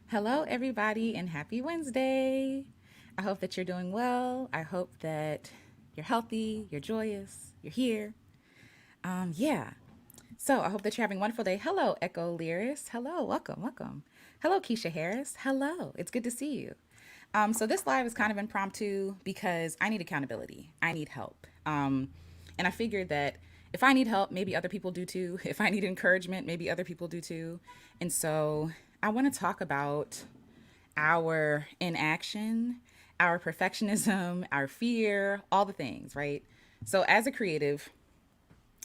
Hello, everybody, and happy Wednesday. I hope that you're doing well. I hope that you're healthy, you're joyous, you're here. Yeah. So I hope that you're having a wonderful day. Hello, Echo Lyris. Hello, welcome, welcome. Hello, Keisha Harris. Hello, it's good to see you. So this live is kind of impromptu because I need accountability. I need help. And I figured that if I need help, maybe other people do too. If I need encouragement, maybe other people do too. And so I want to talk about our inaction, our perfectionism, our fear, all the things, right? So, as a creative,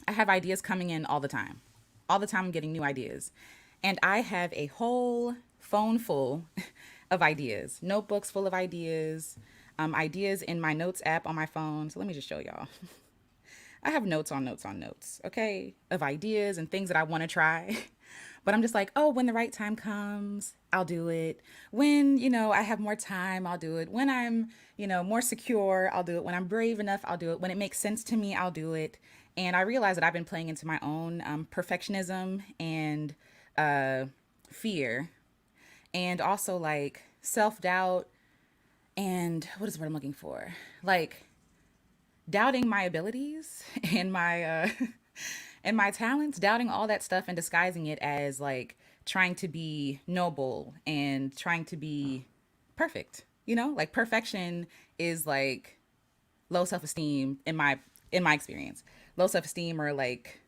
I have ideas coming in all the time. All the time, I'm getting new ideas. And I have a whole phone full of ideas, notebooks full of ideas, ideas in my notes app on my phone. So, let me just show y'all. I have notes on notes on notes, okay, of ideas and things that I want to try. But I'm just like, oh, when the right time comes, I'll do it. When, I have more time, I'll do it. When I'm, more secure, I'll do it. When I'm brave enough, I'll do it. When it makes sense to me, I'll do it. And I realize that I've been playing into my own perfectionism and uh, fear, and also like self doubt. And what is what I'm looking for? Like doubting my abilities and my and my talents, doubting all that stuff and disguising it as like trying to be noble and trying to be perfect. Like perfection is like low self-esteem in my experience. Low self-esteem or like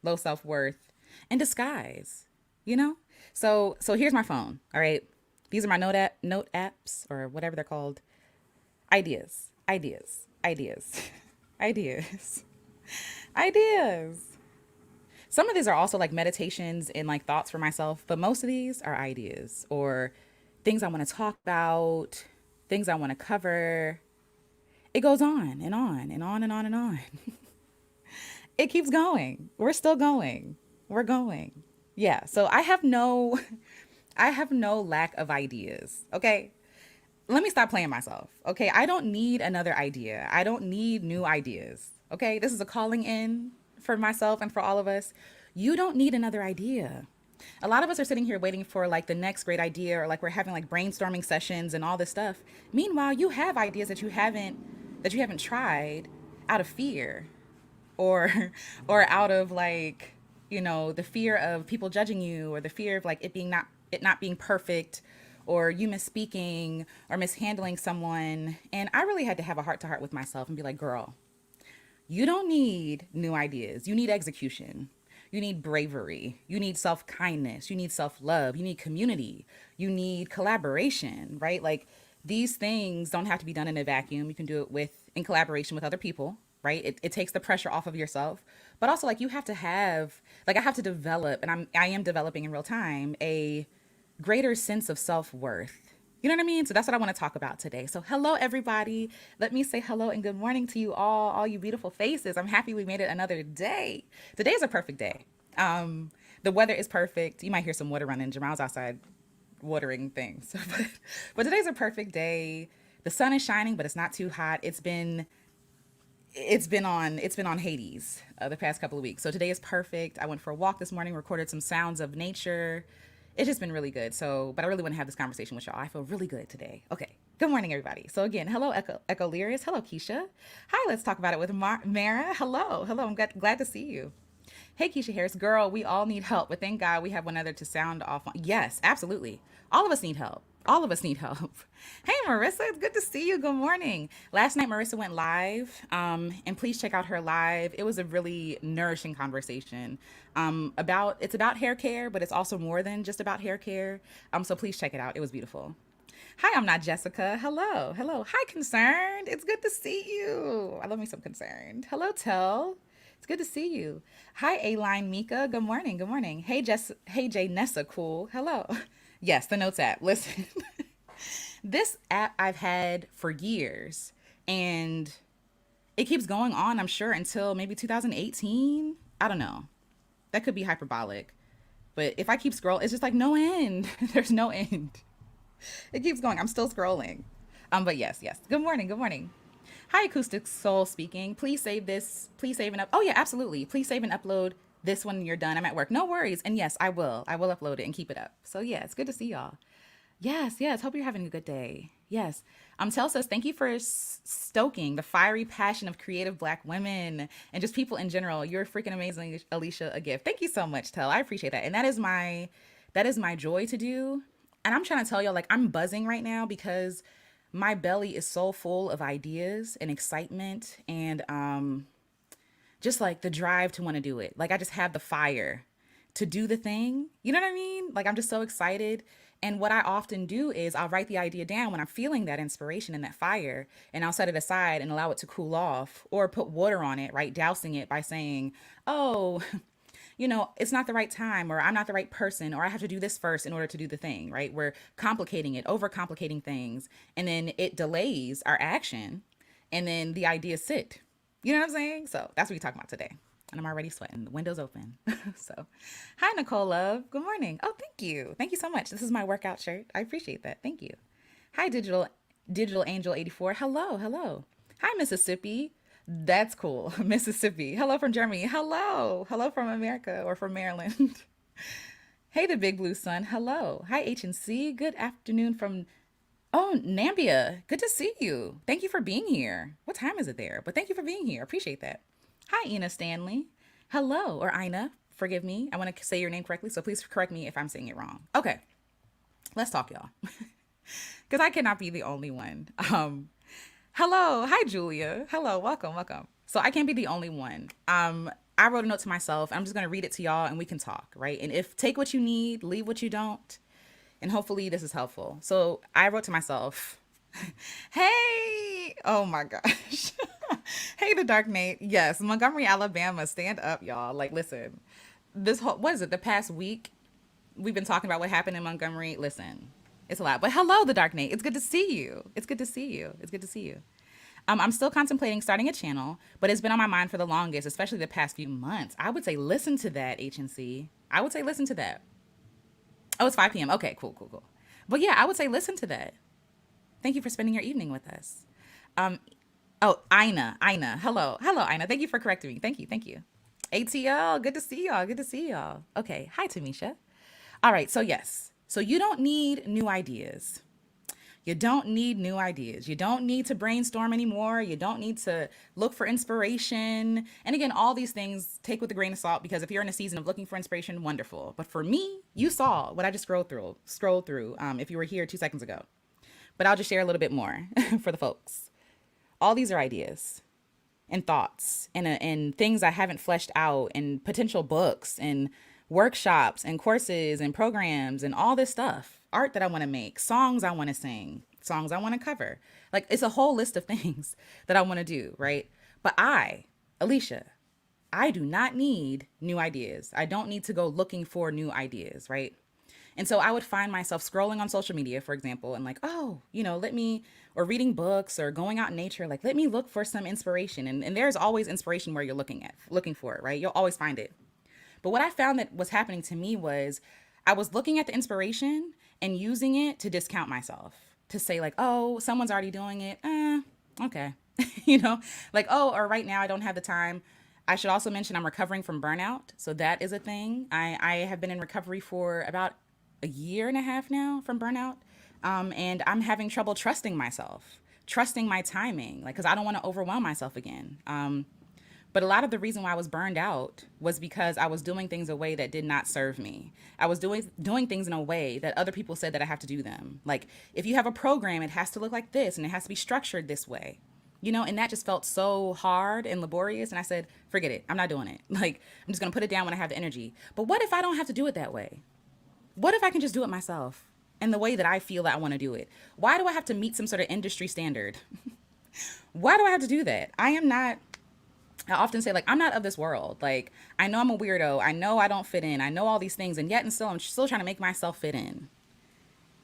low self-worth in disguise, you know? So here's my phone, all right? These are my note apps or whatever they're called. Ideas, ideas, ideas, ideas, ideas. Some of these are also like meditations and like thoughts for myself, but most of these are ideas or things I want to talk about, things I want to cover. It goes on and on and on and on and on. It keeps going. We're still going. We're going. Yeah. So I have no lack of ideas. Okay. Let me stop playing myself. Okay. I don't need another idea. I don't need new ideas. Okay. This is a calling in for myself and for all of us. You don't need another idea. A lot of us are sitting here waiting for like the next great idea or like we're having like brainstorming sessions and all this stuff. Meanwhile, you have ideas that you haven't tried out of fear or or out of like the fear of people judging you or the fear of like it not being perfect or you misspeaking or mishandling someone. And I really had to have a heart to heart with myself and be like, girl, you don't need new ideas. You need execution. You need bravery. You need self kindness. You need self love. You need community. You need collaboration, right? Like these things don't have to be done in a vacuum. You can do it in collaboration with other people, right? It takes the pressure off of yourself. But also like you have to have like I have to develop and I am developing in real time a greater sense of self worth. You know what I mean? So that's what I want to talk about today. So, hello, everybody. Let me say hello and good morning to you all you beautiful faces. I'm happy we made it another day. Today is a perfect day. The weather is perfect. You might hear some water running. Jamal's outside watering things. But today's a perfect day. The sun is shining, but it's not too hot. It's been on Hades the past couple of weeks. So today is perfect. I went for a walk this morning, recorded some sounds of nature. It's just been really good. So, but I really want to have this conversation with y'all. I feel really good today. Okay. Good morning, everybody. So again, hello, Echo Lyrius. Hello, Keisha. Hi, let's talk about it with Mara. Hello, hello. I'm glad to see you. Hey, Keisha Harris, girl, we all need help, but thank God we have one another to sound off on. Yes, absolutely. All of us need help. All of us need help. Hey, Marissa, it's good to see you. Good morning. Last night, Marissa went live, and please check out her live. It was a really nourishing conversation. It's about hair care, but it's also more than just about hair care. So please check it out. It was beautiful. Hi, I'm not Jessica. Hello, hello. Hi, Concerned. It's good to see you. I love me some Concerned. Hello, Tell. It's good to see you. Hi, A-Line Mika. Good morning. Good morning. Hey, Jess. Hey, Jay Nessa. Cool. Hello. Yes, the Notes app. Listen, this app I've had for years, and it keeps going on, I'm sure, until maybe 2018. I don't know. That could be hyperbolic. But if I keep scrolling, it's just like no end. There's no end. It keeps going. I'm still scrolling. But yes, yes. Good morning. Good morning. Hi, Acoustic Soul speaking. Please save this. Please save and up. Oh yeah, absolutely. Please save and upload this when you're done. I'm at work. No worries. And yes, I will. I will upload it and keep it up. So yeah, it's good to see y'all. Yes, yes. Hope you're having a good day. Yes. Tel says, thank you for stoking the fiery passion of creative Black women and just people in general. You're freaking amazing, Alicia. A gift. Thank you so much, Tel. I appreciate that. And that is my joy to do. And I'm trying to tell y'all, like, I'm buzzing right now because my belly is so full of ideas and excitement and just like the drive to want to do it. Like I just have the fire to do the thing. You know what I mean? Like I'm just so excited. And what I often do is I'll write the idea down when I'm feeling that inspiration and that fire, and I'll set it aside and allow it to cool off or put water on it, right? Dousing it by saying, oh, it's not the right time, or I'm not the right person, or I have to do this first in order to do the thing, right? We're complicating it, overcomplicating things, and then it delays our action, and then the ideas sit. You know what I'm saying? So that's what we're talking about today. And I'm already sweating. The window's open. So, hi, Nicole Love. Good morning. Oh, thank you. Thank you so much. This is my workout shirt. I appreciate that. Thank you. Hi, Digital Angel 84. Hello, hello. Hi, Mississippi. That's cool. Mississippi. Hello from Germany. Hello. Hello from America or from Maryland. Hey, the Big Blue Sun. Hello. Hi, HNC. Good afternoon from Nambia. Good to see you. Thank you for being here. What time is it there? But thank you for being here. Appreciate that. Hi, Ina Stanley. Hello, or Ina. Forgive me. I want to say your name correctly, so please correct me if I'm saying it wrong. Okay, let's talk, y'all. Because I cannot be the only one. Hello. Hi, Julia. Hello. Welcome. Welcome. So I can't be the only one. I wrote a note to myself. I'm just going to read it to y'all and we can talk, right? And if take what you need, leave what you don't. And hopefully this is helpful. So I wrote to myself, hey, oh my gosh. Hey, the Dark Nate. Yes, Montgomery, Alabama. Stand up, y'all. Like, listen, what is it? The past week, we've been talking about what happened in Montgomery. Listen, it's a lot. But hello, the Dark Nate. It's good to see you. It's good to see you. It's good to see you. I'm still contemplating starting a channel, but it's been on my mind for the longest, especially the past few months. I would say listen to that, HNC. I would say listen to that. Oh, it's 5 p.m. Okay, cool, cool, cool. But yeah, I would say listen to that. Thank you for spending your evening with us. Um, oh, Ina. Hello, hello, Ina. Thank you for correcting me. Thank you, thank you. ATL, good to see y'all. Good to see y'all. Okay, hi, Tamisha. All right, so yes. So you don't need new ideas. You don't need new ideas. You don't need to brainstorm anymore. You don't need to look for inspiration. And again, all these things take with a grain of salt because if you're in a season of looking for inspiration, wonderful. But for me, you saw what I just scrolled through if you were here 2 seconds ago. But I'll just share a little bit more for the folks. All these are ideas and thoughts and things I haven't fleshed out and potential books and workshops and courses and programs and all this stuff. Art that I want to make, songs I want to sing, songs I want to cover. Like it's a whole list of things that I want to do, right? But Alicia, I do not need new ideas. I don't need to go looking for new ideas, right? And so I would find myself scrolling on social media, for example, and like, oh, or reading books or going out in nature, like, let me look for some inspiration. And there's always inspiration where you're looking for it, right? You'll always find it. But what I found that was happening to me was I was looking at the inspiration and using it to discount myself, to say, like, oh, someone's already doing it. Okay. Like, oh, or right now I don't have the time. I should also mention I'm recovering from burnout. So that is a thing. I have been in recovery for about a year and a half now from burnout. And I'm having trouble trusting myself, trusting my timing, like, because I don't want to overwhelm myself again. But a lot of the reason why I was burned out was because I was doing things a way that did not serve me. I was doing things in a way that other people said that I have to do them. Like if you have a program, it has to look like this and it has to be structured this way. And that just felt so hard and laborious. And I said, forget it. I'm not doing it. Like, I'm just going to put it down when I have the energy. But what if I don't have to do it that way? What if I can just do it myself in the way that I feel that I want to do it? Why do I have to meet some sort of industry standard? Why do I have to do that? I often say, like, I'm not of this world. Like, I know I'm a weirdo. I know I don't fit in. I know all these things. And yet and still, I'm still trying to make myself fit in.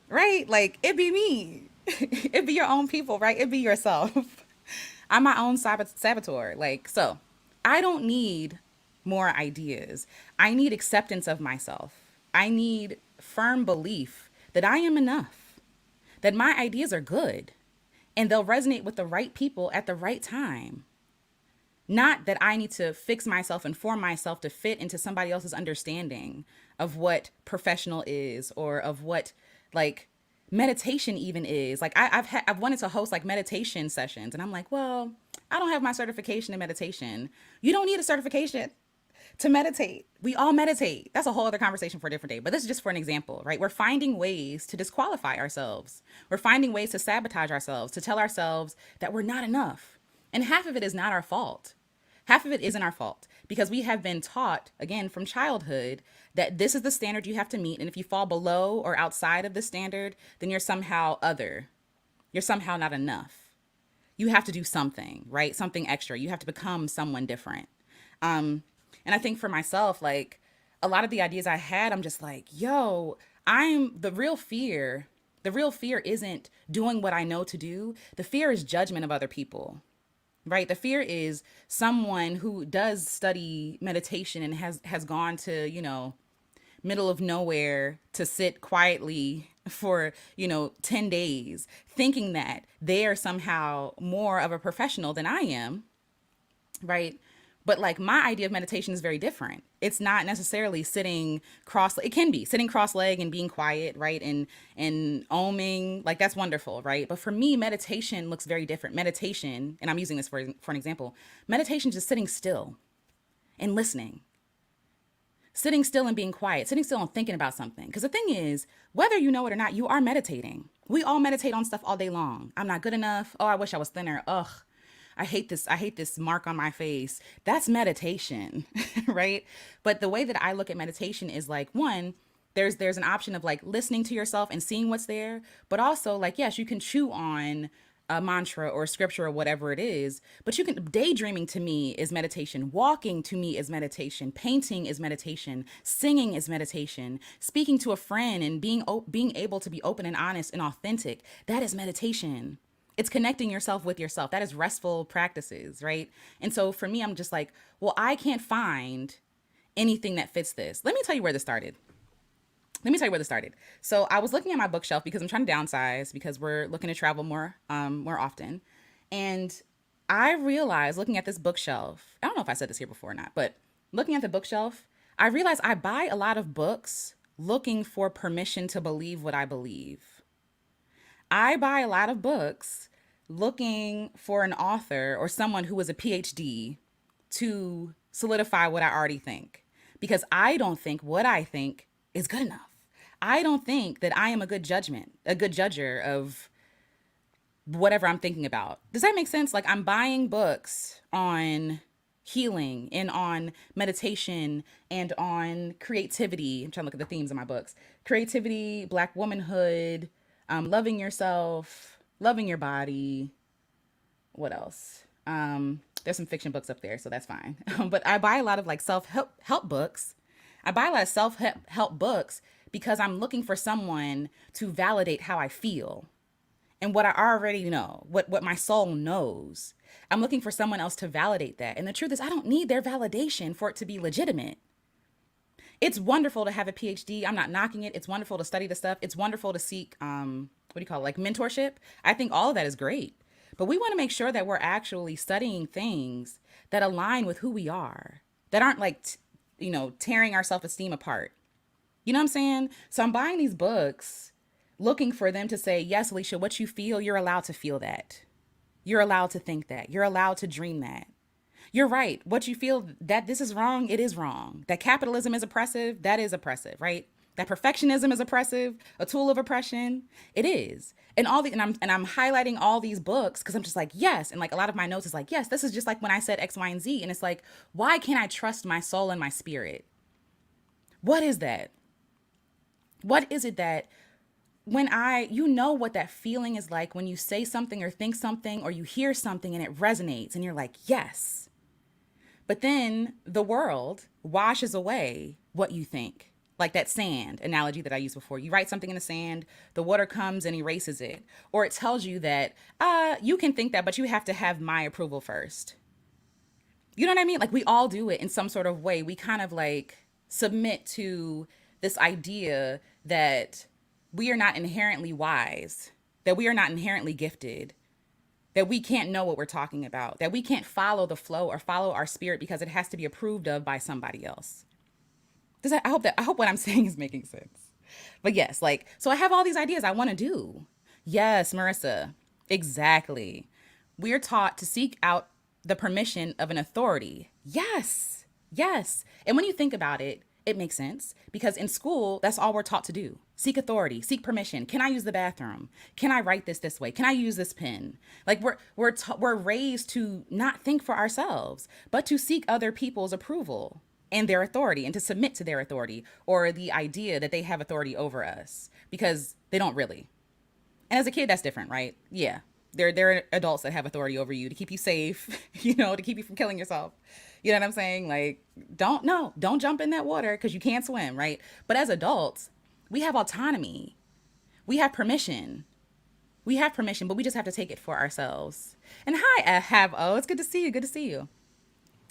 Right? Like, it be me. It be your own people, right? It be yourself. I'm my own saboteur. Like, so I don't need more ideas. I need acceptance of myself. I need firm belief that I am enough, that my ideas are good, and they'll resonate with the right people at the right time. Not that I need to fix myself and form myself to fit into somebody else's understanding of what professional is, or of what like meditation even is. Like I've wanted to host like meditation sessions, and I'm like, well, I don't have my certification in meditation. You don't need a certification to meditate. We all meditate. That's a whole other conversation for a different day. But this is just for an example, right? We're finding ways to disqualify ourselves. We're finding ways to sabotage ourselves, to tell ourselves that we're not enough. And half of it is not our fault. Half of it isn't our fault because we have been taught, again, from childhood, that this is the standard you have to meet. And if you fall below or outside of the standard, then you're somehow other. You're somehow not enough. You have to do something, right? Something extra. You have to become someone different. And I think for myself, like a lot of the ideas I had, I'm just like, yo, I'm the real fear. The real fear isn't doing what I know to do. The fear is judgment of other people, right? The fear is someone who does study meditation and has gone to, middle of nowhere to sit quietly for 10 days, thinking that they are somehow more of a professional than I am, right? But like my idea of meditation is very different. It's not necessarily sitting cross. It can be sitting cross leg and being quiet, right? And oming, like that's wonderful, right? But for me, meditation looks very different. Meditation, and I'm using this for an example. Meditation is just sitting still and listening, sitting still and being quiet, sitting still and thinking about something. Because the thing is, whether you know it or not, you are meditating. We all meditate on stuff all day long. I'm not good enough. Oh, I wish I was thinner. Ugh, I hate this. I hate this mark on my face. That's meditation, right? But the way that I look at meditation is like, one, there's an option of like listening to yourself and seeing what's there, but also like, yes, you can chew on a mantra or scripture or whatever it is, but you can daydreaming to me is meditation, walking to me is meditation, painting is meditation, singing is meditation, speaking to a friend and being able to be open and honest and authentic, that is meditation. It's connecting yourself with yourself. That is restful practices, right? And so for me, I'm just like, well, I can't find anything that fits this. Let me tell you where this started. So I was looking at my bookshelf because I'm trying to downsize because we're looking to travel more often. And I realized looking at this bookshelf, I don't know if I said this here before or not, but looking at the bookshelf, I realized I buy a lot of books looking for permission to believe what I believe. I buy a lot of books looking for an author or someone who is a PhD to solidify what I already think because I don't think what I think is good enough. I don't think that I am a good judger of whatever I'm thinking about. Does that make sense? Like I'm buying books on healing and on meditation and on creativity. I'm trying to look at the themes of my books. Creativity, black womanhood, loving yourself, loving your body. What else? There's some fiction books up there, so that's fine. But I buy a lot of like self help books. I buy a lot of self help books because I'm looking for someone to validate how I feel and what I already know, what my soul knows. I'm looking for someone else to validate that. And the truth is, I don't need their validation for it to be legitimate. It's wonderful to have a PhD. I'm not knocking it. It's wonderful to study the stuff. It's wonderful to seek, what do you call it, like mentorship. I think all of that is great. But we want to make sure that we're actually studying things that align with who we are, that aren't like, tearing our self esteem apart. You know what I'm saying? So I'm buying these books looking for them to say, yes, Alicia, what you feel, you're allowed to feel that. You're allowed to think that. You're allowed to dream that. You're right. What you feel that this is wrong, it is wrong. That capitalism is oppressive, that is oppressive, right? That perfectionism is oppressive, a tool of oppression. It is. And I'm highlighting all these books because I'm just like, yes. And like a lot of my notes is like, yes, this is just like when I said X, Y, and Z. And it's like, why can't I trust my soul and my spirit? What is that? What is it that when you know what that feeling is like when you say something or think something or you hear something and it resonates and you're like, yes. But then the world washes away what you think. Like that sand analogy that I used before. You write something in the sand, the water comes and erases it. Or it tells you that you can think that, but you have to have my approval first. You know what I mean? Like we all do it in some sort of way. We kind of like submit to this idea that we are not inherently wise, that we are not inherently gifted, that we can't know what we're talking about, that we can't follow the flow or follow our spirit because it has to be approved of by somebody else. I hope what I'm saying is making sense. But yes, like, so I have all these ideas I want to do. Yes, Marissa, exactly. We're taught to seek out the permission of an authority. Yes, yes. And when you think about it, it makes sense because in school, that's all we're taught to do. Seek authority, seek permission. Can I use the bathroom? Can I write this way? Can I use this pen? Like we're raised to not think for ourselves, but to seek other people's approval and their authority and to submit to their authority or the idea that they have authority over us because they don't really. And as a kid, that's different, right? Yeah. There are adults that have authority over you to keep you safe, to keep you from killing yourself. You know what I'm saying? Like, don't jump in that water because you can't swim, right? But as adults, we have autonomy. We have permission. We have permission, but we just have to take it for ourselves. And hi, have it's good to see you. Good to see you.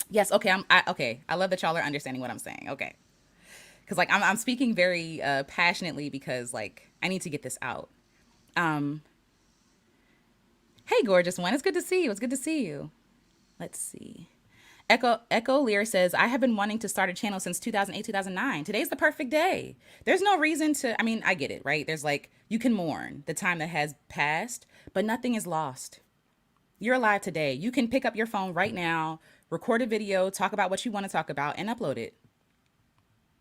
Yes, okay. Okay. I love that y'all are understanding what I'm saying. Okay, because like I'm speaking very passionately because like I need to get this out. Um, Hey, gorgeous one. It's good to see you. It's good to see you. Let's see. Echo Lear says, I have been wanting to start a channel since 2008, 2009. Today's the perfect day. There's no reason to, I mean, I get it, right? There's like, you can mourn the time that has passed, but nothing is lost. You're alive today. You can pick up your phone right now, record a video, talk about what you want to talk about, and upload it.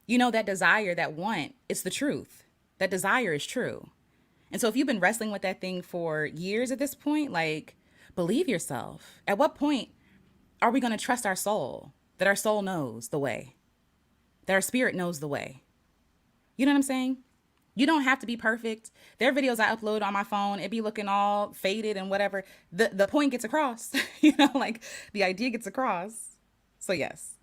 That desire, that want, it's the truth. That desire is true. And so if you've been wrestling with that thing for years at this point, like, believe yourself. At what point are we going to trust our soul, that our soul knows the way, that our spirit knows the way? You know what I'm saying? You don't have to be perfect. There are videos I upload on my phone. It be looking all faded and whatever. The point gets across, like the idea gets across. So yes.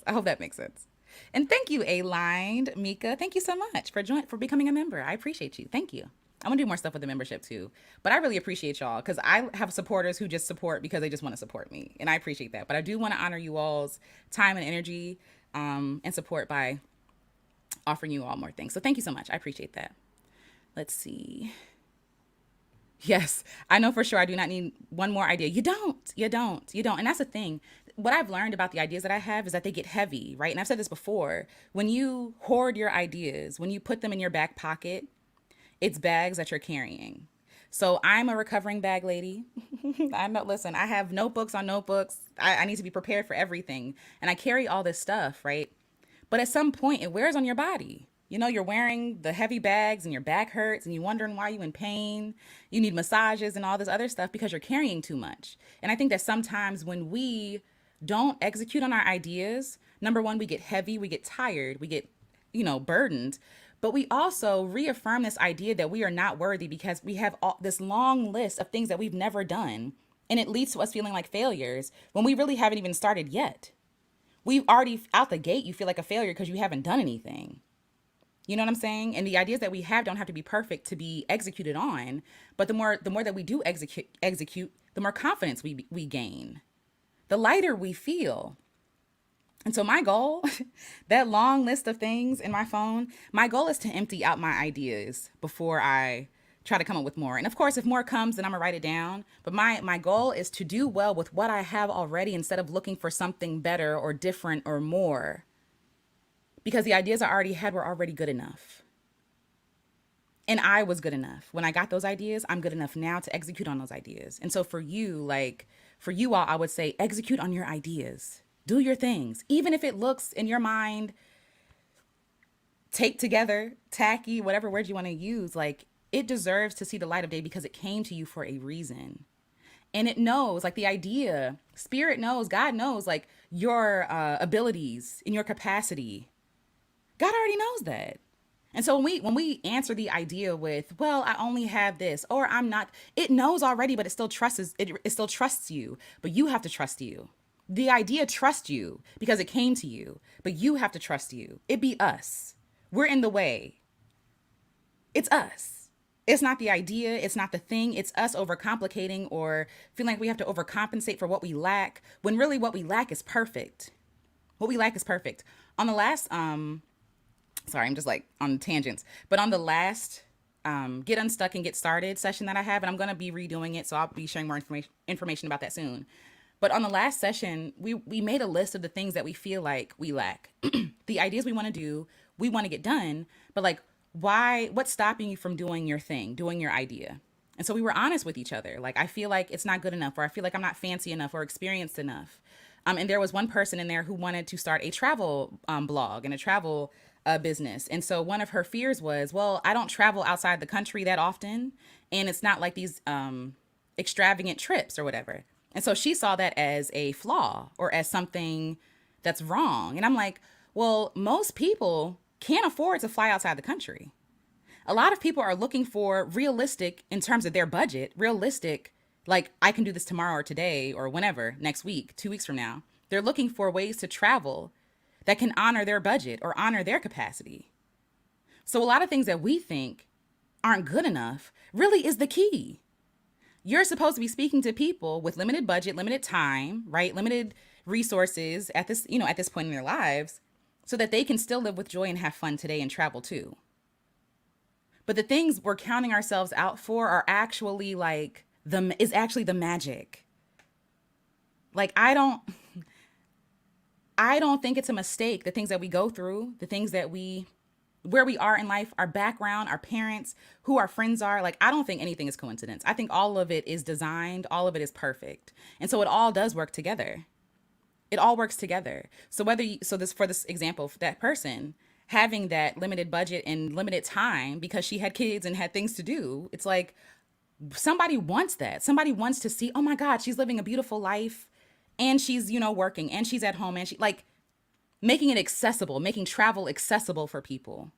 I hope that makes sense. And thank you, A-Lined Mika. Thank you so much for becoming a member. I appreciate you. Thank you. I want to do more stuff with the membership too. But I really appreciate y'all because I have supporters who just support because they just want to support me. And I appreciate that. But I do want to honor you all's time and energy and support by offering you all more things. So thank you so much. I appreciate that. Let's see. Yes, I know for sure I do not need one more idea. You don't. And that's the thing. What I've learned about the ideas that I have is that they get heavy, right? And I've said this before. When you hoard your ideas, when you put them in your back pocket, it's bags that you're carrying. So I'm a recovering bag lady. I know, listen, I have notebooks on notebooks. I need to be prepared for everything. And I carry all this stuff, right? But at some point, it wears on your body. You're wearing the heavy bags and your back hurts and you're wondering why you're in pain. You need massages and all this other stuff because you're carrying too much. And I think that sometimes when we don't execute on our ideas, number one, we get heavy, we get tired, we get, burdened. But we also reaffirm this idea that we are not worthy because we have this long list of things that we've never done. And it leads to us feeling like failures when we really haven't even started yet. We've already out the gate, you feel like a failure because you haven't done anything. You know what I'm saying? And the ideas that we have don't have to be perfect to be executed on. But the more that we do execute, the more confidence we gain, the lighter we feel. And so my goal, that long list of things in my phone, my goal is to empty out my ideas before I try to come up with more. And of course, if more comes, then I'm gonna write it down. But my goal is to do well with what I have already instead of looking for something better or different or more. Because the ideas I already had were already good enough. And I was good enough. When I got those ideas, I'm good enough now to execute on those ideas. And so for you all, I would say execute on your ideas. Do your things. Even if it looks in your mind taped together, tacky, whatever word you want to use, like it deserves to see the light of day because it came to you for a reason. And it knows, like the idea, spirit knows, God knows, like your abilities and your capacity. God already knows that. And so when we answer the idea with, well, I only have this, or I'm not, it knows already, but it still trusts you, but you have to trust you. The idea trusts you because it came to you, but you have to trust you. It be us. We're in the way. It's us. It's not the idea. It's not the thing. It's us overcomplicating or feeling like we have to overcompensate for what we lack when really what we lack is perfect. What we lack is perfect. On the last, sorry, I'm just like on tangents, but on the last Get Unstuck and Get Started session that I have, and I'm going to be redoing it, so I'll be sharing more information about that soon. But on the last session, we made a list of the things that we feel like we lack, the ideas we want to do, we want to get done, but like why? What's stopping you from doing your thing, doing your idea? And so we were honest with each other. Like I feel like it's not good enough, or I feel like I'm not fancy enough or experienced enough. And there was one person in there who wanted to start a travel blog and a travel business. And so one of her fears was, well, I don't travel outside the country that often, and it's not like these extravagant trips or whatever. And so she saw that as a flaw or as something that's wrong. And I'm like, well, most people can't afford to fly outside the country. A lot of people are looking for realistic, in terms of their budget, realistic, like I can do this tomorrow or today or whenever, next week, 2 weeks from now. They're looking for ways to travel that can honor their budget or honor their capacity. So a lot of things that we think aren't good enough really is the key. You're supposed to be speaking to people with limited budget, limited time, right? Limited resources at this, at this point in their lives, so that they can still live with joy and have fun today and travel too. But the things we're counting ourselves out for are actually like the magic. Like I don't think it's a mistake. The things that we go through, the things that where we are in life, our background, our parents, who our friends are, like I don't think anything is coincidence. I think all of it is designed, all of it is perfect. And so it all does work together. It all works together. So whether you, so this for this example, for that person having that limited budget and limited time because she had kids and had things to do, it's like somebody wants that. Somebody wants to see, oh my God, she's living a beautiful life and she's, working and she's at home and she like making it accessible, making travel accessible for people.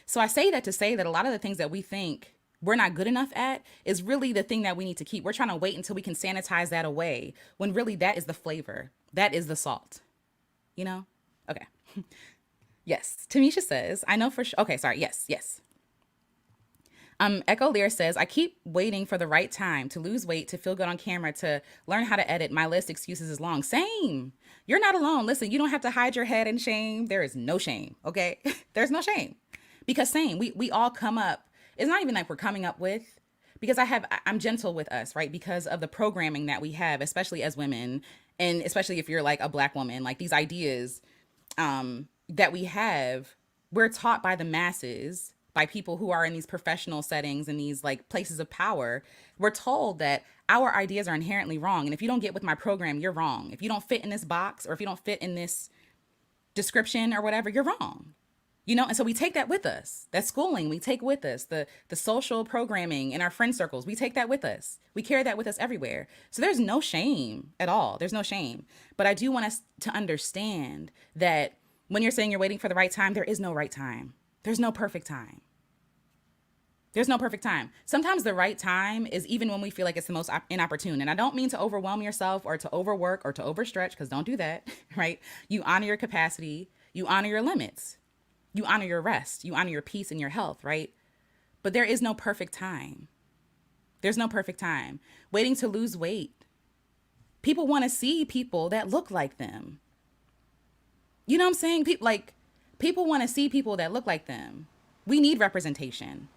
So I say that to say that a lot of the things that we think we're not good enough at is really the thing that we need to keep. We're trying to wait until we can sanitize that away when really that is the flavor. That is the salt, you know? Okay. Yes. Tamisha says, I know for sure. Okay, sorry. Yes, yes. Echo Lear says, I keep waiting for the right time to lose weight, to feel good on camera, to learn how to edit. My list of excuses is long. Same. You're not alone. Listen, you don't have to hide your head in shame. There is no shame. Okay. There's no shame because same, we all come up. It's not even like we're coming up with, because I'm gentle with us, right? Because of the programming that we have, especially as women, and especially if you're like a Black woman, like these ideas that we have, we're taught by the masses, by people who are in these professional settings and these like places of power. We're told that our ideas are inherently wrong. And if you don't get with my program, you're wrong. If you don't fit in this box or if you don't fit in this description or whatever, you're wrong. And so we take that with us. That schooling we take with us, the social programming in our friend circles, we take that with us. We carry that with us everywhere. So there's no shame at all. There's no shame. But I do want us to understand that when you're saying you're waiting for the right time, there is no right time. There's no perfect time. There's no perfect time. Sometimes the right time is even when we feel like it's the most inopportune. And I don't mean to overwhelm yourself or to overwork or to overstretch, because don't do that, right? You honor your capacity. You honor your limits. You honor your rest. You honor your peace and your health, right? But there is no perfect time. There's no perfect time. Waiting to lose weight. People want to see people that look like them. You know what I'm saying? People want to see people that look like them. We need representation.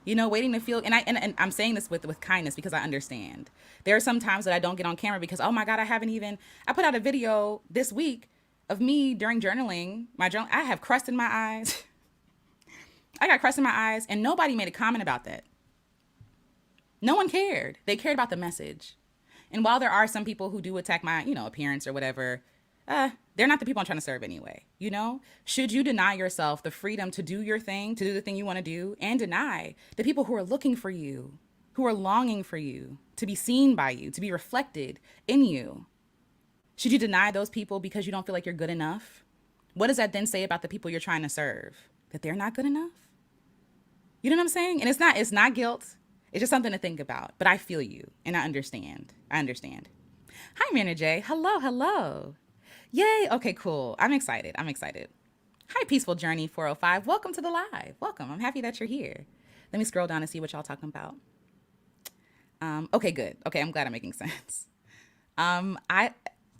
Waiting to feel, and I'm saying this with kindness because I understand. There are some times that I don't get on camera because, oh my God, I put out a video this week of me during journaling. I have crust in my eyes. I got crust in my eyes and nobody made a comment about that. No one cared. They cared about the message. And while there are some people who do attack my, appearance or whatever, they're not the people I'm trying to serve anyway. Should you deny yourself the freedom to do your thing, to do the thing you want to do, and deny the people who are looking for you, who are longing for you, to be seen by you, to be reflected in you? Should you deny those people because you don't feel like you're good enough? What does that then say about the people you're trying to serve? That they're not good enough? You know what I'm saying? And it's not guilt. It's just something to think about. But I feel you and I understand. Hi, Mirna J. Hello, hello. Yay. Okay, cool. I'm excited. Hi, Peaceful Journey 405. Welcome to the live. Welcome. I'm happy that you're here. Let me scroll down and see what y'all talking about. Okay, good. Okay, I'm glad I'm making sense.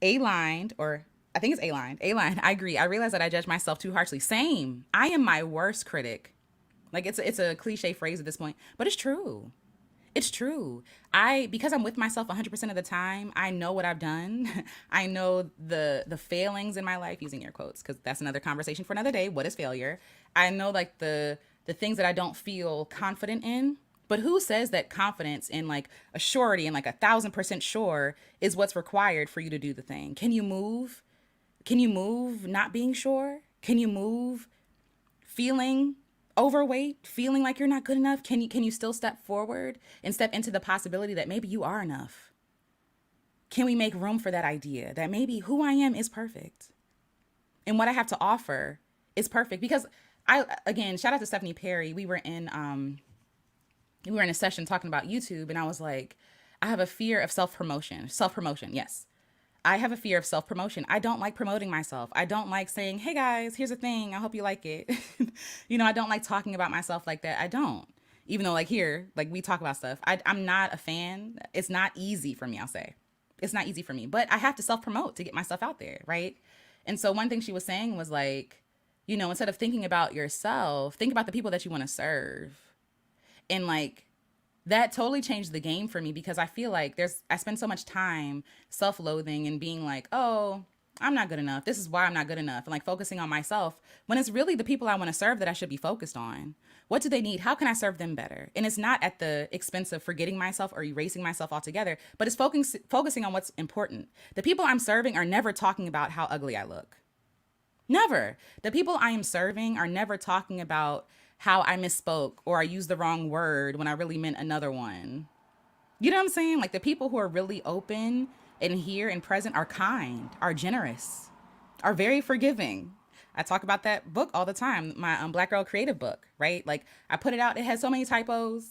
A-lined, or I think it's A-lined. A-line, I agree. I realize that I judge myself too harshly. Same. I am my worst critic. Like it's a cliche phrase at this point, but it's true. It's true. Because I'm with myself 100% of the time, I know what I've done. I know the failings in my life, using air quotes, because that's another conversation for another day. What is failure? I know like the things that I don't feel confident in. But who says that confidence in like a surety and like 1,000% sure is what's required for you to do the thing? Can you move? Can you move not being sure? Can you move feeling overweight, feeling like you're not good enough? Can you still step forward and step into the possibility that maybe you are enough? Can we make room for that idea that maybe who I am is perfect and what I have to offer is perfect? Because I, again, shout out to Stephanie Perry. We were in a session talking about YouTube, and I was like, I have a fear of self-promotion. Self-promotion, yes. I have a fear of self promotion. I don't like promoting myself. I don't like saying, hey guys, here's a thing. I hope you like it. I don't like talking about myself like that. I don't. Even though, like, here, like, we talk about stuff. I'm not a fan. It's not easy for me, I'll say. It's not easy for me, but I have to self promote to get myself out there, right? And so, one thing she was saying was like, instead of thinking about yourself, think about the people that you want to serve. And like, that totally changed the game for me because I feel like I spend so much time self-loathing and being like, oh, I'm not good enough. This is why I'm not good enough. And like focusing on myself when it's really the people I want to serve that I should be focused on. What do they need? How can I serve them better? And it's not at the expense of forgetting myself or erasing myself altogether, but it's focusing on what's important. The people I'm serving are never talking about how ugly I look. Never. The people I am serving are never talking about how I misspoke or I used the wrong word when I really meant another one. You know what I'm saying? Like the people who are really open and here and present are kind, are generous, are very forgiving. I talk about that book all the time, my Black Girl Creative book, right? Like I put it out, it has so many typos,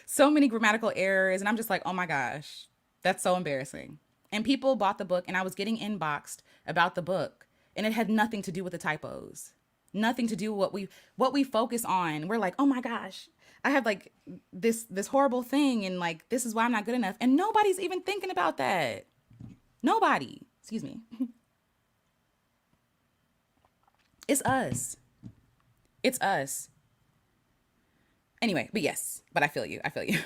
so many grammatical errors, and I'm just like, oh my gosh, that's so embarrassing. And people bought the book, and I was getting inboxed about the book, and it had nothing to do with the typos, nothing to do with what we focus on. We're like, oh my gosh, I have like this horrible thing, and like this is why I'm not good enough, and nobody's even thinking about that. Nobody. Excuse me. It's us. It's us. Anyway, but yes, but I feel you. I feel you.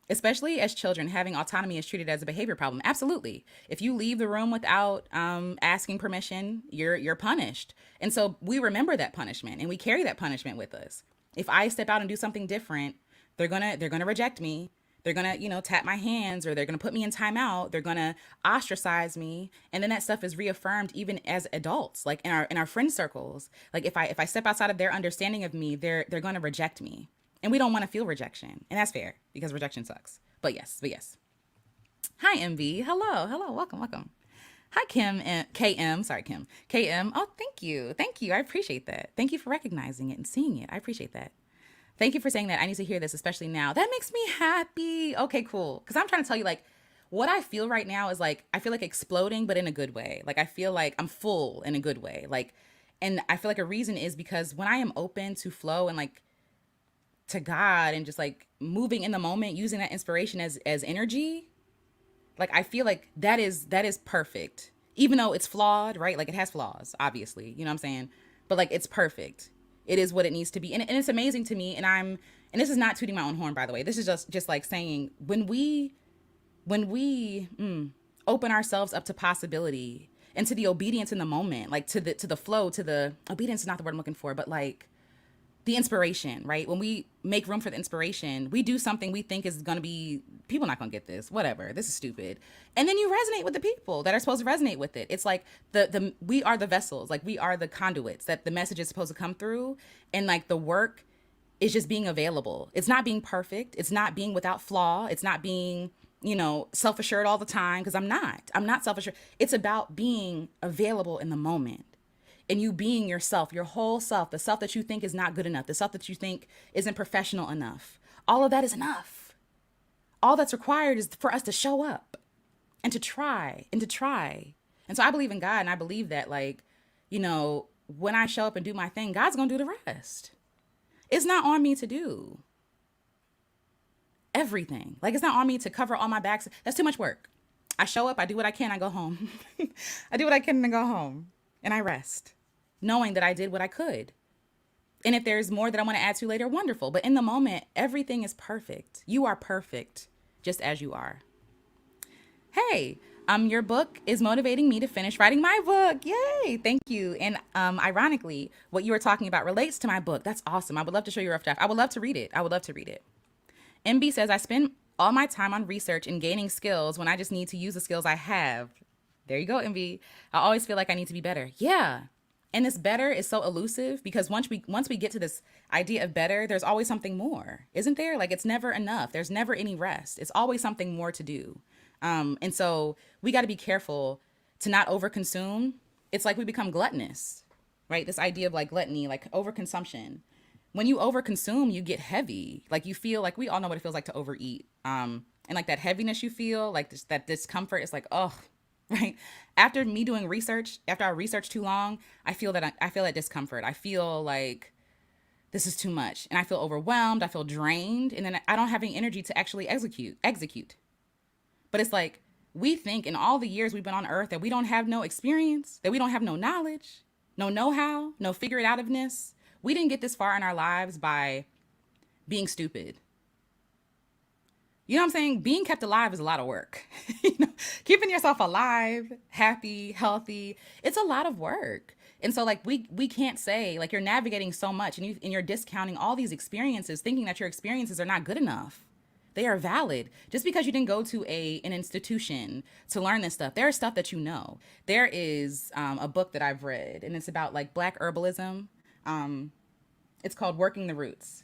Especially as children, having autonomy is treated as a behavior problem. Absolutely. If you leave the room without asking permission, you're punished. And so we remember that punishment and we carry that punishment with us. If I step out and do something different, they're gonna reject me. They're gonna, tap my hands, or they're gonna put me in timeout. They're gonna ostracize me, and then that stuff is reaffirmed even as adults, like in our friend circles. Like if I step outside of their understanding of me, they're gonna reject me, and we don't want to feel rejection, and that's fair because rejection sucks. But yes. Hi, MV. Hello. Welcome. Hi, Kim. KM. Sorry, Kim. KM. Oh, thank you. I appreciate that. Thank you for recognizing it and seeing it. I appreciate that. Thank you for saying that. I need to hear this, especially now. That makes me happy. Okay, cool. Because I'm trying to tell you, like, what I feel right now is like, I feel like exploding, but in a good way. Like, I feel like I'm full in a good way. Like, and I feel like a reason is because when I am open to flow and like to God and just like moving in the moment, using that inspiration as energy, like I feel like that is perfect. Even though it's flawed, right? Like it has flaws, obviously. You know what I'm saying? But like it's perfect. It is what it needs to be. And it's amazing to me. And this is not tooting my own horn, by the way. This is just like saying when we open ourselves up to possibility and to the obedience in the moment, like to the flow, to the obedience is not the word I'm looking for, but like the inspiration, right? When we make room for the inspiration, we do something we think is going to be, people not going to get this, whatever, this is stupid. And then you resonate with the people that are supposed to resonate with it. It's like we are the vessels, like we are the conduits that the message is supposed to come through. And like the work is just being available. It's not being perfect. It's not being without flaw. It's not being, self-assured all the time. Cause I'm not self-assured. It's about being available in the moment and you being yourself, your whole self, the self that you think is not good enough, the self that you think isn't professional enough. All of that is enough. All that's required is for us to show up and to try and to try. And so I believe in God, and I believe that like, when I show up and do my thing, God's going to do the rest. It's not on me to do everything. Like it's not on me to cover all my backs. That's too much work. I show up, I do what I can, I go home. I do what I can and I go home and I rest, knowing that I did what I could. And if there's more that I want to add to later, wonderful. But in the moment, everything is perfect. You are perfect just as you are. Hey, your book is motivating me to finish writing my book. Yay! Thank you. And ironically, what you were talking about relates to my book. That's awesome. I would love to show you a rough draft. I would love to read it. I would love to read it. MB says, I spend all my time on research and gaining skills when I just need to use the skills I have. There you go, MB. I always feel like I need to be better. Yeah. And this better is so elusive because once we get to this idea of better, there's always something more, isn't there? Like it's never enough. There's never any rest. It's always something more to do. And so we got to be careful to not overconsume. It's like we become gluttonous, right? This idea of like gluttony, like overconsumption. When you overconsume, you get heavy. Like you feel like we all know what it feels like to overeat. And like that heaviness you feel, like that discomfort is like, oh, right. After me doing research, after I research too long, I feel that I feel that discomfort. I feel like this is too much, and I feel overwhelmed. I feel drained, and then I don't have any energy to actually execute. But it's like we think in all the years we've been on Earth that we don't have no experience, that we don't have no knowledge, no know-how, no figure it outiveness. We didn't get this far in our lives by being stupid. You know what I'm saying? Being kept alive is a lot of work. You know, keeping yourself alive, happy, healthy, it's a lot of work. And so like we can't say like you're navigating so much and you're discounting all these experiences, thinking that your experiences are not good enough. They are valid. Just because you didn't go to an institution to learn this stuff, there is stuff that you know. There is a book that I've read, and it's about like Black herbalism. It's called Working the Roots,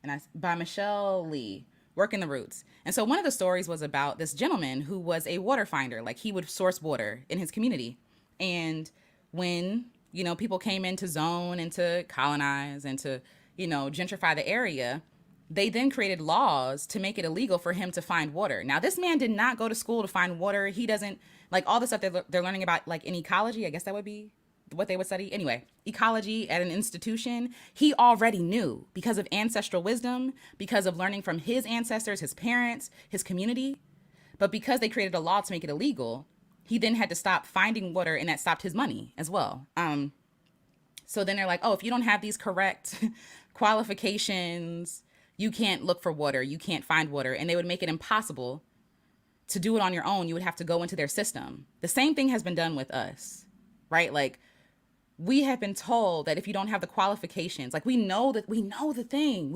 and by Michelle Lee. Working the Roots. And so one of the stories was about this gentleman who was a water finder. Like he would source water in his community. And when, people came in to zone and to colonize and to, gentrify the area, they then created laws to make it illegal for him to find water. Now, this man did not go to school to find water. He doesn't, like all the stuff they're learning about, like in ecology, I guess that would be what they would study. Anyway, ecology at an institution, he already knew because of ancestral wisdom, because of learning from his ancestors, his parents, his community. But because they created a law to make it illegal, he then had to stop finding water, and that stopped his money as well. So then they're like, oh, if you don't have these correct qualifications, you can't look for water, you can't find water. And they would make it impossible to do it on your own. You would have to go into their system. The same thing has been done with us, right? Like we have been told that if you don't have the qualifications, like we know the thing,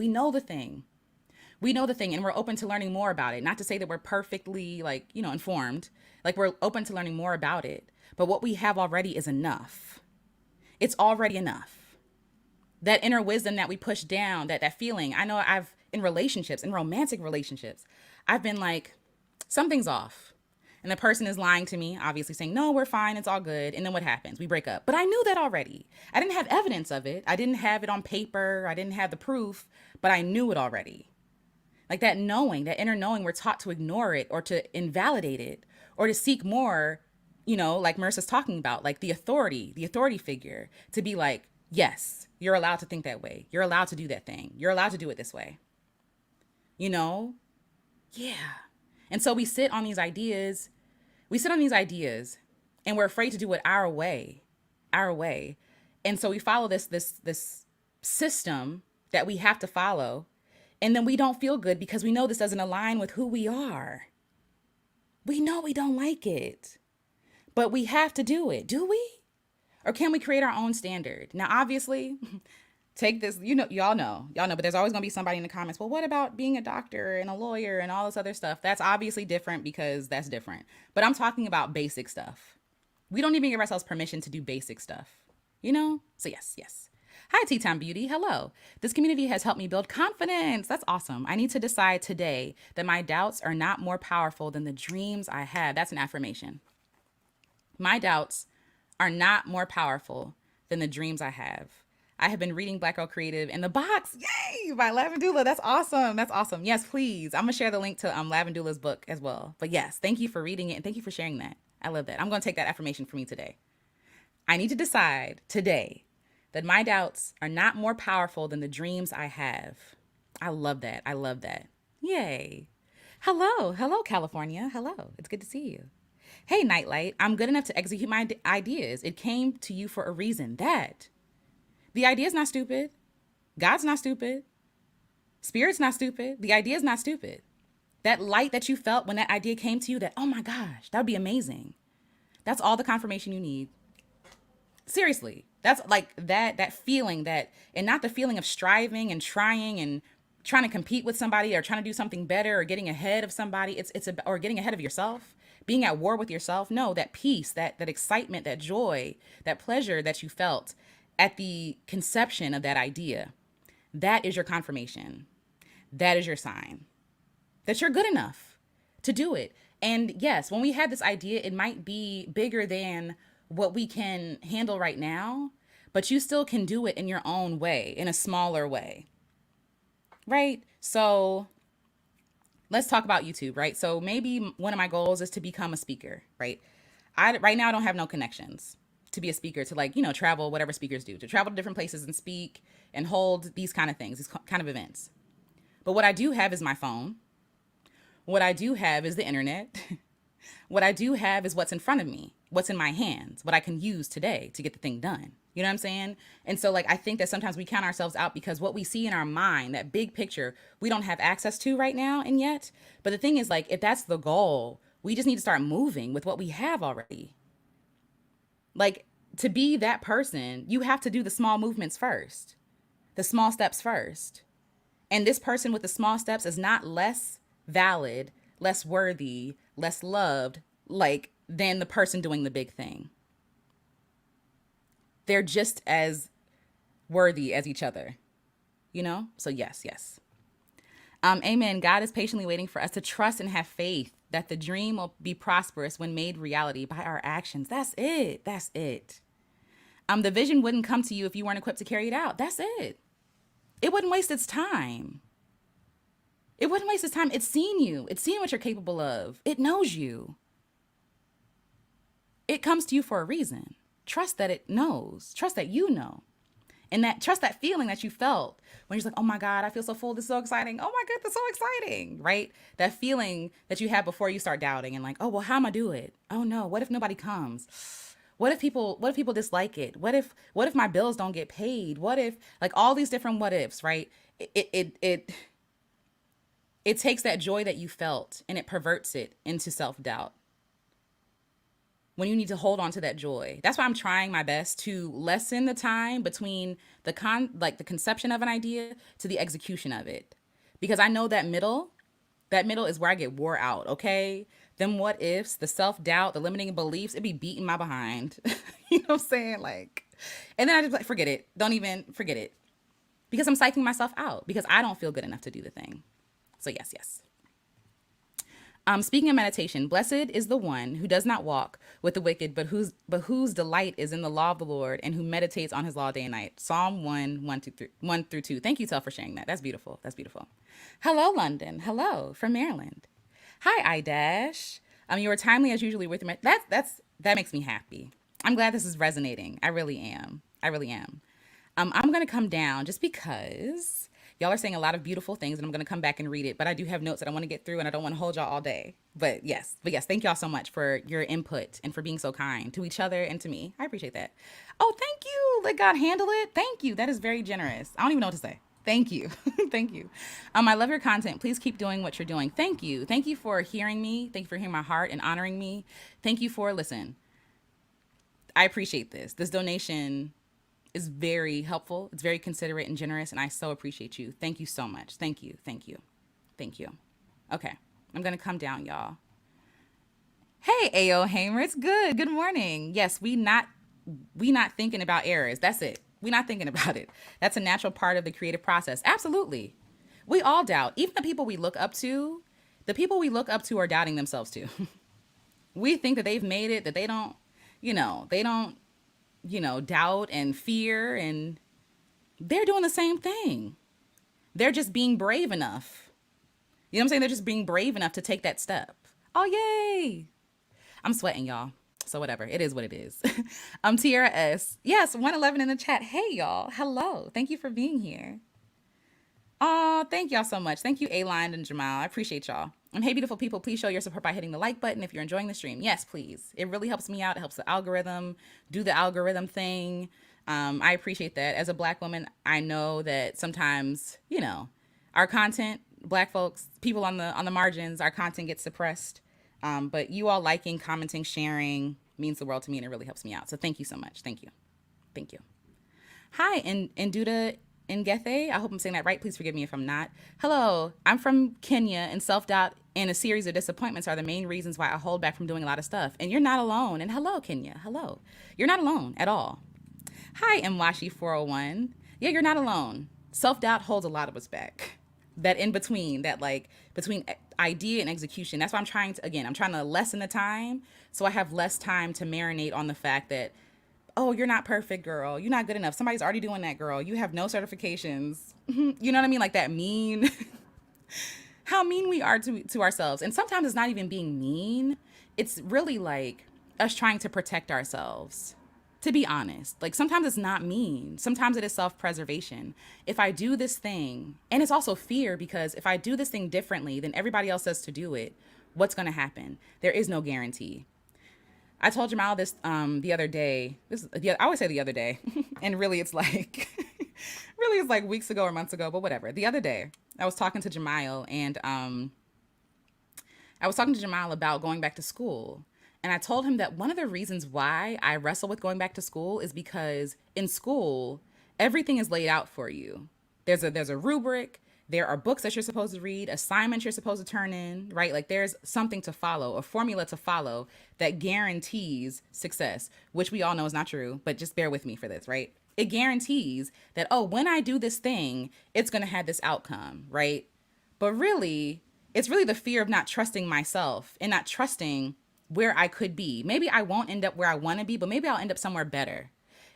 and we're open to learning more about it. Not to say that we're perfectly informed, like we're open to learning more about it. But what we have already is enough. It's already enough. That inner wisdom that we push down, that feeling. I know in romantic relationships, I've been like, something's off. And the person is lying to me, obviously saying, no, we're fine, it's all good. And then what happens? We break up. But I knew that already. I didn't have evidence of it. I didn't have it on paper. I didn't have the proof, but I knew it already. Like that knowing, that inner knowing, we're taught to ignore it or to invalidate it or to seek more, like Marissa's talking about, like the authority figure, to be like, yes, you're allowed to think that way. You're allowed to do that thing. You're allowed to do it this way. Yeah. And so we sit on these ideas and we're afraid to do it our way. And so we follow this system that we have to follow. And then we don't feel good because we know this doesn't align with who we are. We know we don't like it, but we have to do it. Do we? Or can we create our own standard? Now, obviously, take this, y'all know, but there's always gonna be somebody in the comments. Well, what about being a doctor and a lawyer and all this other stuff? That's obviously different because that's different. But I'm talking about basic stuff. We don't even give ourselves permission to do basic stuff, So yes. Hi, Tea Time Beauty. Hello. This community has helped me build confidence. That's awesome. I need to decide today that my doubts are not more powerful than the dreams I have. That's an affirmation. My doubts are not more powerful than the dreams I have. I have been reading Black Girl Creative in the Box, yay, by Lavendula. That's awesome. Yes, please. I'm gonna share the link to Lavendula's book as well. But yes, thank you for reading it and thank you for sharing that. I love that. I'm gonna take that affirmation for me today. I need to decide today that my doubts are not more powerful than the dreams I have. I love that. Yay. Hello, California. Hello. It's good to see you. Hey, Nightlight, I'm good enough to execute my ideas. It came to you for a reason. The idea is not stupid. God's not stupid. Spirit's not stupid. The idea's not stupid. That light that you felt when that idea came to you, that, oh my gosh, that would be amazing. That's all the confirmation you need. Seriously. That's like that feeling that, and not the feeling of striving and trying to compete with somebody or trying to do something better or getting ahead of somebody. Or getting ahead of yourself, being at war with yourself. No, that peace, that excitement, that joy, that pleasure that you felt at the conception of that idea. That is your confirmation. That is your sign that you're good enough to do it. And yes, when we had this idea, it might be bigger than what we can handle right now, but you still can do it in your own way, in a smaller way, right? So let's talk about YouTube, right? So maybe one of my goals is to become a speaker, right? Right now I don't have no connections to be a speaker, to like, travel, whatever speakers do, to travel to different places and speak and hold these kind of things, these kind of events. But what I do have is my phone. What I do have is the internet. What I do have is what's in front of me, what's in my hands, what I can use today to get the thing done. You know what I'm saying? And so like, I think that sometimes we count ourselves out because what we see in our mind, that big picture, we don't have access to right now and yet. But the thing is, like, if that's the goal, we just need to start moving with what we have already. Like, to be that person, you have to do the small movements first, the small steps first. And this person with the small steps is not less valid, less worthy, less loved, like, than the person doing the big thing. They're just as worthy as each other, So yes, yes. Amen. God is patiently waiting for us to trust and have faith that the dream will be prosperous when made reality by our actions. That's it. That's it. The vision wouldn't come to you if you weren't equipped to carry it out. That's it. It wouldn't waste its time. It wouldn't waste its time. It's seen you. It's seen what you're capable of. It knows you. It comes to you for a reason. Trust that it knows. Trust that you know. And trust that feeling that you felt when you're like, oh my God, I feel so full. This is so exciting. Oh my God, that's so exciting, right? That feeling that you have before you start doubting and like, oh, well, how am I do it? Oh no, what if nobody comes? What if people dislike it? What if my bills don't get paid? What if, like, all these different what ifs, right? It takes that joy that you felt and it perverts it into self-doubt when you need to hold on to that joy. That's why I'm trying my best to lessen the time between the conception of an idea to the execution of it. Because I know that middle is where I get wore out, okay? Them what ifs, the self-doubt, the limiting beliefs, it be beating my behind. You know what I'm saying? Like, and then I just like, forget it. Don't even forget it. Because I'm psyching myself out because I don't feel good enough to do the thing. So yes, yes. Speaking of meditation, blessed is the one who does not walk with the wicked, but whose delight is in the law of the Lord and who meditates on his law day and night. Psalm 1 through 2. Thank you, Tel, for sharing that. That's beautiful. That's beautiful. Hello, London. Hello from Maryland. Hi, iDash. You were timely as usually with your that makes me happy. I'm glad this is resonating. I really am. I really am. I'm gonna come down just because y'all are saying a lot of beautiful things, and I'm going to come back and read it. But I do have notes that I want to get through, and I don't want to hold y'all all day. But yes, thank y'all so much for your input and for being so kind to each other and to me. I appreciate that. Oh, thank you. Let God handle it. Thank you. That is very generous. I don't even know what to say. Thank you. Thank you. I love your content. Please keep doing what you're doing. Thank you. Thank you for hearing me. Thank you for hearing my heart and honoring me. Thank you for, listen, I appreciate this. This donation is very helpful. It's very considerate and generous, and I so appreciate you. Thank you so much. Thank you. Thank you. Thank you. Okay, I'm gonna come down, y'all. Hey, Ayo Hamer, it's good. Good morning. Yes, we not thinking about errors. That's it. We not thinking about it. That's a natural part of the creative process. Absolutely. We all doubt. Even the people we look up to are doubting themselves too. We think that they've made it, that they don't, doubt and fear, and they're doing the same thing. They're just being brave enough. You know what I'm saying? They're just being brave enough to take that step. Oh, yay. I'm sweating, y'all. So whatever. It is what it is. Tiara S. Yes, 111 in the chat. Hey, y'all. Hello. Thank you for being here. Oh, thank y'all so much. Thank you, A-Line and Jamal. I appreciate y'all. And hey, beautiful people, please show your support by hitting the like button if you're enjoying the stream. Yes, please. It really helps me out. It helps the algorithm do the algorithm thing. I appreciate that. As a Black woman, I know that sometimes, our content, Black folks, people on the margins, our content gets suppressed. But you all liking, commenting, sharing means the world to me, and it really helps me out. So thank you so much. Thank you. Thank you. Hi, and Duda Ngethe. I hope I'm saying that right. Please forgive me if I'm not. Hello, I'm from Kenya, and self doubt and a series of disappointments are the main reasons why I hold back from doing a lot of stuff. And you're not alone. And hello, Kenya. Hello. You're not alone at all. Hi, Mwashi 401. Yeah, you're not alone. Self doubt holds a lot of us back. That in between, that like between idea and execution. That's why I'm trying to, again, I'm trying to lessen the time so I have less time to marinate on the fact that, oh, you're not perfect, girl. You're not good enough. Somebody's already doing that, girl. You have no certifications. You know what I mean? Like that mean, how mean we are to ourselves. And sometimes it's not even being mean. It's really like us trying to protect ourselves. To be honest, like sometimes it's not mean. Sometimes it is self-preservation. If I do this thing, and it's also fear because if I do this thing differently than everybody else says to do it, what's going to happen? There is no guarantee. I told Jamal this the other day. I always say the other day, and really it's like, really it's like weeks ago or months ago, but whatever. The other day, I was talking to Jamal, and I was talking to Jamal about going back to school. And I told him that one of the reasons why I wrestle with going back to school is because in school, everything is laid out for you. There's a rubric, there are books that you're supposed to read, assignments you're supposed to turn in, right? Like there's something to follow, a formula to follow that guarantees success, which we all know is not true, but just bear with me for this, right? It guarantees that, oh, when I do this thing, it's going to have this outcome, right? But really, it's really the fear of not trusting myself and not trusting where I could be. Maybe I won't end up where I want to be, but maybe I'll end up somewhere better.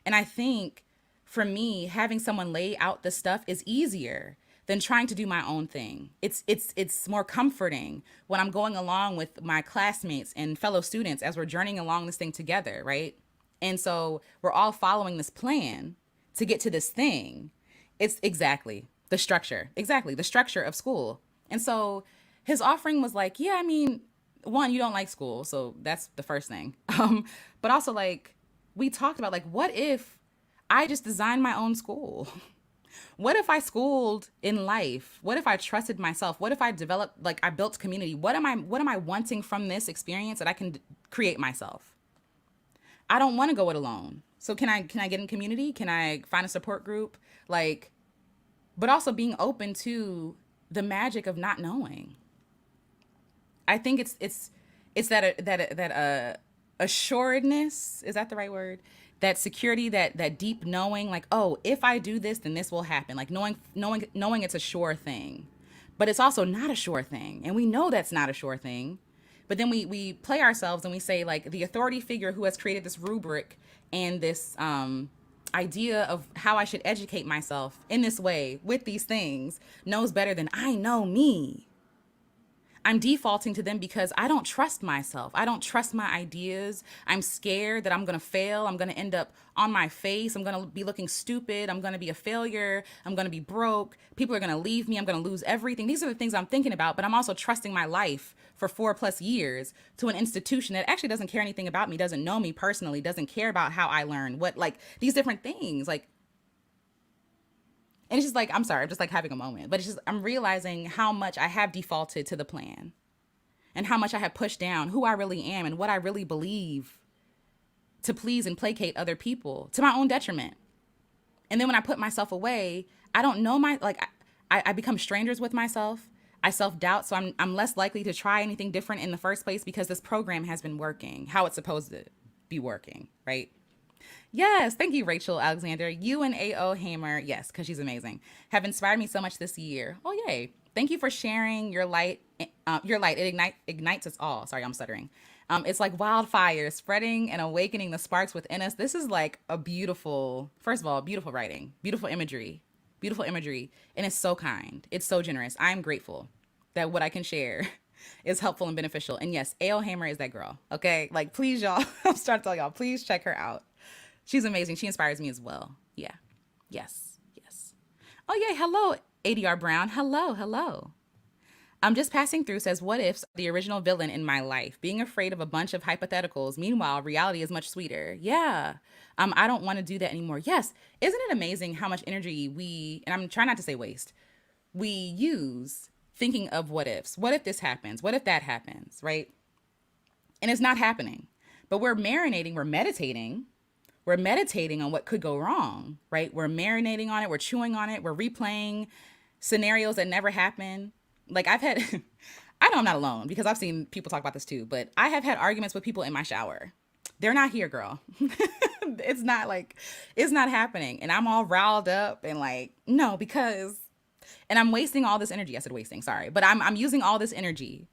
And I think for me, having someone lay out the stuff is easier than trying to do my own thing. It's more comforting when I'm going along with my classmates and fellow students as we're journeying along this thing together, right? And so we're all following this plan to get to this thing. It's exactly the structure of school. And so his offering was like, yeah, I mean, one, you don't like school, so that's the first thing. But also like we talked about like, what if I just designed my own school? What if I schooled in life? What if I trusted myself? What if I developed, like I built community? What am I wanting from this experience that I can create myself? I don't want to go it alone. So can I get in community? Can I find a support group? Like, but also being open to the magic of not knowing. I think it's that assuredness, is that the right word? That security, that deep knowing, like, oh, if I do this, then this will happen. Like knowing it's a sure thing. But it's also not a sure thing. And we know that's not a sure thing. But then we play ourselves and we say like the authority figure who has created this rubric and this idea of how I should educate myself in this way with these things knows better than I know me. I'm defaulting to them because I don't trust myself. I don't trust my ideas. I'm scared that I'm going to fail. I'm going to end up on my face. I'm going to be looking stupid. I'm going to be a failure. I'm going to be broke. People are going to leave me. I'm going to lose everything. These are the things I'm thinking about, but I'm also trusting my life for 4+ years to an institution that actually doesn't care anything about me, doesn't know me personally, doesn't care about how I learn, what, like these different things. Like, and it's just like, I'm sorry, I'm just like having a moment, but it's just, I'm realizing how much I have defaulted to the plan and how much I have pushed down who I really am and what I really believe to please and placate other people to my own detriment. And then when I put myself away, I don't know I become strangers with myself. I self-doubt. So I'm less likely to try anything different in the first place because this program has been working how it's supposed to be working, right? Yes, thank you, Rachel Alexander. You and A.O. Hamer, yes, because she's amazing, have inspired me so much this year. Oh, yay. Thank you for sharing your light. Your light, it ignites us all. Sorry, I'm stuttering. It's like wildfire, spreading and awakening the sparks within us. This is like a beautiful, first of all, beautiful writing, beautiful imagery. And it's so kind. It's so generous. I'm grateful that what I can share is helpful and beneficial. And yes, A.L. Hamer is that girl. Okay. Like, please, y'all, I'm starting to tell y'all, please check her out. She's amazing. She inspires me as well. Yeah. Yes. Yes. Oh, yeah. Hello, ADR Brown. Hello. Hello. I'm just passing through says, what if the original villain in my life, being afraid of a bunch of hypotheticals? Meanwhile, reality is much sweeter. Yeah. I don't want to do that anymore. Yes. Isn't it amazing how much energy and I'm trying not to say waste, we use thinking of what ifs? What if this happens? What if that happens? Right. And it's not happening, but we're marinating, we're meditating on what could go wrong, right? We're marinating on it, we're chewing on it, we're replaying scenarios that never happen. Like I've had, I know I'm not alone because I've seen people talk about this too, but I have had arguments with people in my shower. They're not here, girl. It's not like, it's not happening. And I'm all riled up and like, no, because, and I'm wasting all this energy. I said wasting, sorry, but I'm using all this energy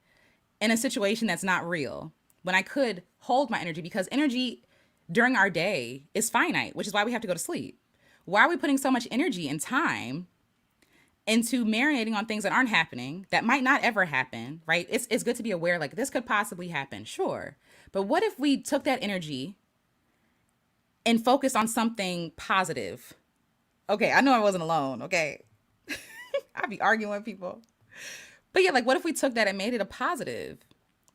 in a situation that's not real when I could hold my energy, because energy during our day is finite, which is why we have to go to sleep. Why are we putting so much energy and time into marinating on things that aren't happening, that might not ever happen, right? It's good to be aware, like this could possibly happen, sure. But what if we took that energy and focused on something positive? Okay, I know I wasn't alone, okay? I'd be arguing with people. But yeah, like what if we took that and made it a positive?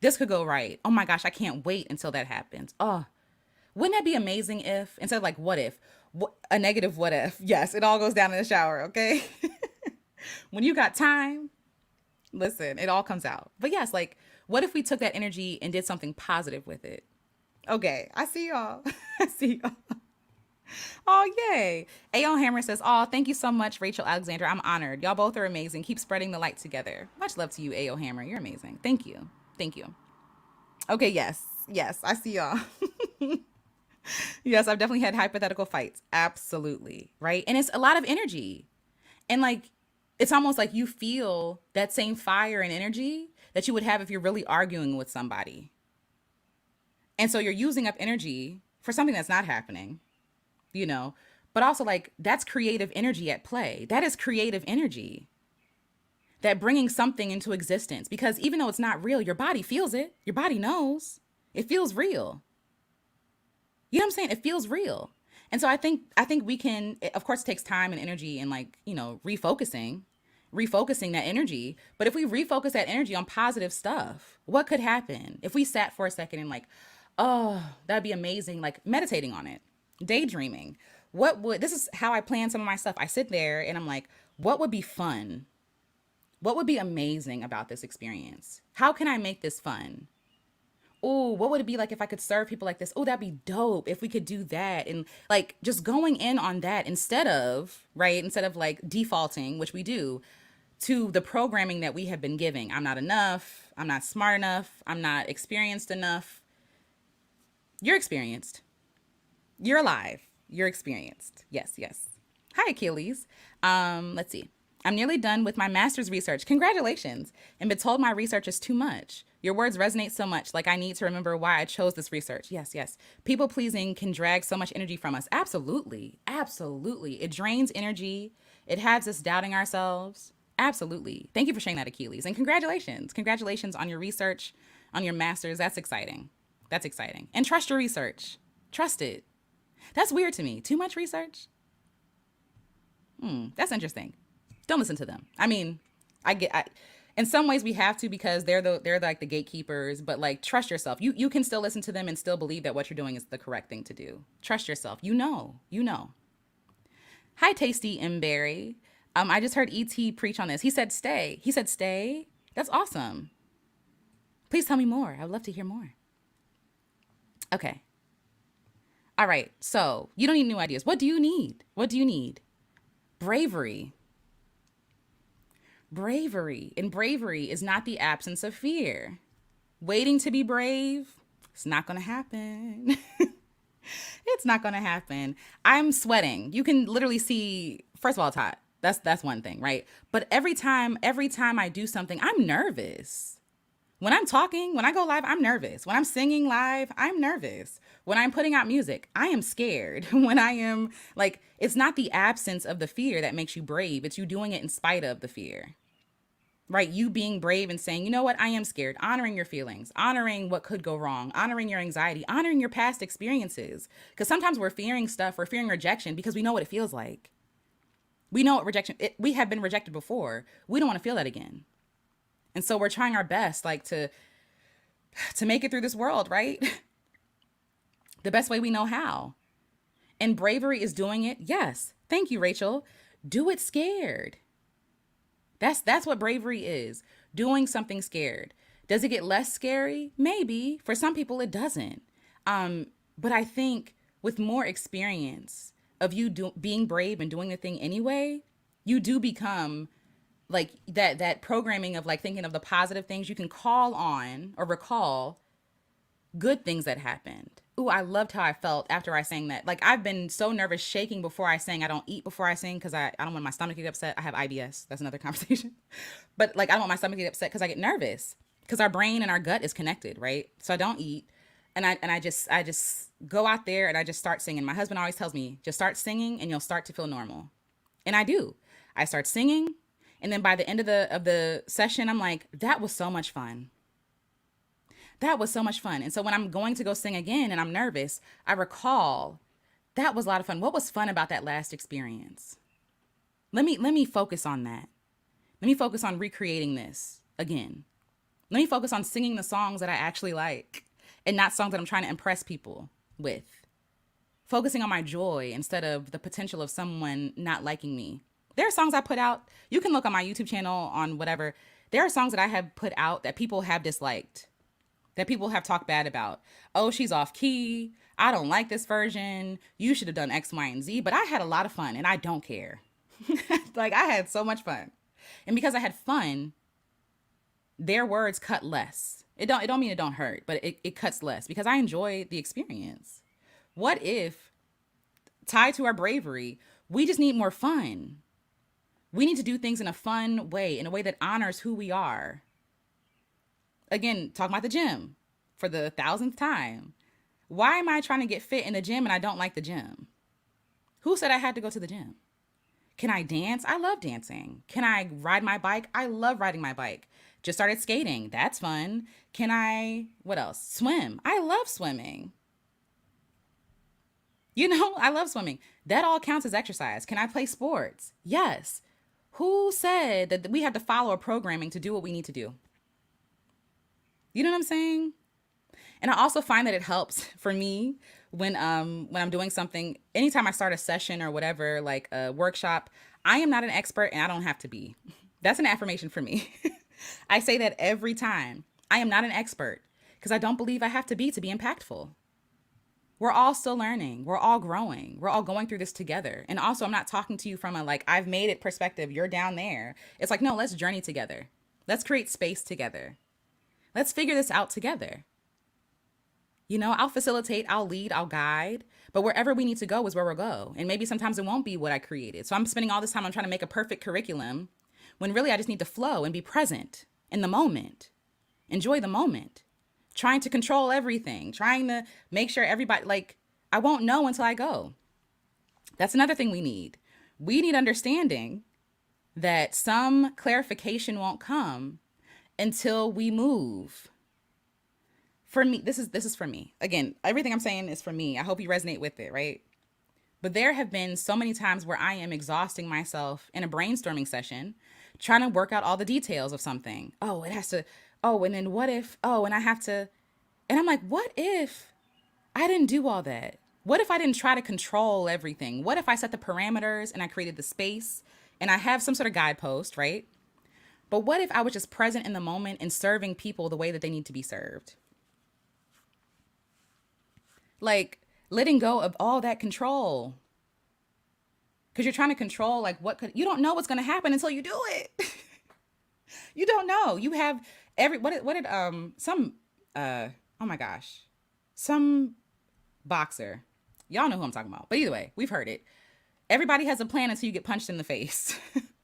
This could go right. Oh my gosh, I can't wait until that happens. Oh, wouldn't that be amazing if, instead of like what if, a negative what if? Yes, it all goes down in the shower, okay? When you got time, listen, it all comes out. But yes, like what if we took that energy and did something positive with it? Okay, I see y'all. I see y'all. Oh, yay. A.O. Hammer says, oh, thank you so much, Rachel Alexander. I'm honored. Y'all both are amazing. Keep spreading the light together. Much love to you, A.O. Hammer. You're amazing. Thank you. Thank you. Okay, yes. Yes, I see y'all. Yes, I've definitely had hypothetical fights. Absolutely. Right. And it's a lot of energy. And like, it's almost like you feel that same fire and energy that you would have if you're really arguing with somebody. And so you're using up energy for something that's not happening, you know, but also like that's creative energy at play. That is creative energy, that bringing something into existence, because even though it's not real, your body feels it. Your body knows it feels real. You know what I'm saying? It feels real. And so I think we can, of course it takes time and energy and like, refocusing that energy. But if we refocus that energy on positive stuff, what could happen if we sat for a second and like, oh, that'd be amazing, like meditating on it, daydreaming. This is how I plan some of my stuff. I sit there and I'm like, what would be fun? What would be amazing about this experience? How can I make this fun? Oh, what would it be like if I could serve people like this? Oh, that'd be dope if we could do that. And like just going in on that instead of like defaulting, which we do, to the programming that we have been giving. I'm not enough. I'm not smart enough. I'm not experienced enough. You're experienced. You're alive. You're experienced. Yes, yes. Hi, Achilles. Let's see. I'm nearly done with my master's research. Congratulations. And been told my research is too much. Your words resonate so much, like I need to remember why I chose this research. Yes, yes. People pleasing can drag so much energy from us. Absolutely. Absolutely. It drains energy. It has us doubting ourselves. Absolutely. Thank you for sharing that, Achilles. And congratulations. Congratulations on your research, on your master's. That's exciting. That's exciting. And trust your research. Trust it. That's weird to me. Too much research? That's interesting. Don't listen to them. I mean, in some ways we have to, because they're like the gatekeepers, but like trust yourself. You can still listen to them and still believe that what you're doing is the correct thing to do. Trust yourself. You know. Hi, Tasty M. Berry. I just heard ET preach on this. He said stay. That's awesome. Please tell me more. I would love to hear more. Okay. All right. So you don't need new ideas. What do you need? What do you need? Bravery. Bravery. And bravery is not the absence of fear. Waiting to be brave, it's not going to happen. It's not going to happen. I'm sweating. You can literally see, first of all, it's hot. That's one thing, right? But every time I do something, I'm nervous. When I'm talking, when I go live, I'm nervous. When I'm singing live, I'm nervous. When I'm putting out music, I am scared. When I am like, it's not the absence of the fear that makes you brave. It's you doing it in spite of the fear, right? You being brave and saying, you know what? I am scared. Honoring your feelings, honoring what could go wrong, honoring your anxiety, honoring your past experiences. Because sometimes we're fearing stuff, we're fearing rejection because we know what it feels like. We know what we have been rejected before. We don't want to feel that again. And so we're trying our best, like to make it through this world, right? The best way we know how. And bravery is doing it. Yes. Thank you, Rachel. Do it scared. That's what bravery is. Doing something scared. Does it get less scary? Maybe. For some people it doesn't. But I think with more experience of being brave and doing the thing anyway, you do become like that programming of like thinking of the positive things. You can call on or recall good things that happened. Ooh, I loved how I felt after I sang that. Like, I've been so nervous shaking before I sing. I don't eat before I sing because I don't want my stomach to get upset. I have IBS. That's another conversation. But like, I don't want my stomach to get upset because I get nervous because our brain and our gut is connected, right? So I don't eat. And I just go out there and I just start singing. My husband always tells me, just start singing and you'll start to feel normal. And I do. I start singing, and then by the end of the session, I'm like, that was so much fun. That was so much fun. And so when I'm going to go sing again and I'm nervous, I recall that was a lot of fun. What was fun about that last experience? Let me focus on that. Let me focus on recreating this again. Let me focus on singing the songs that I actually like and not songs that I'm trying to impress people with. Focusing on my joy instead of the potential of someone not liking me. There are songs I put out. You can look on my YouTube channel on whatever. There are songs that I have put out that people have disliked, that people have talked bad about. Oh, she's off key. I don't like this version. You should have done X, Y, and Z. But I had a lot of fun and I don't care. Like, I had so much fun. And because I had fun, their words cut less. It don't mean it don't hurt, but it cuts less because I enjoy the experience. What if, tied to our bravery, we just need more fun? We need to do things in a fun way, in a way that honors who we are. Again, talking about the gym for the thousandth time. Why am I trying to get fit in the gym and I don't like the gym? Who said I had to go to the gym? Can I dance? I love dancing. Can I ride my bike? I love riding my bike. Just started skating. That's fun. Can I, what else? Swim. I love swimming. I love swimming. That all counts as exercise. Can I play sports? Yes. Who said that we have to follow a programming to do what we need to do? You know what I'm saying? And I also find that it helps for me when I'm doing something, anytime I start a session or whatever, like a workshop, I am not an expert and I don't have to be. That's an affirmation for me. I say that every time. I am not an expert because I don't believe I have to be impactful. We're all still learning. We're all growing. We're all going through this together. And also, I'm not talking to you from a like, I've made it perspective. You're down there. It's like, no, let's journey together. Let's create space together. Let's figure this out together. I'll facilitate, I'll lead, I'll guide, but wherever we need to go is where we'll go. And maybe sometimes it won't be what I created. So I'm spending all this time on trying to make a perfect curriculum when really I just need to flow and be present in the moment. Enjoy the moment. Trying to control everything, trying to make sure everybody, like, I won't know until I go. That's another thing we need. We need understanding that some clarification won't come until we move. For me, this is for me. Again, everything I'm saying is for me. I hope you resonate with it, right? But there have been so many times where I am exhausting myself in a brainstorming session, trying to work out all the details of something. Oh, it has to, oh, and then what if, oh, and I have to, and I'm like, what if I didn't do all that? What if I didn't try to control everything? What if I set the parameters and I created the space and I have some sort of guidepost, right? But what if I was just present in the moment and serving people the way that they need to be served? Like, letting go of all that control. Because you're trying to control, like, you don't know what's going to happen until you do it. You don't know. You have oh my gosh, some boxer. Y'all know who I'm talking about. But either way, we've heard it. Everybody has a plan until you get punched in the face,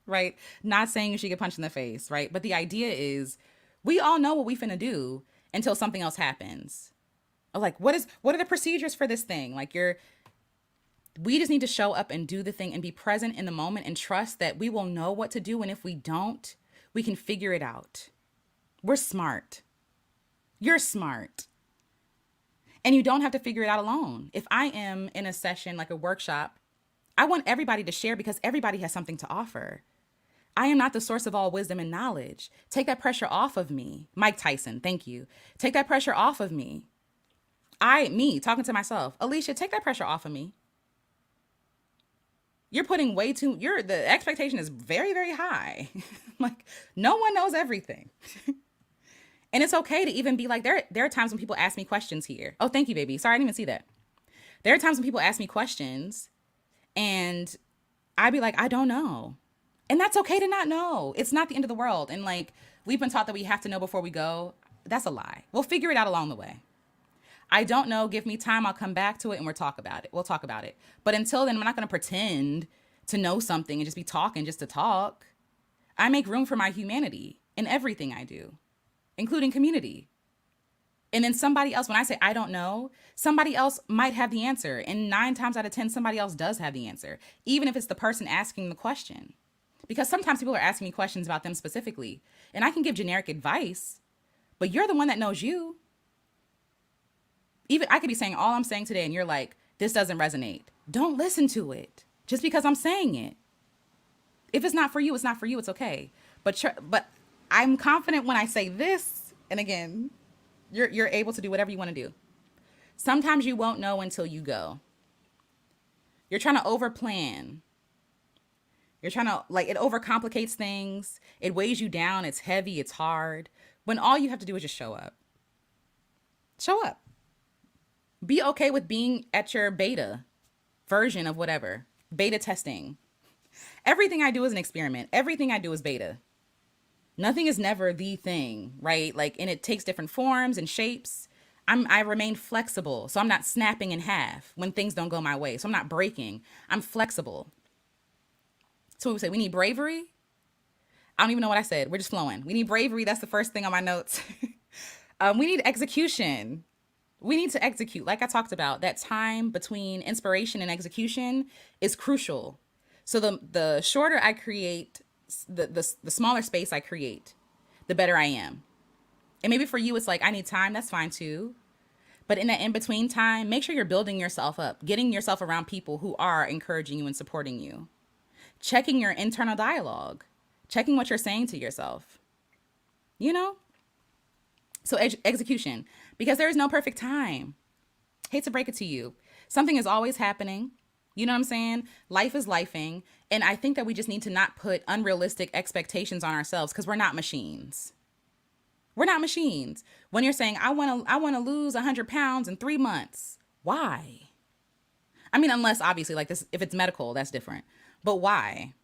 right? Not saying you should get punched in the face, right? But the idea is we all know what we finna do until something else happens. Like, what are the procedures for this thing? Like, we just need to show up and do the thing and be present in the moment and trust that we will know what to do. And if we don't, we can figure it out. We're smart. You're smart. And you don't have to figure it out alone. If I am in a session, like a workshop, I want everybody to share because everybody has something to offer. I am not the source of all wisdom and knowledge. Take that pressure off of me. Mike Tyson, thank you. Take that pressure off of me. Me, talking to myself. Alicia, take that pressure off of me. You're putting way too, the expectation is very, very high. Like, no one knows everything. And it's okay to even be like, there are times when people ask me questions here. Oh, thank you, baby. Sorry, I didn't even see that. There are times when people ask me questions and I'd be like, I don't know. And that's okay to not know. It's not the end of the world. And like, we've been taught that we have to know before we go. That's a lie. We'll figure it out along the way. I don't know. Give me time. I'll come back to it and we'll talk about it. We'll talk about it. But until then, I'm not going to pretend to know something and just be talking just to talk. I make room for my humanity in everything I do, including community. And then somebody else, when I say I don't know, somebody else might have the answer. And 9 times out of 10, somebody else does have the answer, even if it's the person asking the question. Because sometimes people are asking me questions about them specifically, and I can give generic advice, but you're the one that knows you. Even I could be saying all I'm saying today, and you're like, this doesn't resonate. Don't listen to it just because I'm saying it. If it's not for you, it's not for you. It's okay. But I'm confident when I say this, and again, you're able to do whatever you want to do. Sometimes you won't know until you go. You're trying to overplan. You're trying to, like, it overcomplicates things. It weighs you down. It's heavy. It's hard. When all you have to do is just show up. Show up. Be okay with being at your beta version of whatever. Beta testing. Everything I do is an experiment. Everything I do is beta. Nothing is never the thing, right? Like, and it takes different forms and shapes. I remain flexible. So I'm not snapping in half when things don't go my way. So I'm not breaking. I'm flexible. So we say we need bravery. I don't even know what I said. We're just flowing. We need bravery. That's the first thing on my notes. We need execution. We need to execute. Like I talked about, that time between inspiration and execution is crucial. So the shorter I create, the smaller space I create, the better I am. And maybe for you, it's like, I need time. That's fine too. But in that in-between time, make sure you're building yourself up, getting yourself around people who are encouraging you and supporting you. Checking your internal dialogue, checking what you're saying to yourself, you know? So execution, because there is no perfect time. Hate to break it to you. Something is always happening. You know what I'm saying? Life is lifing. And I think that we just need to not put unrealistic expectations on ourselves because we're not machines. We're not machines. When you're saying, I want to lose 100 pounds in 3 months. Why? I mean, unless obviously like this, if it's medical, that's different. But why?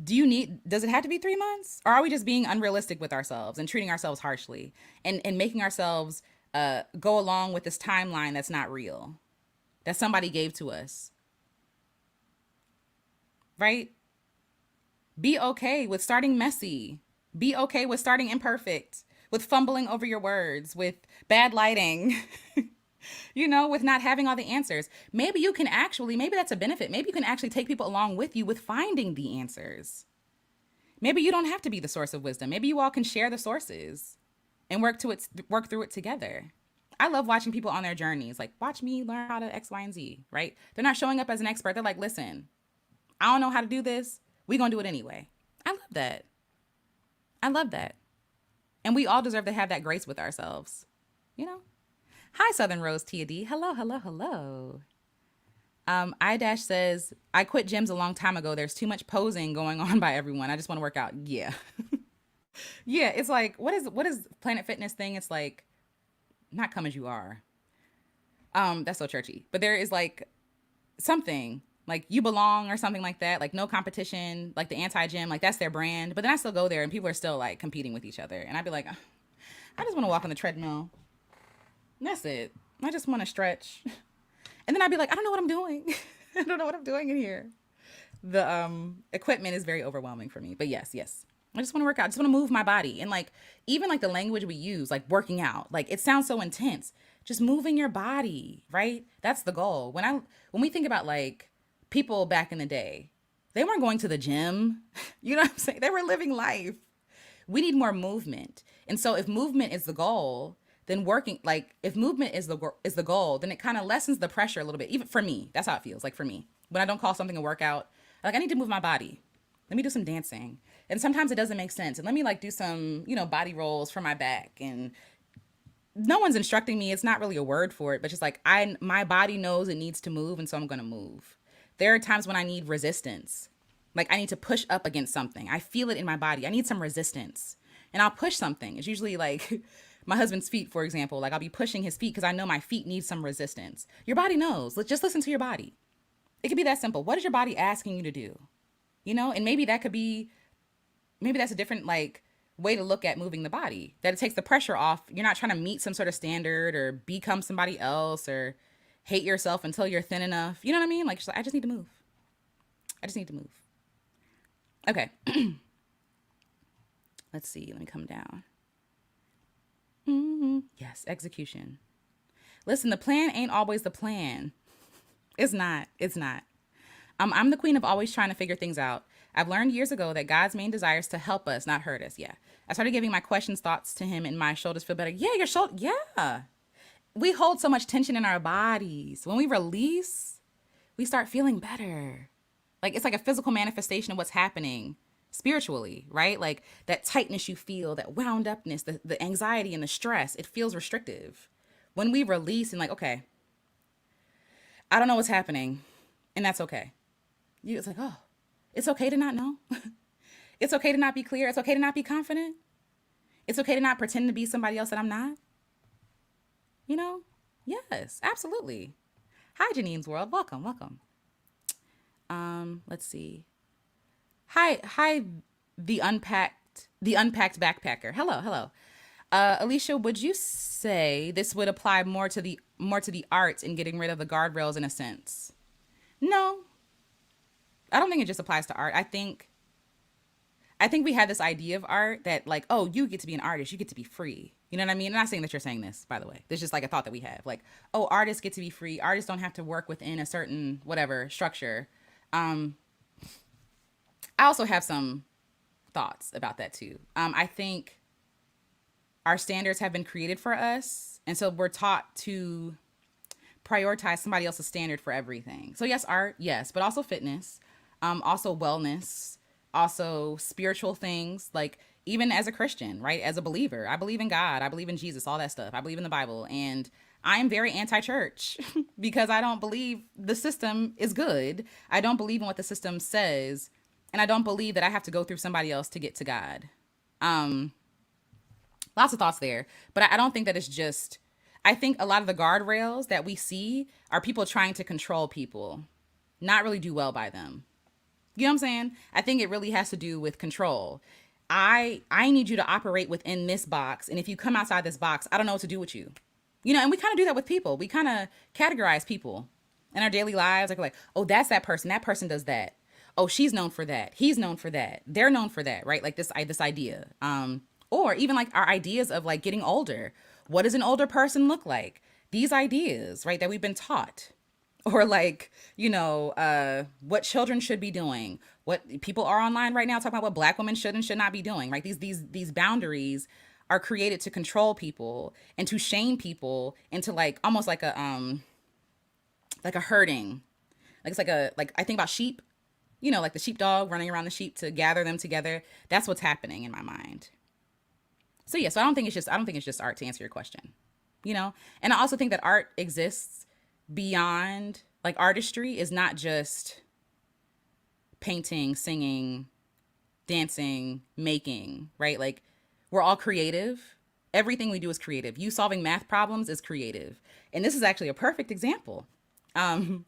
Does it have to be 3 months? Or are we just being unrealistic with ourselves and treating ourselves harshly and making ourselves go along with this timeline that's not real, that somebody gave to us? Right? Be okay with starting messy. Be okay with starting imperfect, with fumbling over your words, with bad lighting. With not having all the answers. Maybe that's a benefit. Maybe you can actually take people along with you with finding the answers. Maybe you don't have to be the source of wisdom. Maybe you all can share the sources and work through it together. I love watching people on their journeys. Like, watch me learn how to X, Y, and Z, right? They're not showing up as an expert. They're like, listen, I don't know how to do this. We're going to do it anyway. I love that. I love that. And we all deserve to have that grace with ourselves, Hi, Southern Rose Tia D. Hello, hello, hello. I says, I quit gyms a long time ago. There's too much posing going on by everyone. I just want to work out. Yeah. Yeah, it's like, what is Planet Fitness thing? It's like, not come as you are. That's so churchy. But there is like something like you belong or something like that. Like no competition, like the anti-gym, like that's their brand. But then I still go there and people are still like competing with each other. And I'd be like, I just want to walk on the treadmill. That's it. I just want to stretch. And then I'd be like, I don't know what I'm doing. I don't know what I'm doing in here. The equipment is very overwhelming for me. But yes. I just want to work out. I just want to move my body. And like, even like the language we use, like working out, like it sounds so intense. Just moving your body, right? That's the goal. When we think about like people back in the day, they weren't going to the gym. You know what I'm saying? They were living life. We need more movement. And so if movement is the goal, then if movement is the goal, then it kind of lessens the pressure a little bit. Even for me, that's how it feels like for me. When I don't call something a workout, like I need to move my body. Let me do some dancing. And sometimes it doesn't make sense. And let me like do some, body rolls for my back. And no one's instructing me. It's not really a word for it, but just like my body knows it needs to move, and so I'm going to move. There are times when I need resistance. Like I need to push up against something. I feel it in my body. I need some resistance. And I'll push something. It's usually like my husband's feet, for example. Like I'll be pushing his feet because I know my feet need some resistance. Your body knows. Let's just listen to your body. It could be that simple. What is your body asking you to do? And maybe that's a different like way to look at moving the body. That it takes the pressure off. You're not trying to meet some sort of standard or become somebody else or hate yourself until you're thin enough. You know what I mean? Like I just need to move. I just need to move. Okay. Let's see. Let me come down. Yes, execution. Listen, the plan ain't always the plan. It's not. It's not. I'm the queen of always trying to figure things out. I've learned years ago that God's main desire is to help us, not hurt us. Yeah. I started giving my questions, thoughts to him, and my shoulders feel better. Yeah, your shoulder. Yeah. We hold so much tension in our bodies. When we release, we start feeling better. Like it's like a physical manifestation of what's happening spiritually, right? Like that tightness you feel, that wound upness, the anxiety and the stress, it feels restrictive. When we release and like, okay, I don't know what's happening, and that's okay. It's like, oh, it's okay to not know. It's okay to not be clear. It's okay to not be confident. It's okay to not pretend to be somebody else that I'm not. You know? Yes, absolutely. Hi, Janine's World. Welcome, welcome. Let's see. Hi, the unpacked backpacker. Hello, hello. Alicia, would you say this would apply more to the arts in getting rid of the guardrails in a sense? No, I don't think it just applies to art. I think we had this idea of art that like, oh, you get to be an artist, you get to be free. You know what I mean? I'm not saying that you're saying this, by the way. There's just like a thought that we have. Like, oh, artists get to be free. Artists don't have to work within a certain whatever structure. Um, I also have some thoughts about that too. I think our standards have been created for us, and so we're taught to prioritize somebody else's standard for everything. So yes, art, yes, but also fitness, also wellness, also spiritual things. Like even as a Christian, right? As a believer, I believe in God, I believe in Jesus, all that stuff. I believe in the Bible, and I am very anti-church because I don't believe the system is good. I don't believe in what the system says, and I don't believe that I have to go through somebody else to get to God. Um, Lots of thoughts there, but I don't think that it's just. I think a lot of the guardrails that we see are people trying to control people, not really do well by them. You know what I'm saying? I think it really has to do with control. I need you to operate within this box, and if you come outside this box, I don't know what to do with you. And we kind of do that with people. We kind of categorize people in our daily lives. Like, oh, that's that person. That person does that. Oh, she's known for that. He's known for that. They're known for that, right? Like this idea. Or even like our ideas of like getting older. What does an older person look like? These ideas, right, that we've been taught. Or like, what children should be doing. What people are online right now talking about what Black women should and should not be doing, right? These boundaries are created to control people and to shame people into like almost like a herding. Like it's like I think about sheep, like the sheepdog running around the sheep to gather them together. That's what's happening in my mind. So yeah, so I don't think it's just art, to answer your question. And I also think that art exists beyond, like, artistry is not just painting, singing, dancing, making, right? Like we're all creative. Everything we do is creative. You solving math problems is creative. And this is actually a perfect example. Um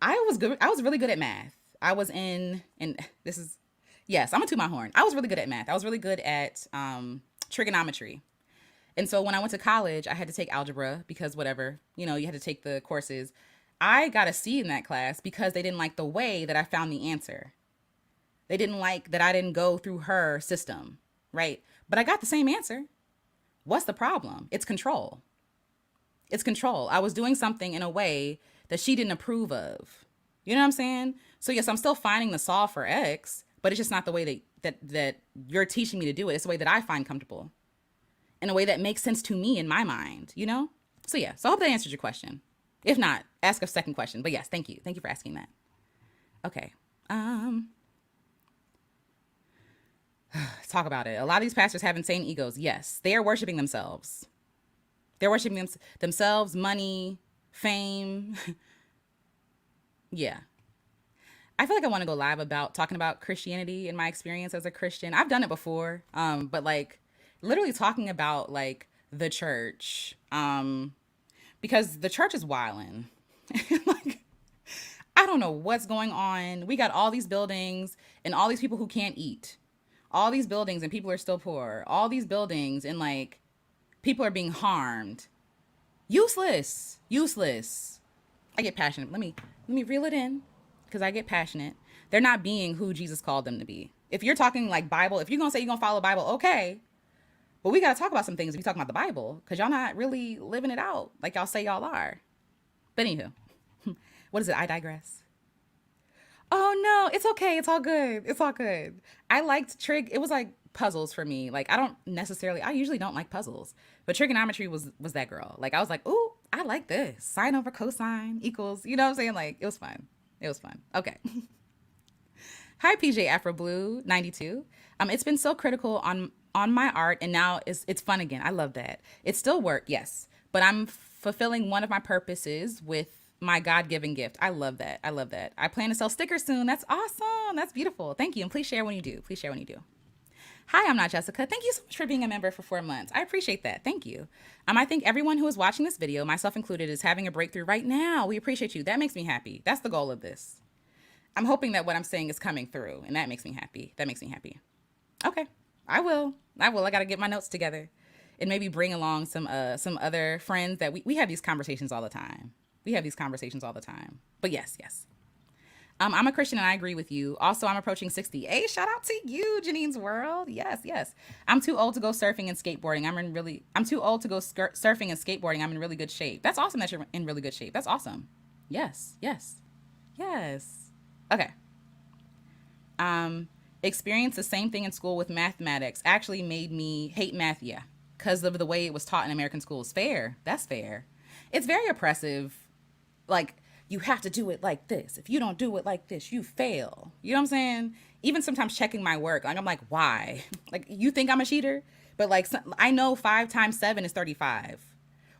I was good. I was really good at math. I was in, and this is, yes, I'm gonna toot my horn. I was really good at math. I was really good at trigonometry. And so when I went to college, I had to take algebra because whatever, you had to take the courses. I got a C in that class because they didn't like the way that I found the answer. They didn't like that I didn't go through her system, right? But I got the same answer. What's the problem? It's control. It's control. I was doing something in a way that she didn't approve of. You know what I'm saying? So yes, I'm still finding the solve for X, but it's just not the way that you're teaching me to do it. It's the way that I find comfortable, in a way that makes sense to me in my mind. So yeah, so I hope that answered your question. If not, ask a second question. But yes, thank you. Thank you for asking that. Okay. Um, Talk about it. A lot of these pastors have insane egos. Yes, they are worshiping themselves. They're worshiping themselves, money, fame. Yeah. I feel like I want to go live about talking about Christianity and my experience as a Christian. I've done it before, but like literally talking about like the church, because the church is wilding. Like I don't know what's going on. We got all these buildings and all these people who can't eat. All these buildings and people are still poor. All these buildings and like people are being harmed. Useless. Useless. I get passionate. Let me reel it in because I get passionate. They're not being who Jesus called them to be. If you're talking like Bible, if you're going to say you're going to follow Bible, okay. But we got to talk about some things if you're talking about the Bible because y'all not really living it out like y'all say y'all are. But anywho, what is it? I digress. Oh no, it's okay. It's all good. It's all good. I liked trig. It was like puzzles for me. Like I don't necessarily. I usually don't like puzzles, but trigonometry was that girl. Like I was like, ooh, I like this. Sine over cosine equals. You know what I'm saying? Like it was fun. It was fun. Okay. Hi PJ Afro Blue 92. It's been so critical on my art, and now it's fun again. I love that. It's still work, yes, but I'm fulfilling one of my purposes with my God-given gift. I love that. I love that. I plan to sell stickers soon. That's awesome. That's beautiful. Thank you. And please share when you do. Please share when you do. Hi, I'm not Jessica. Thank you so much for being a member for 4 months. I appreciate that. Thank you. I think everyone who is watching this video, myself included, is having a breakthrough right now. We appreciate you. That makes me happy. That's the goal of this. I'm hoping that what I'm saying is coming through, and that makes me happy. That makes me happy. Okay, I will. I will. I got to get my notes together, and maybe bring along some other friends that we have these conversations all the time. We have these conversations all the time. But yes, yes. I'm a Christian and I agree with you. Also, I'm approaching 60. Hey, shout out to you, Janine's World. Yes, yes. I'm too old to go surfing and skateboarding. I'm too old to go surfing and skateboarding. I'm in really good shape. That's awesome that you're in really good shape. That's awesome. Yes, yes, yes. Okay. Experienced the same thing in school with mathematics. Actually made me hate math, yeah, because of the way it was taught in American schools. Fair. That's fair. It's very oppressive. Like, you have to do it like this. If you don't do it like this, you fail. You know what I'm saying? Even sometimes checking my work, like I'm like, why? Like, you think I'm a cheater? But like, I know 5 times 7 is 35.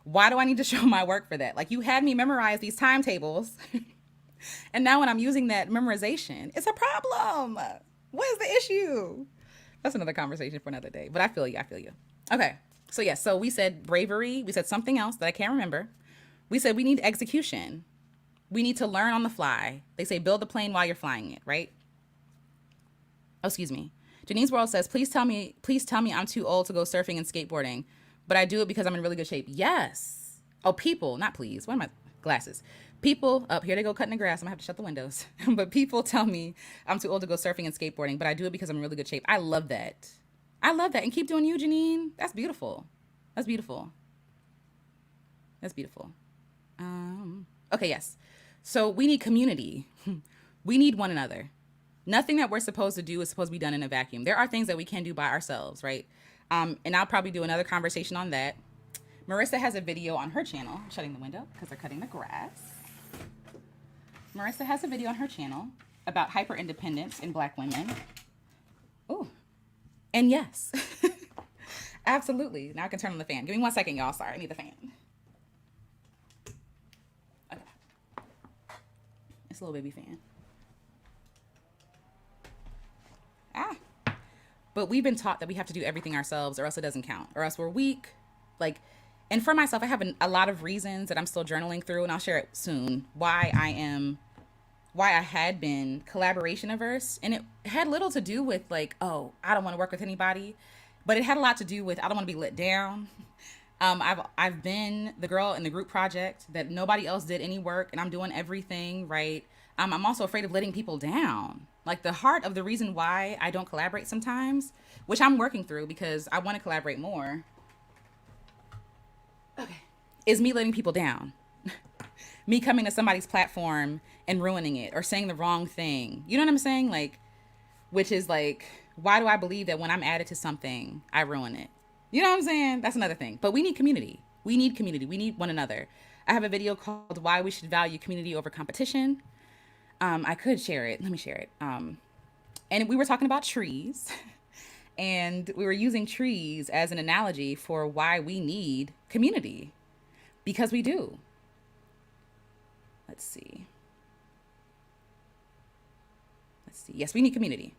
Why do I need to show my work for that? Like, you had me memorize these timetables. And now when I'm using that memorization, it's a problem. What is the issue? That's another conversation for another day. But I feel you. I feel you. Okay. So yes. So we said bravery. We said something else that I can't remember. We said we need execution. We need to learn on the fly. They say build the plane while you're flying it, right? Oh, excuse me. Janine's World says, please tell me I'm too old to go surfing and skateboarding, but I do it because I'm in really good shape. Yes. Oh, people, not please. What am I? Glasses. People, up here they go cutting the grass. I'm gonna have to shut the windows. But people tell me I'm too old to go surfing and skateboarding, but I do it because I'm in really good shape. I love that. I love that. And keep doing you, Janine. That's beautiful. That's beautiful. That's beautiful. Okay, yes. So we need community. We need one another. Nothing that we're supposed to do is supposed to be done in a vacuum. There are things that we can do by ourselves, right? And I'll probably do another conversation on that. Marissa has a video on her channel. I'm shutting the window because they're cutting the grass. Marissa has a video on her channel about hyper independence in Black women. Ooh. And yes, absolutely. Now I can turn on the fan. Give me 1 second, y'all. Sorry, I need the fan. Okay. It's a little baby fan. Ah. But we've been taught that we have to do everything ourselves or else it doesn't count or else we're weak. Like, and for myself, I have a lot of reasons that I'm still journaling through, and I'll share it soon, why I had been collaboration averse. And it had little to do with like, oh, I don't want to work with anybody, but it had a lot to do with I don't want to be let down. I've been the girl in the group project that nobody else did any work, and I'm doing everything right. I'm also afraid of letting people down. Like the heart of the reason why I don't collaborate sometimes, which I'm working through because I want to collaborate more. Okay, is me letting people down. Me coming to somebody's platform and ruining it or saying the wrong thing. You know what I'm saying? Like, which is like, why do I believe that when I'm added to something, I ruin it? You know what I'm saying? That's another thing. But we need community. We need community. We need one another. I have a video called Why We Should Value Community Over Competition. I could share it. Let me share it. And we were talking about trees. And we were using trees as an analogy for why we need community, because we do. Let's see. Let's see. Yes, we need community.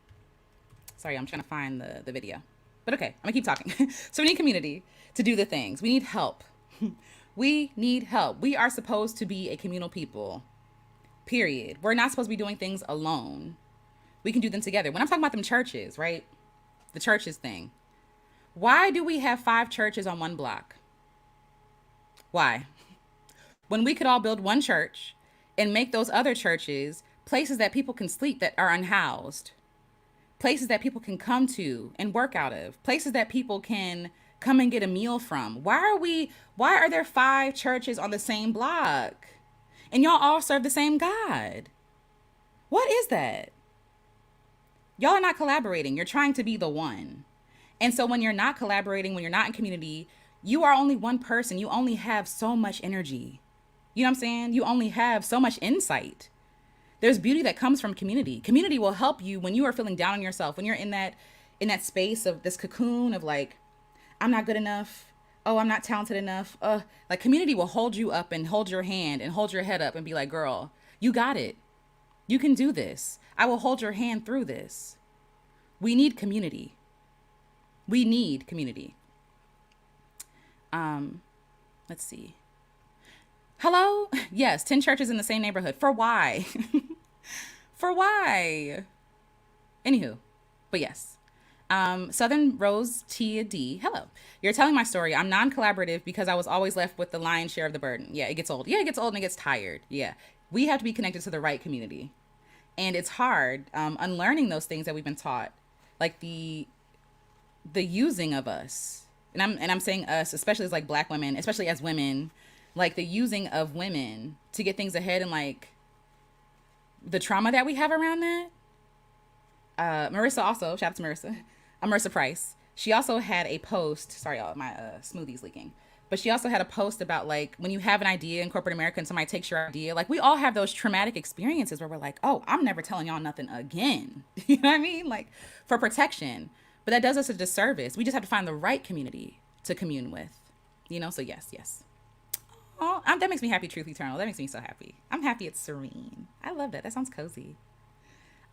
Sorry, I'm trying to find the video. But okay, I'm gonna keep talking. So we need community to do the things. We need help. We need help. We are supposed to be a communal people. Period. We're not supposed to be doing things alone. We can do them together. When I'm talking about them churches, right? The churches thing. Why do we have 5 churches on one block? Why? When we could all build one church and make those other churches places that people can sleep that are unhoused, places that people can come to and work out of, places that people can come and get a meal from. Why are there 5 churches on the same block? And y'all all serve the same God. What is that? Y'all are not collaborating. You're trying to be the one. And so when you're not collaborating, when you're not in community, you are only one person. You only have so much energy. You know what I'm saying? You only have so much insight. There's beauty that comes from community. Community will help you when you are feeling down on yourself, when you're in that space of this cocoon of like, I'm not good enough. Oh, I'm not talented enough. Like community will hold you up and hold your hand and hold your head up and be like, girl, you got it. You can do this. I will hold your hand through this. We need community. We need community. Let's see. Hello? Yes, 10 churches in the same neighborhood. For why? For why? Anywho, but yes. Southern Rose Tia D. Hello. You're telling my story. I'm non-collaborative because I was always left with the lion's share of the burden. Yeah, it gets old. Yeah, it gets old and it gets tired. Yeah. We have to be connected to the right community. And it's hard unlearning those things that we've been taught. Like the using of us. And I'm saying us, especially as like black women, especially as women, like the using of women to get things ahead and like the trauma that we have around that. Marissa also, shout out to Marissa, Marissa Price. She also had a post. Sorry, y'all, my smoothie's leaking. But she also had a post about like when you have an idea in corporate America and somebody takes your idea. Like we all have those traumatic experiences where we're like, oh, I'm never telling y'all nothing again. You know what I mean? Like for protection. But that does us a disservice. We just have to find the right community to commune with. You know. So yes, yes. Oh, that makes me happy. Truth eternal. That makes me so happy. I'm happy it's serene. I love that. That sounds cozy.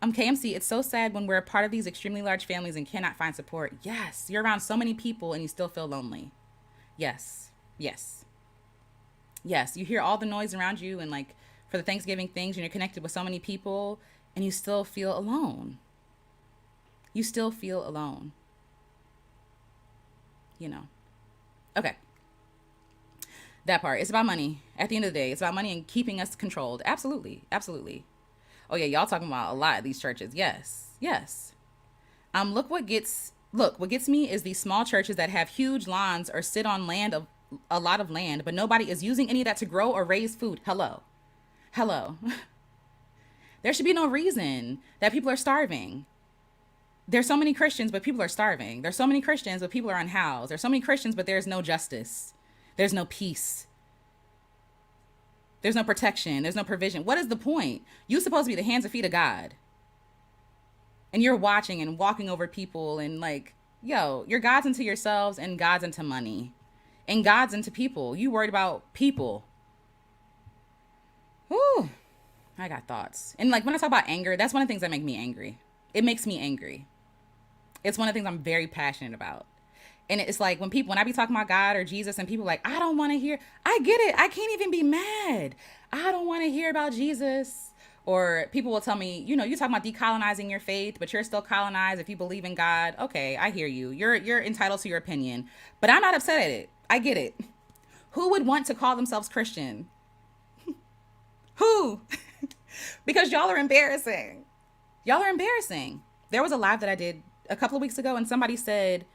KMC, it's so sad when we're a part of these extremely large families and cannot find support. Yes, you're around so many people and you still feel lonely. Yes, yes, yes. You hear all the noise around you and like for the Thanksgiving things and you're connected with so many people and you still feel alone. You still feel alone. You know. Okay. That part. It's about money. At the end of the day, it's about money and keeping us controlled. Absolutely. Absolutely. Oh yeah, y'all talking about a lot of these churches. Yes. Yes. What gets me is these small churches that have huge lawns or sit on land of a lot of land, but nobody is using any of that to grow or raise food. Hello. Hello. There should be no reason that people are starving. There's so many Christians, but people are starving. There's so many Christians, but people are unhoused. There's so many Christians, but there's no justice. There's no peace. There's no protection. There's no provision. What is the point? You're supposed to be the hands and feet of God. And you're watching and walking over people and like, yo, you're God's into yourselves and God's into money. And God's into people. You worried about people. Whew. I got thoughts. And like when I talk about anger, that's one of the things that make me angry. It makes me angry. It's one of the things I'm very passionate about. And it's like when I be talking about God or Jesus and people like, I don't want to hear, I get it. I can't even be mad. I don't want to hear about Jesus. Or people will tell me, you're talking about decolonizing your faith, but you're still colonized if you believe in God. Okay, I hear you. You're entitled to your opinion. But I'm not upset at it. I get it. Who would want to call themselves Christian? Who? Because y'all are embarrassing. Y'all are embarrassing. There was a live that I did a couple of weeks ago and somebody said,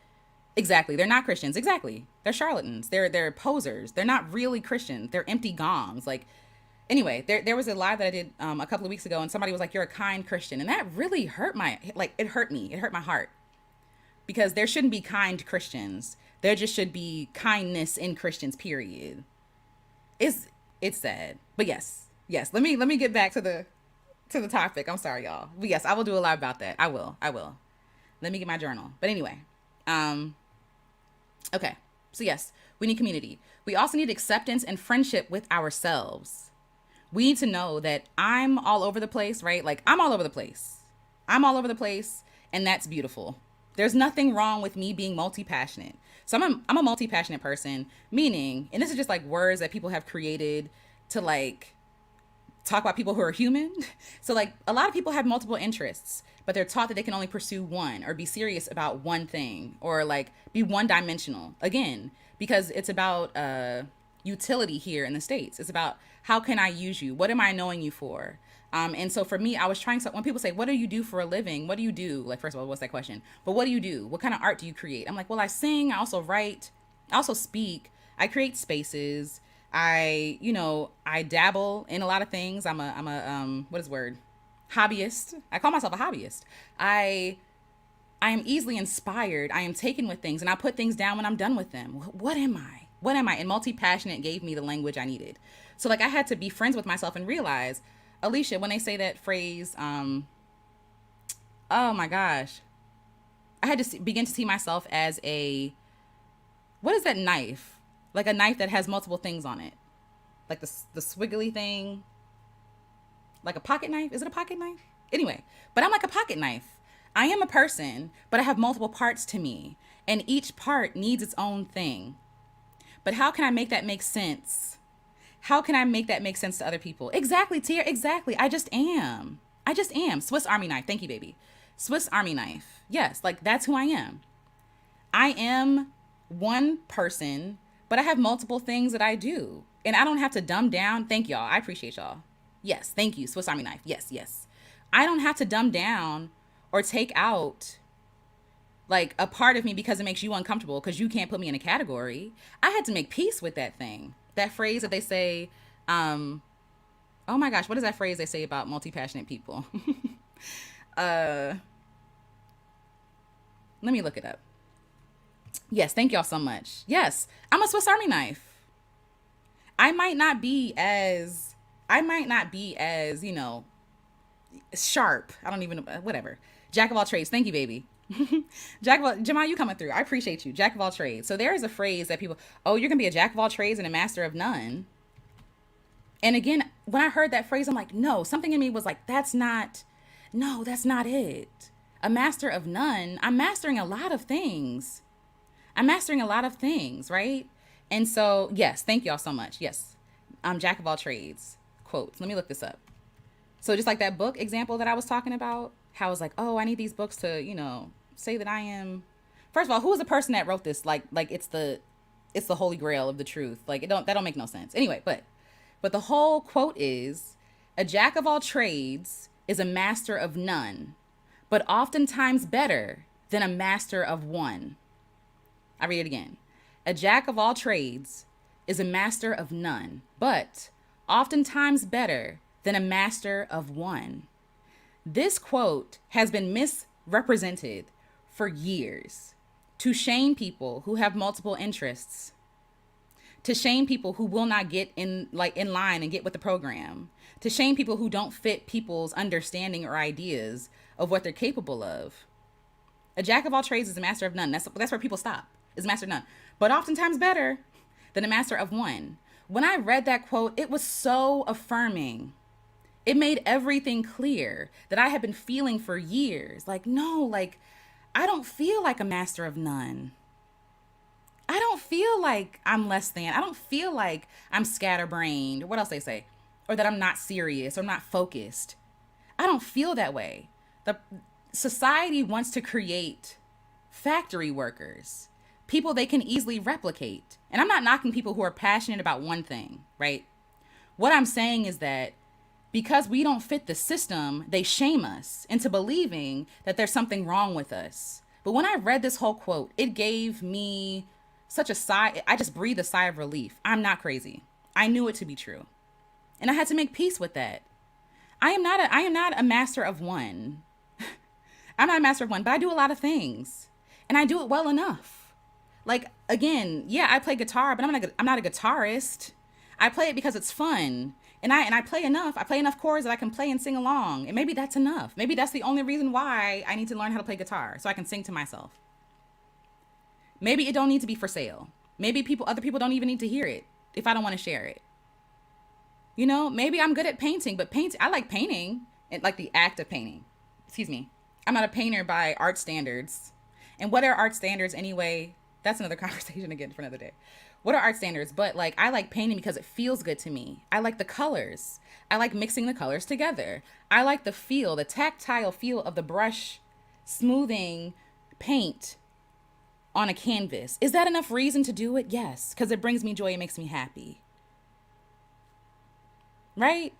exactly, they're not Christians. Exactly. They're charlatans. They're posers. They're not really Christians. They're empty gongs. Like, anyway, there was a live that I did a couple of weeks ago and somebody was like, you're a kind Christian. And that really hurt it hurt me. It hurt my heart. Because there shouldn't be kind Christians. There just should be kindness in Christians, period. It's sad. But yes. Let me get back to the topic. I'm sorry, y'all. But yes, I will do a lot about that. I will. Let me get my journal. But anyway, um, okay. So yes, we need community. We also need acceptance and friendship with ourselves. We need to know that I'm all over the place, right? Like I'm all over the place. I'm all over the place, and that's beautiful. There's nothing wrong with me being multi-passionate. So I'm a multi-passionate person, meaning, and this is just like words that people have created to like talk about people who are human. So like a lot of people have multiple interests, but they're taught that they can only pursue one or be serious about one thing or like be one dimensional. Again, because it's about utility here in the States. It's about how can I use you? What am I knowing you for? And so for me, I was trying. So when people say, "What do you do for a living?" What do you do? Like, first of all, what's that question? But what do you do? What kind of art do you create? I'm like, well, I sing. I also write. I also speak. I create spaces. I dabble in a lot of things. I'm a what is the word? Hobbyist. I call myself a hobbyist. I I am easily inspired. I am taken with things and I put things down when I'm done with them. What am I? What am I? And multi passionate gave me the language I needed. So like I had to be friends with myself and realize, Alicia, when they say that phrase, oh my gosh, I had to begin to see myself as what is that knife? Like a knife that has multiple things on it, like the swiggly thing, like a pocket knife. Is it a pocket knife? Anyway, but I'm like a pocket knife. I am a person, but I have multiple parts to me, and each part needs its own thing. But how can I make that make sense? How can I make that make sense to other people? Exactly, Tia, exactly. I just am. I just am. Swiss Army knife. Thank you, baby. Swiss Army knife. Yes, like that's who I am. I am one person, but I have multiple things that I do. And I don't have to dumb down. Thank y'all. I appreciate y'all. Yes, thank you. Swiss Army knife. Yes, yes. I don't have to dumb down or take out like a part of me because it makes you uncomfortable because you can't put me in a category. I had to make peace with that thing. That phrase that they say, oh my gosh, what is that phrase they say about multi-passionate people? uh, Let me look it up. Yes, thank y'all so much. Yes, I'm a Swiss Army knife. I might not be as sharp. I don't even whatever. Jack of all trades. Thank you, baby. Jack of all, Jamal, you coming through. I appreciate you. Jack of all trades. So there is a phrase that people, oh, you're gonna be a jack of all trades and a master of none. And again, when I heard that phrase, I'm like, no, something in me was like, that's not it. A master of none. I'm mastering a lot of things. I'm mastering a lot of things, right? And so, yes, thank y'all so much. Yes, I'm jack of all trades. Quotes. Let me look this up. So just like that book example that I was talking about, how I was like, oh, I need these books to, say that I am. First of all, who was the person that wrote this? Like it's the holy grail of the truth. Like that don't make no sense. Anyway, but the whole quote is, a jack of all trades is a master of none, but oftentimes better than a master of one. I read it again. A jack of all trades is a master of none, but oftentimes better than a master of one. This quote has been misrepresented for years to shame people who have multiple interests, to shame people who will not get in line and get with the program, to shame people who don't fit people's understanding or ideas of what they're capable of. A jack of all trades is a master of none. That's where people stop. Is master of none, but oftentimes better than a master of one. When I read that quote, it was so affirming. It made everything clear that I had been feeling for years. Like, no, like, I don't feel like a master of none. I don't feel like I'm less than. I don't feel like I'm scatterbrained, or what else they say, or that I'm not serious or I'm not focused. I don't feel that way. The society wants to create factory workers, people they can easily replicate. And I'm not knocking people who are passionate about one thing, right? What I'm saying is that because we don't fit the system, they shame us into believing that there's something wrong with us. But when I read this whole quote, it gave me such a sigh. I just breathed a sigh of relief. I'm not crazy. I knew it to be true. And I had to make peace with that. I am not a master of one. I'm not a master of one, but I do a lot of things. And I do it well enough. Like, again, yeah, I play guitar, but I'm not a guitarist. I play it because it's fun. And I play enough. I play enough chords that I can play and sing along. And maybe that's enough. Maybe that's the only reason why I need to learn how to play guitar so I can sing to myself. Maybe it don't need to be for sale. Maybe other people don't even need to hear it if I don't want to share it. You know, maybe I'm good at painting, but I like painting, and like the act of painting. Excuse me. I'm not a painter by art standards. And what are art standards anyway? That's another conversation again for another day. What are art standards? But like, I like painting because it feels good to me. I like the colors. I like mixing the colors together. I like the tactile feel of the brush smoothing paint on a canvas. Is that enough reason to do it? Yes, because it brings me joy. It makes me happy. Right?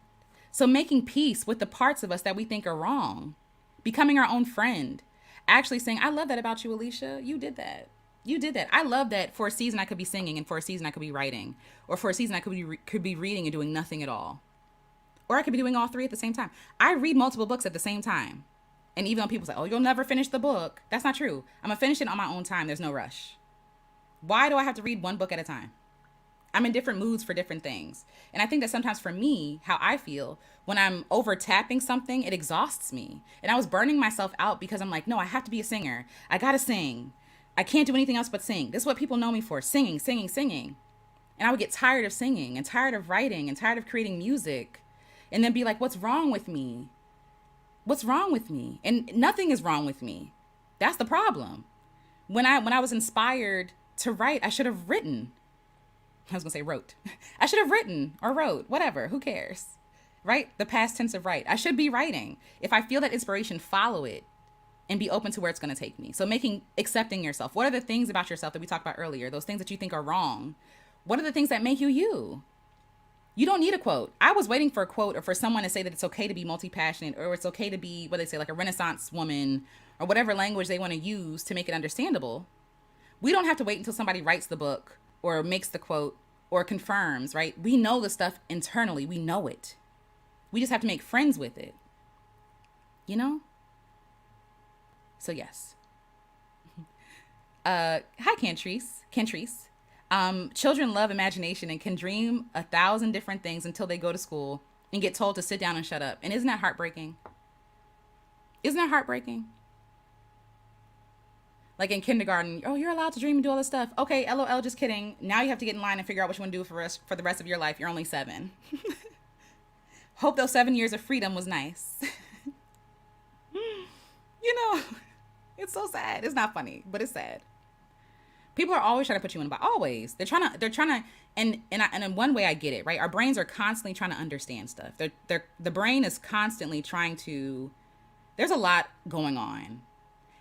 So making peace with the parts of us that we think are wrong, becoming our own friend, actually saying, I love that about you, Alicia. You did that. You did that. I love that for a season I could be singing and for a season I could be writing, or for a season I could be reading and doing nothing at all. Or I could be doing all three at the same time. I read multiple books at the same time. And even though people say, oh, you'll never finish the book, that's not true. I'm going to finish it on my own time. There's no rush. Why do I have to read one book at a time? I'm in different moods for different things. And I think that sometimes for me, how I feel when I'm over tapping something, it exhausts me. And I was burning myself out because I'm like, no, I have to be a singer. I got to sing. I can't do anything else but sing. This is what people know me for, singing, singing, singing. And I would get tired of singing and tired of writing and tired of creating music and then be like, what's wrong with me? What's wrong with me? And nothing is wrong with me. That's the problem. When I was inspired to write, I should have written. I was going to say wrote. I should have written or wrote, whatever. Who cares? Right? The past tense of write. I should be writing. If I feel that inspiration, follow it and be open to where it's going to take me. So accepting yourself. What are the things about yourself that we talked about earlier? Those things that you think are wrong. What are the things that make you you? You don't need a quote. I was waiting for a quote or for someone to say that it's okay to be multi-passionate, or it's okay to be, what they say, like a Renaissance woman, or whatever language they want to use to make it understandable. We don't have to wait until somebody writes the book or makes the quote or confirms, right? We know the stuff internally. We know it. We just have to make friends with it. You know? So yes. Hi, Cantrice. Children love imagination and can dream 1,000 different things until they go to school and get told to sit down and shut up. And isn't that heartbreaking? Isn't that heartbreaking? Like in kindergarten, oh, you're allowed to dream and do all this stuff. Okay, LOL, just kidding. Now you have to get in line and figure out what you want to do for the rest of your life. You're only 7. Hope those 7 years of freedom was nice. You know, it's so sad. It's not funny, but it's sad. People are always trying to put you in a box. Always. They're trying to, and in one way I get it, right? Our brains are constantly trying to understand stuff. The brain is constantly trying to, there's a lot going on.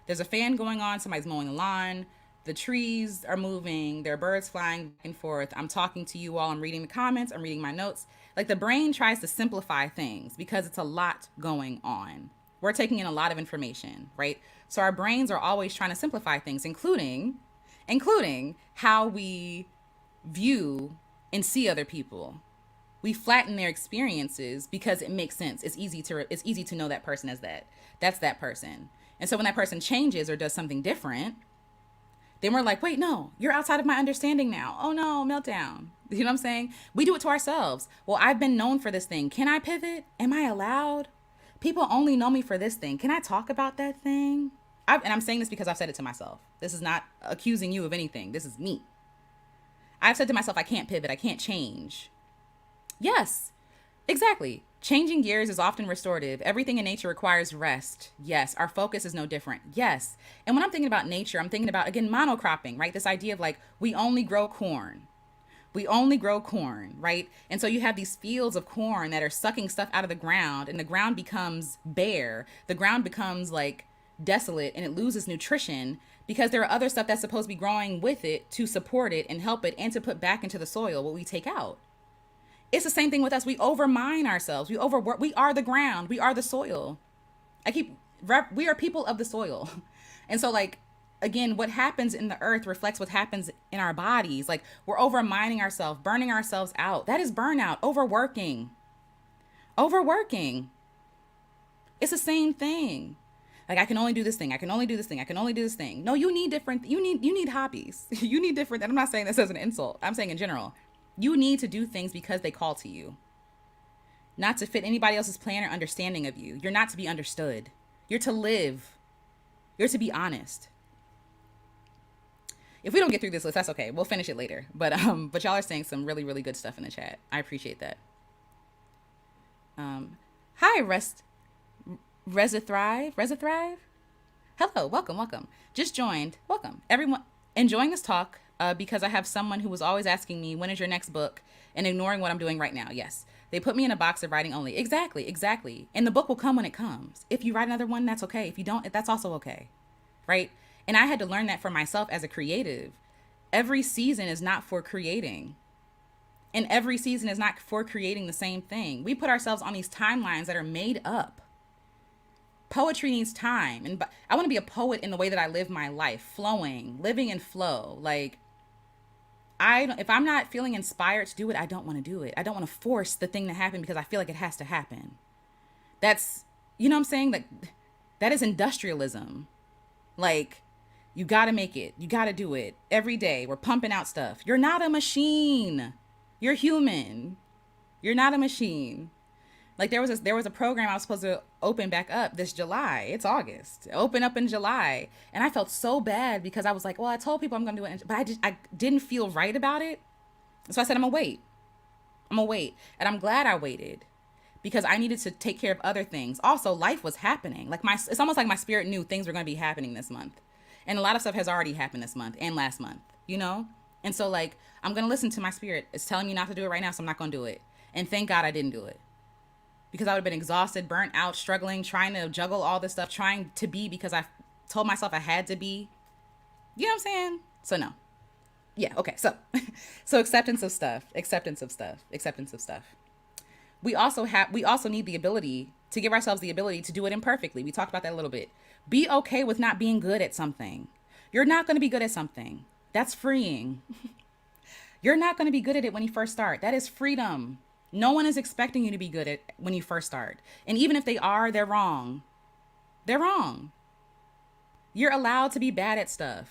There's a fan going on. Somebody's mowing the lawn. The trees are moving. There are birds flying back and forth. I'm talking to you all. I'm reading the comments. I'm reading my notes. Like the brain tries to simplify things because it's a lot going on. We're taking in a lot of information, right? So our brains are always trying to simplify things, including how we view and see other people. We flatten their experiences because it makes sense. It's easy to know that person as that. That's that person. And so when that person changes or does something different, then we're like, wait, no, you're outside of my understanding now. Oh no, meltdown. You know what I'm saying? We do it to ourselves. Well, I've been known for this thing. Can I pivot? Am I allowed? People only know me for this thing. Can I talk about that thing? And I'm saying this because I've said it to myself. This is not accusing you of anything. This is me. I've said to myself, I can't pivot. I can't change. Yes, exactly. Changing gears is often restorative. Everything in nature requires rest. Yes. Our focus is no different. Yes. And when I'm thinking about nature, I'm thinking about, again, monocropping, right? This idea of like, we only grow corn. We only grow corn, right? And so you have these fields of corn that are sucking stuff out of the ground, and the ground becomes bare. The ground becomes like desolate, and it loses nutrition because there are other stuff that's supposed to be growing with it to support it and help it and to put back into the soil what we take out. It's the same thing with us. We overmine ourselves. We overwork. We are the ground. We are the soil. We are people of the soil. And so like, again, what happens in the earth reflects what happens in our bodies. Like we're overmining ourselves, burning ourselves out. That is burnout, overworking. It's the same thing. Like I can only do this thing. I can only do this thing. I can only do this thing. No, you need hobbies. You need and I'm not saying this as an insult. I'm saying in general. You need to do things because they call to you. not to fit anybody else's plan or understanding of you. You're not to be understood. You're to live. You're to be honest. If we don't get through this list, that's okay. We'll finish it later. But y'all are saying some really, really good stuff in the chat. I appreciate that. Hi, Reza Thrive. Hello, welcome. Just joined. Welcome. Everyone enjoying this talk because I have someone who was always asking me, when is your next book? And ignoring what I'm doing right now. Yes. They put me in a box of writing only. Exactly. And the book will come when it comes. If you write another one, that's okay. If you don't, that's also okay. Right? And I had to learn that for myself as a creative. Every season is not for creating. And every season is not for creating the same thing. We put ourselves on these timelines that are made up. Poetry needs time. And I want to be a poet in the way that I live my life, flowing, living in flow. Like, if I'm not feeling inspired to do it, I don't want to do it. I don't want to force the thing to happen because I feel like it has to happen. That's, you know what I'm saying? Like, that is industrialism. Like, you got to make it. You got to do it every day. We're pumping out stuff. You're not a machine. You're human. You're not a machine. Like, there was a program I was supposed to open back up this July. It's August. Open up in July. And I felt so bad because I was like, well, I told people I'm going to do it. But I didn't feel right about it. So I said, I'm going to wait. And I'm glad I waited because I needed to take care of other things. Also, life was happening. Like, it's almost like my spirit knew things were going to be happening this month. And a lot of stuff has already happened this month and last month, you know? And so, like, I'm going to listen to my spirit. It's telling me not to do it right now, so I'm not going to do it. And thank God I didn't do it. Because I would have been exhausted, burnt out, struggling, trying to juggle all this stuff, trying to be because I told myself I had to be. You know what I'm saying? So, no. Yeah, okay. So acceptance of stuff. We also need the ability to give ourselves the ability to do it imperfectly. We talked about that a little bit. Be okay with not being good at something. You're not going to be good at something. That's freeing. You're not going to be good at it when you first start. That is freedom. No one is expecting you to be good at when you first start. And even if they are, they're wrong. They're wrong. You're allowed to be bad at stuff.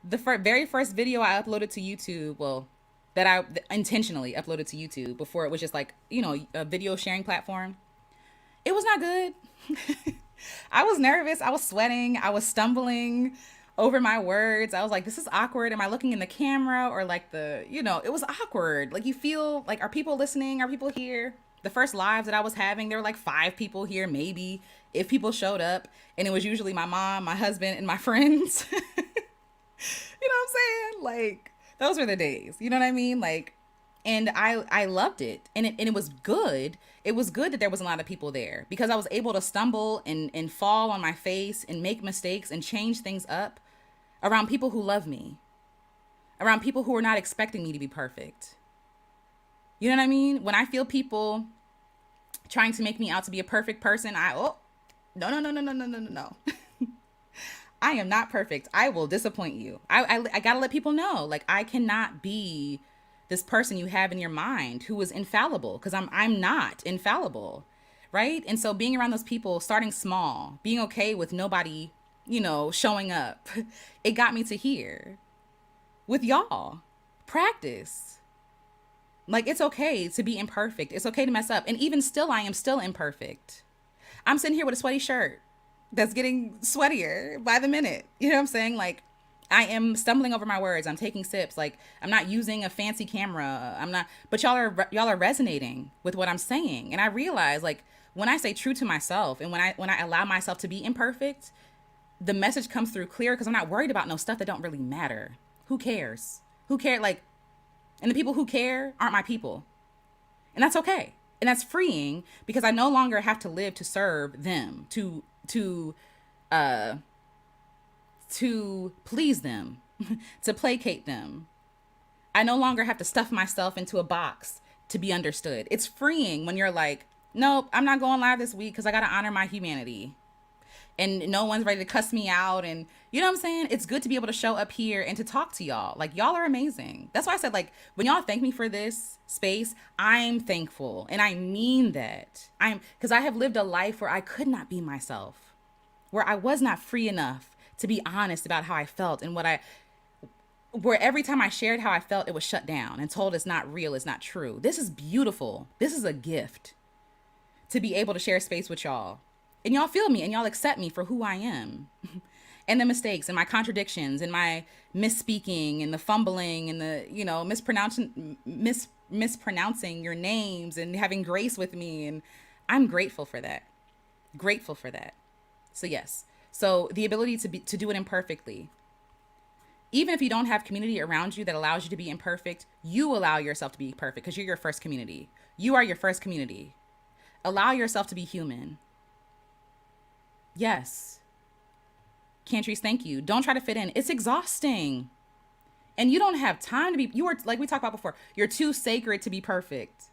The very first video I uploaded to YouTube, well, that I intentionally uploaded to YouTube before it was just like, you know, a video sharing platform. It was not good. I was nervous. I was sweating. I was stumbling over my words. I was like, this is awkward. Am I looking in the camera or like it was awkward. Like, you feel like, are people listening? Are people here? The first lives that I was having, there were like 5 people here, maybe, if people showed up. And it was usually my mom, my husband, and my friends. You know what I'm saying? Like, those were the days. You know what I mean? Like, and I loved it. And it was good. It was good that there was a lot of people there because I was able to stumble and fall on my face and make mistakes and change things up around people who love me, around people who are not expecting me to be perfect. You know what I mean? When I feel people trying to make me out to be a perfect person, no. I am not perfect. I will disappoint you. I gotta let people know, like, I cannot be this person you have in your mind who is infallible, because I'm not infallible, right? And so being around those people, starting small, being okay with nobody, showing up, it got me to here with y'all. Practice. Like, it's okay to be imperfect. It's okay to mess up. And even still, I am still imperfect. I'm sitting here with a sweaty shirt that's getting sweatier by the minute. You know what I'm saying? Like, I am stumbling over my words. I'm taking sips. Like, I'm not using a fancy camera. But y'all are resonating with what I'm saying. And I realize, like, when I say true to myself and when I allow myself to be imperfect, the message comes through clear because I'm not worried about no stuff that don't really matter. Who cares? Like, and the people who care aren't my people. And that's okay. And that's freeing because I no longer have to live to serve them, to please them, to placate them. I no longer have to stuff myself into a box to be understood. It's freeing when you're like, nope, I'm not going live this week because I got to honor my humanity. And no one's ready to cuss me out. And you know what I'm saying? It's good to be able to show up here and to talk to y'all. Like, y'all are amazing. That's why I said, like, when y'all thank me for this space, I'm thankful. And I mean that. Because I have lived a life where I could not be myself, where I was not free enough to be honest about how I felt and where every time I shared how I felt, it was shut down and told it's not real, it's not true. This is beautiful. This is a gift to be able to share space with y'all. And y'all feel me and y'all accept me for who I am. And the mistakes and my contradictions and my misspeaking and the fumbling and the, mispronouncing your names and having grace with me. And I'm grateful for that. Grateful for that. So yes. So the ability to do it imperfectly. Even if you don't have community around you that allows you to be imperfect, you allow yourself to be perfect because you're your first community. You are your first community. Allow yourself to be human. Yes. Cantrice, thank you. Don't try to fit in. It's exhausting. And you don't have time to be, you are, like we talked about before, you're too sacred to be perfect.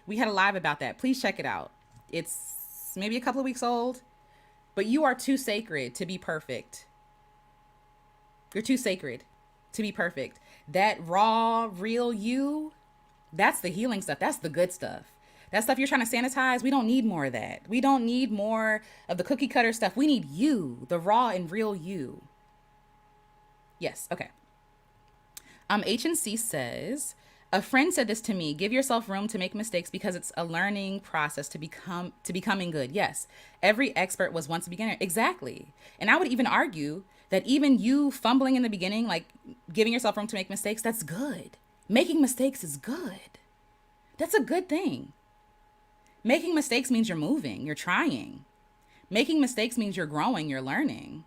We had a live about that. Please check it out. It's maybe a couple of weeks old, but you are too sacred to be perfect. You're too sacred to be perfect. That raw, real you, that's the healing stuff. That's the good stuff. That stuff you're trying to sanitize, we don't need more of that. We don't need more of the cookie cutter stuff. We need you, the raw and real you. Yes, okay. H&C says, a friend said this to me, give yourself room to make mistakes because it's a learning process to becoming good. Yes, every expert was once a beginner. Exactly. And I would even argue that even you fumbling in the beginning, like giving yourself room to make mistakes, that's good. Making mistakes is good. That's a good thing. Making mistakes means you're moving, you're trying. Making mistakes means you're growing, you're learning,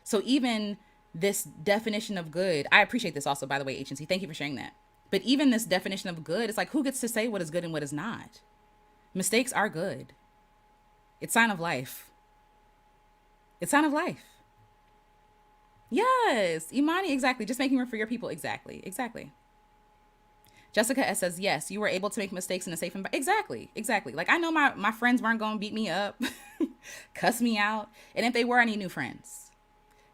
So even this definition of good, I appreciate this also, by the way, Agency. Thank you for sharing that. But even this definition of good, it's like, who gets to say what is good and what is not? Mistakes are good. It's sign of life. It's sign of life. Yes, Imani, exactly. Just making room for your people. Exactly. Jessica S says, yes, you were able to make mistakes in a safe environment. Exactly. Like, I know my friends weren't going to beat me up, cuss me out. And if they were, I need new friends.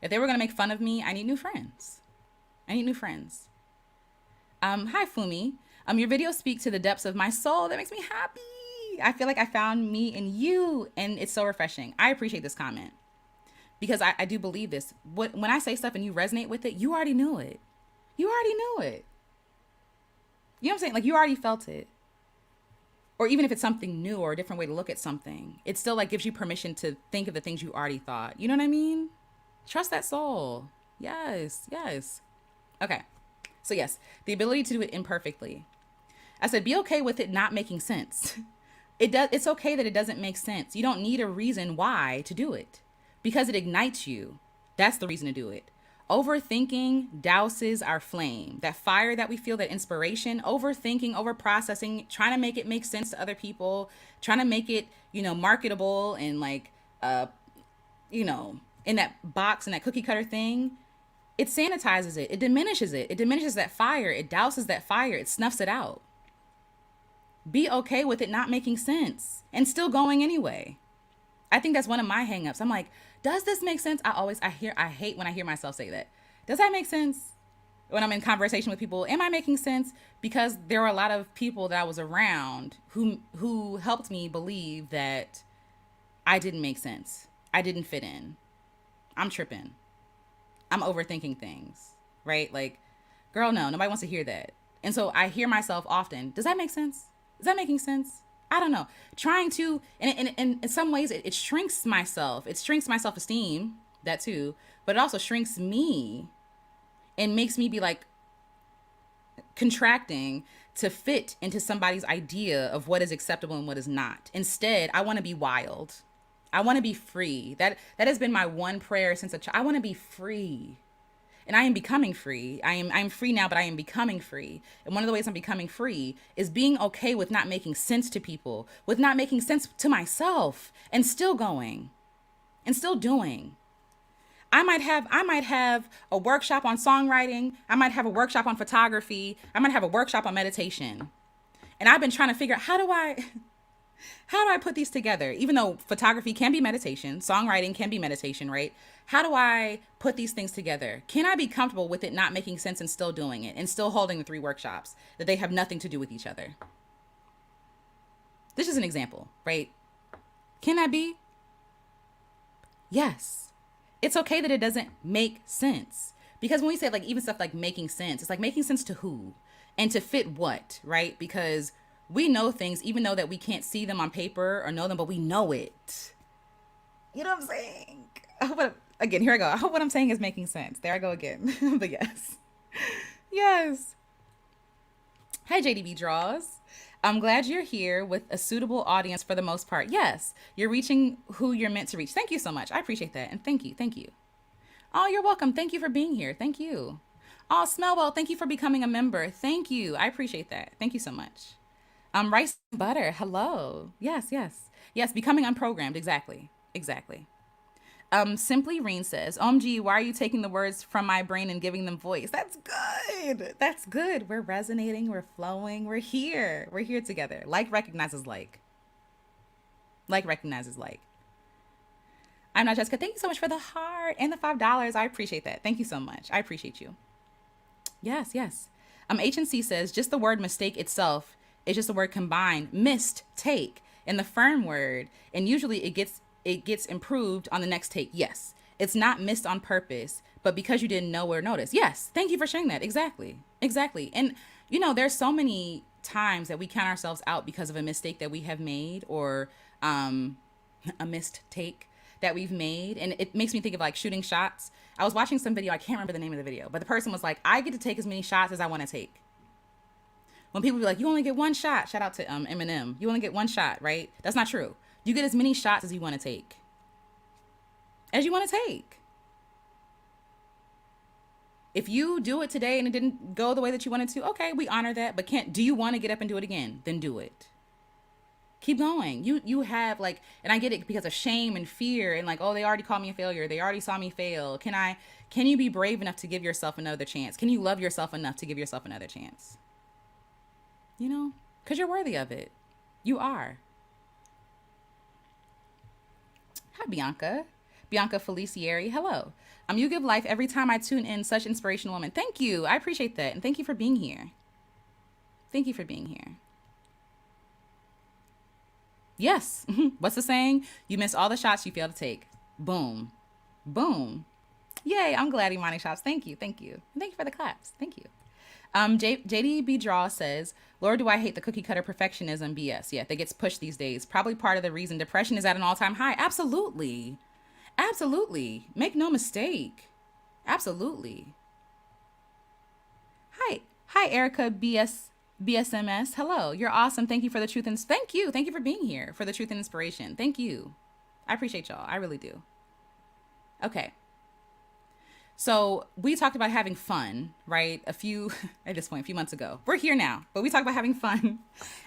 If they were going to make fun of me, I need new friends. Hi, Fumi. Your videos speak to the depths of my soul. That makes me happy. I feel like I found me in you, and it's so refreshing. I appreciate this comment because I do believe this. When I say stuff and you resonate with it, you already knew it. You know what I'm saying? Like, you already felt it. Or even if it's something new or a different way to look at something, it still like gives you permission to think of the things you already thought. You know what I mean? Trust that soul. Yes. Okay. So yes, the ability to do it imperfectly. I said, be okay with it not making sense. It's okay that it doesn't make sense. You don't need a reason why to do it because it ignites you. That's the reason to do it. Overthinking douses our flame. That fire that we feel, that inspiration, overthinking, overprocessing, trying to make it make sense to other people, trying to make it, marketable and like, in that box and that cookie cutter thing. It sanitizes it. It diminishes it. It diminishes that fire. It douses that fire. It snuffs it out. Be okay with it not making sense and still going anyway. I think that's one of my hangups. I'm like, does this make sense? I hate when I hear myself say that. Does that make sense? When I'm in conversation with people, am I making sense? Because there were a lot of people that I was around who helped me believe that I didn't make sense. I didn't fit in. I'm tripping. I'm overthinking things, right? Like, girl, no, nobody wants to hear that. And so I hear myself often, does that make sense? Is that making sense? I don't know. Trying to, and in some ways, it shrinks myself. It shrinks my self-esteem, that too. But it also shrinks me and makes me be like contracting to fit into somebody's idea of what is acceptable and what is not. Instead, I want to be wild. I want to be free. That has been my one prayer since a child. I want to be free. And I am becoming free. I'm free now, but I am becoming free. And one of the ways I'm becoming free is being okay with not making sense to people, with not making sense to myself, and still going and still doing. I might have a workshop on songwriting. I might have a workshop on photography. I might have a workshop on meditation. And I've been trying to figure out how do I put these together? Even though photography can be meditation, songwriting can be meditation, right? How do I put these things together? Can I be comfortable with it not making sense and still doing it and still holding the 3 workshops that they have nothing to do with each other? This is an example, right? Can I be? Yes. It's okay that it doesn't make sense Because when we say like even stuff like making sense, it's like making sense to who and to fit what, right? Because we know things even though that we can't see them on paper or know them, but we know it. You know what I'm saying? I hope again, here I go. I hope what I'm saying is making sense. There I go again. But yes. Yes. Hi, JDB Draws. I'm glad you're here with a suitable audience for the most part. Yes, you're reaching who you're meant to reach. Thank you so much. I appreciate that. And thank you. Thank you. Oh, you're welcome. Thank you for being here. Thank you. Oh, Smellwell, thank you for becoming a member. Thank you. I appreciate that. Thank you so much. Rice and butter. Hello. Yes, yes. Yes, becoming unprogrammed. Exactly. Exactly. Simply Reen says, OMG, why are you taking the words from my brain and giving them voice? That's good. That's good. We're resonating. We're flowing. We're here. We're here together. Like recognizes like. Like recognizes like. I'm not Jessica. Thank you so much for the heart and the $5. I appreciate that. Thank you so much. I appreciate you. Yes, yes. H&C says just the word mistake itself is just the word combined, missed take, and the firm word, and usually it gets improved on the next take. Yes, it's not missed on purpose, but because you didn't know or notice. Yes, thank you for sharing that. Exactly, exactly. And there's so many times that we count ourselves out because of a mistake that we have made or a missed take that we've made. And it makes me think of like shooting shots. I was watching some video, I can't remember the name of the video, but the person was like, I get to take as many shots as I want to take. When people be like, you only get one shot, shout out to Eminem, you only get one shot, right? That's not true. You get as many shots as you want to take. As you want to take. If you do it today and it didn't go the way that you wanted to, okay, we honor that. But do you want to get up and do it again? Then do it. Keep going. You have like, and I get it because of shame and fear and like, oh, they already called me a failure. They already saw me fail. Can you be brave enough to give yourself another chance? Can you love yourself enough to give yourself another chance? Because you're worthy of it. You are. Hi, Bianca. Bianca Felicieri. Hello. You give life every time I tune in. Such inspirational woman. Thank you. I appreciate that. And thank you for being here. Thank you for being here. Yes. What's the saying? You miss all the shots you fail to take. Boom. Boom. Yay. I'm glad Imani shops. Thank you. Thank you. And thank you for the claps. Thank you. JDB Draw says, Lord, do I hate the cookie cutter perfectionism BS? Yeah, that gets pushed these days. Probably part of the reason depression is at an all-time high. Absolutely. Absolutely. Make no mistake. Absolutely. Hi. Hi, Erica BSMS. Hello. You're awesome. Thank you for the truth and thank you. Thank you for being here for the truth and inspiration. Thank you. I appreciate y'all. I really do. Okay. So we talked about having fun, right? At this point, a few months ago. We're here now, but we talked about having fun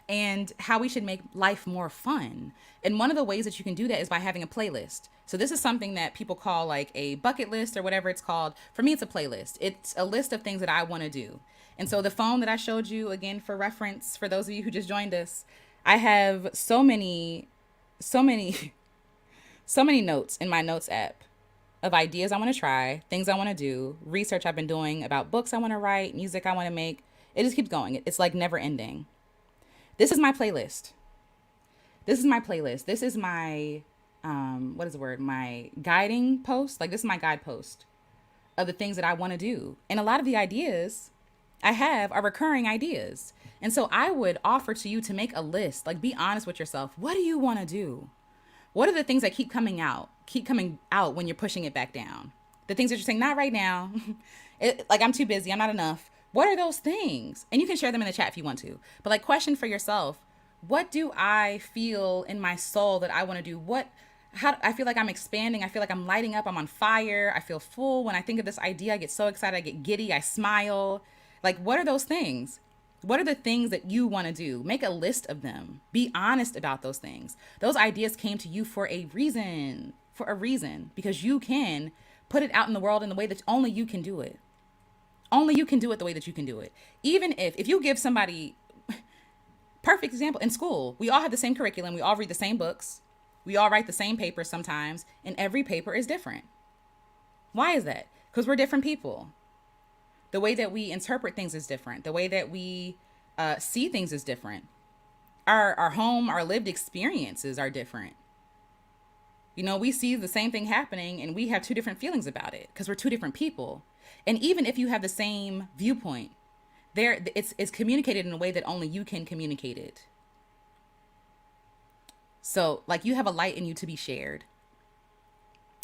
and how we should make life more fun. And one of the ways that you can do that is by having a playlist. So this is something that people call like a bucket list or whatever it's called. For me, it's a playlist. It's a list of things that I want to do. And so the phone that I showed you, again, for reference, for those of you who just joined us, I have so many, so many notes in my notes app of ideas I want to try, things I want to do, research I've been doing about books I want to write, music I want to make. It just keeps going. It's like never ending. This is my playlist. This is my playlist. This is my, what is the word? My guiding post. Like this is my guidepost of the things that I want to do. And a lot of the ideas I have are recurring ideas. And so I would offer to you to make a list, like be honest with yourself. What do you want to do? What are the things that keep coming out when you're pushing it back down? The things that you're saying, not right now. Like I'm too busy. I'm not enough. What are those things? And you can share them in the chat if you want to. But like question for yourself, what do I feel in my soul that I want to do? How I feel like I'm expanding. I feel like I'm lighting up. I'm on fire. I feel full. When I think of this idea, I get so excited. I get giddy. I smile. Like, what are those things? What are the things that you want to do? Make a list of them. Be honest about those things. Those ideas came to you for a reason, because you can put it out in the world in the way that only you can do it. Only you can do it the way that you can do it. Even if you give somebody, perfect example, in school, we all have the same curriculum. We all read the same books. We all write the same papers sometimes, and every paper is different. Why is that? Because we're different people. The way that we interpret things is different. The way that we see things is different. Our home, our lived experiences are different. We see the same thing happening and we have two different feelings about it because we're two different people. And even if you have the same viewpoint, it's communicated in a way that only you can communicate it. So like you have a light in you to be shared.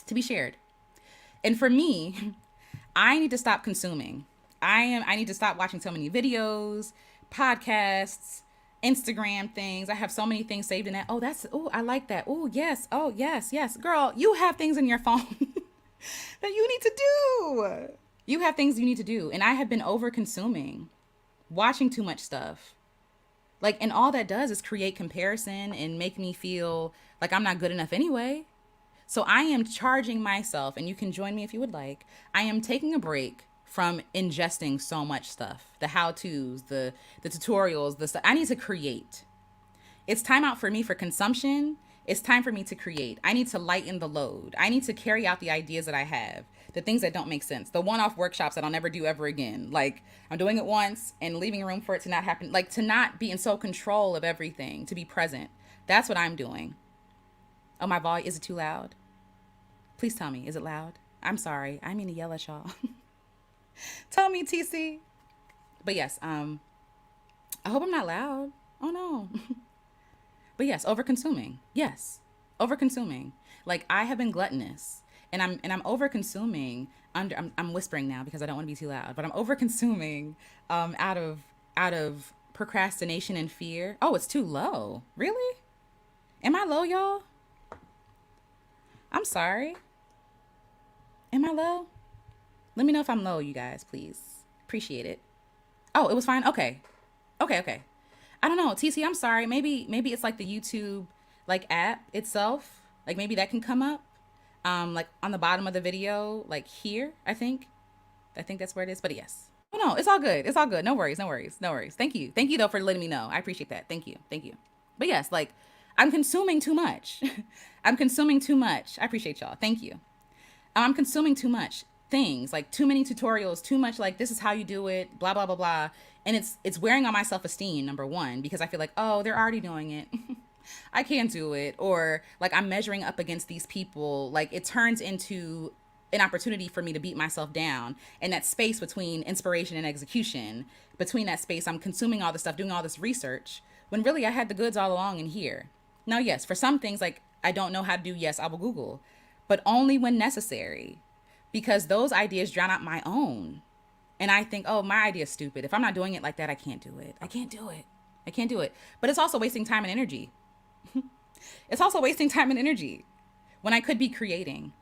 To be shared. And for me, I need to stop consuming. I need to stop watching so many videos, podcasts, Instagram things. I have so many things saved in that. Oh, I like that. Oh, yes. Oh, yes, yes. Girl, you have things in your phone that you need to do. You have things you need to do. And I have been over consuming, watching too much stuff. Like, and all that does is create comparison and make me feel like I'm not good enough anyway. So I am charging myself, and you can join me if you would like. I am taking a break from ingesting so much stuff, the how-tos, the tutorials, the stuff. I need to create. It's time out for me for consumption. It's time for me to create. I need to lighten the load. I need to carry out the ideas that I have, the things that don't make sense, the one-off workshops that I'll never do ever again. Like I'm doing it once and leaving room for it to not happen. Like to not be in so control of everything, to be present. That's what I'm doing. Oh, my volume, is it too loud? Please tell me, is it loud? I'm sorry. I mean to yell at y'all. Tell me, TC. But yes, I hope I'm not loud. Oh no. But yes, over consuming. Yes. Over consuming. Like I have been gluttonous and I'm over consuming I'm whispering now because I don't want to be too loud, but I'm over consuming out of procrastination and fear. Oh, it's too low. Really? Am I low, y'all? I'm sorry. Am I low? Let me know if I'm low, you guys, please. Appreciate it. Oh, it was fine. Okay. Okay. I don't know. TC, I'm sorry. Maybe it's like the YouTube like app itself. Like maybe that can come up. Like on the bottom of the video, like here, I think. I think that's where it is. But yes. Oh no, it's all good. It's all good. No worries, no worries, no worries. Thank you. Thank you though for letting me know. I appreciate that. Thank you. Thank you. But yes, like I'm consuming too much. I'm consuming too much. I appreciate y'all. Thank you. I'm consuming too much things, like too many tutorials, too much like this is how you do it, blah blah blah blah. And it's wearing on my self-esteem, number one, because I feel like, oh, they're already doing it. I can't do it. Or like I'm measuring up against these people. Like it turns into an opportunity for me to beat myself down. And that space between inspiration and execution, between that space, I'm consuming all this stuff, doing all this research, when really I had the goods all along in here. Now, yes, for some things like I don't know how to do, yes, I will Google, but only when necessary, because those ideas drown out my own. And I think, oh, my idea is stupid. If I'm not doing it like that, I can't do it. I can't do it. I can't do it. But it's also wasting time and energy. It's also wasting time and energy when I could be creating.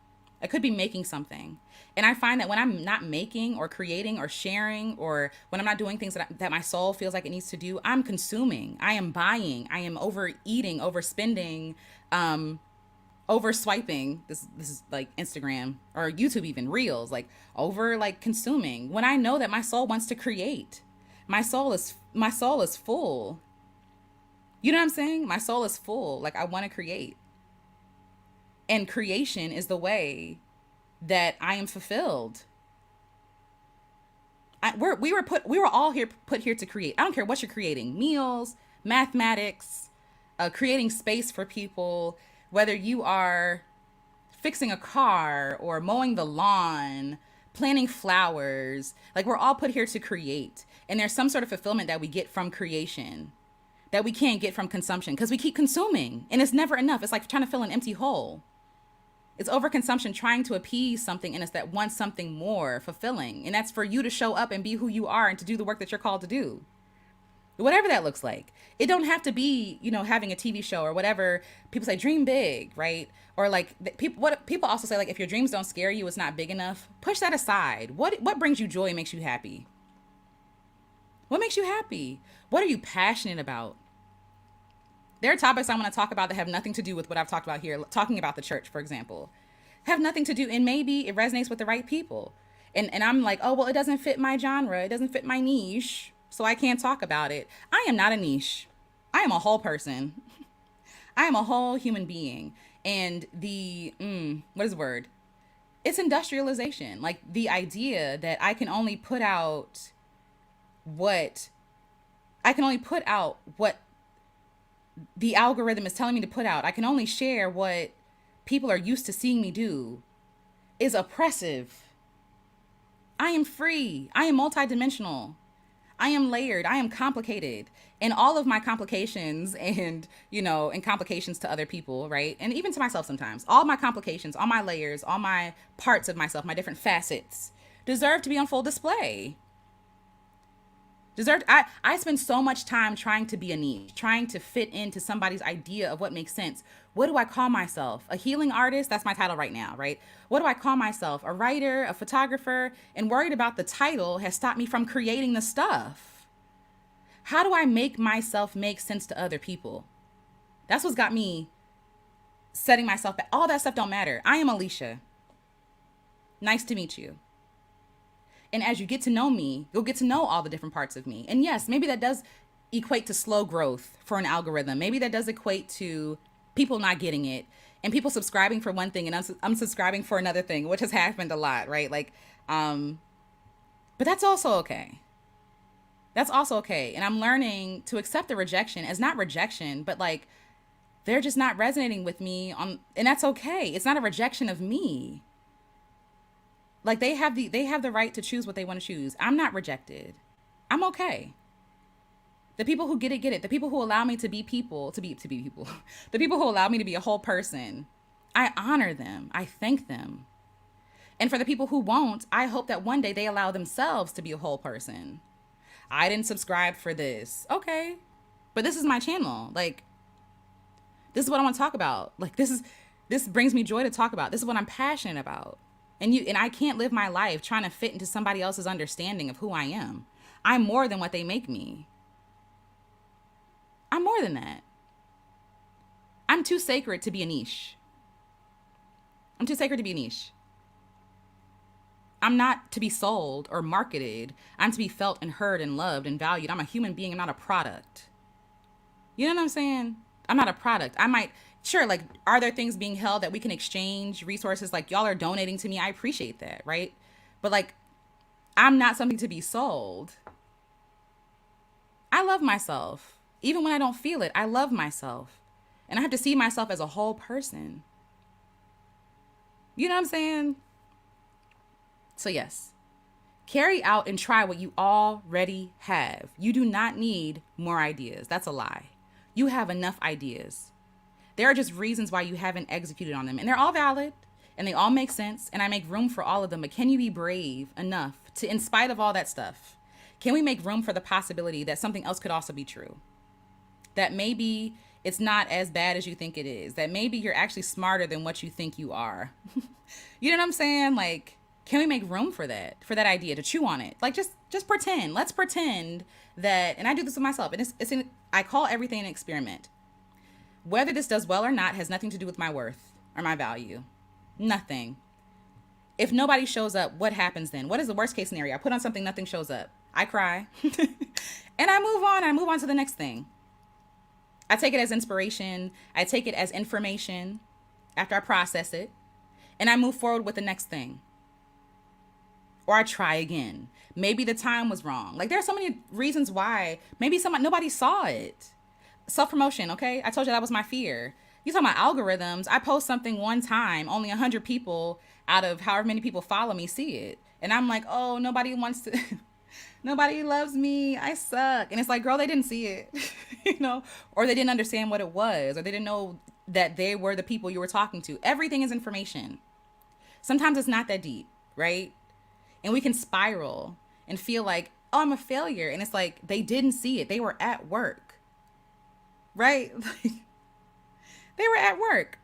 I could be making something. And I find that when I'm not making or creating or sharing, or when I'm not doing things that my soul feels like it needs to do, I'm consuming. I am buying. I am overeating, overspending, over swiping. This is like Instagram or YouTube, even reels, like over like consuming, when I know that my soul wants to create. My soul is full. You know what I'm saying? My soul is full. Like I want to create. And creation is the way that I am fulfilled. We were all here put here to create. I don't care what you're creating. Meals, mathematics, creating space for people, whether you are fixing a car or mowing the lawn, planting flowers. Like we're all put here to create. And there's some sort of fulfillment that we get from creation that we can't get from consumption because we keep consuming and it's never enough. It's like trying to fill an empty hole. It's overconsumption, trying to appease something in us that wants something more fulfilling. And that's for you to show up and be who you are and to do the work that you're called to do. Whatever that looks like. It don't have to be, having a TV show or whatever. People say dream big, right? Or like people also say, like, if your dreams don't scare you, it's not big enough. Push that aside. What brings you joy and makes you happy? What makes you happy? What are you passionate about? There are topics I want to talk about that have nothing to do with what I've talked about here. Talking about the church, for example, have nothing to do. And maybe it resonates with the right people. And I'm like, oh, well, it doesn't fit my genre. It doesn't fit my niche. So I can't talk about it. I am not a niche. I am a whole person. I am a whole human being. And what is the word? It's industrialization. Like the idea that I can only put out what the algorithm is telling me to put out. I can only share what people are used to seeing me do is oppressive. I am free. I am multidimensional. I am layered. I am complicated. And all of my complications and complications to other people, right? And even to myself sometimes, all my complications, all my layers, all my parts of myself, my different facets deserve to be on full display. I spend so much time trying to be a niche, trying to fit into somebody's idea of what makes sense. What do I call myself? A healing artist? That's my title right now, right? What do I call myself? A writer, a photographer? And worried about the title has stopped me from creating the stuff. How do I make myself make sense to other people? That's what's got me setting myself back. All that stuff don't matter. I am Alicia. Nice to meet you. And as you get to know me, you'll get to know all the different parts of me. And yes, maybe that does equate to slow growth for an algorithm. Maybe that does equate to people not getting it and people subscribing for one thing and unsubscribing for another thing, which has happened a lot, right? But that's also okay. That's also okay. And I'm learning to accept the rejection as not rejection, but like they're just not resonating with me and that's okay. It's not a rejection of me. Like they have the right to choose what they want to choose. I'm not rejected. I'm okay. The people who get it get it. The people who allow me to be people, to be people. The people who allow me to be a whole person, I honor them. I thank them. And for the people who won't, I hope that one day they allow themselves to be a whole person. I didn't subscribe for this. Okay. But this is my channel. Like this is what I want to talk about. Like this brings me joy to talk about. This is what I'm passionate about. And I can't live my life trying to fit into somebody else's understanding of who I am. I'm more than what they make me. I'm more than that. I'm too sacred to be a niche. I'm too sacred to be a niche. I'm not to be sold or marketed. I'm to be felt and heard and loved and valued. I'm a human being. I'm not a product. You know what I'm saying? I'm not a product. Sure, like, are there things being held that we can exchange resources? Like, y'all are donating to me. I appreciate that, right? But like, I'm not something to be sold. I love myself. Even when I don't feel it, I love myself. And I have to see myself as a whole person. You know what I'm saying? So yes, carry out and try what you already have. You do not need more ideas. That's a lie. You have enough ideas. There are just reasons why you haven't executed on them. And they're all valid and they all make sense. And I make room for all of them. But can you be brave enough to, in spite of all that stuff, can we make room for the possibility that something else could also be true? That maybe it's not as bad as you think it is. That maybe you're actually smarter than what you think you are. You know what I'm saying? Like, can we make room for that idea to chew on it? Like, just pretend. Let's pretend that, and I do this with myself. And I call everything an experiment. Whether this does well or not has nothing to do with my worth or my value. Nothing. If nobody shows up, what happens then? What is the worst case scenario? I put on something, nothing shows up. I cry. And I move on. I move on to the next thing. I take it as inspiration. I take it as information after I process it. And I move forward with the next thing. Or I try again. Maybe the time was wrong. Like, there are so many reasons why. Maybe nobody saw it. Self-promotion, okay? I told you that was my fear. You talking about algorithms. I post something one time, only 100 people out of however many people follow me see it. And I'm like, oh, nobody wants to, nobody loves me. I suck. And it's like, girl, they didn't see it, or they didn't understand what it was, or they didn't know that they were the people you were talking to. Everything is information. Sometimes it's not that deep, right? And we can spiral and feel like, oh, I'm a failure. And it's like, they didn't see it. They were at work. Right? They were at work.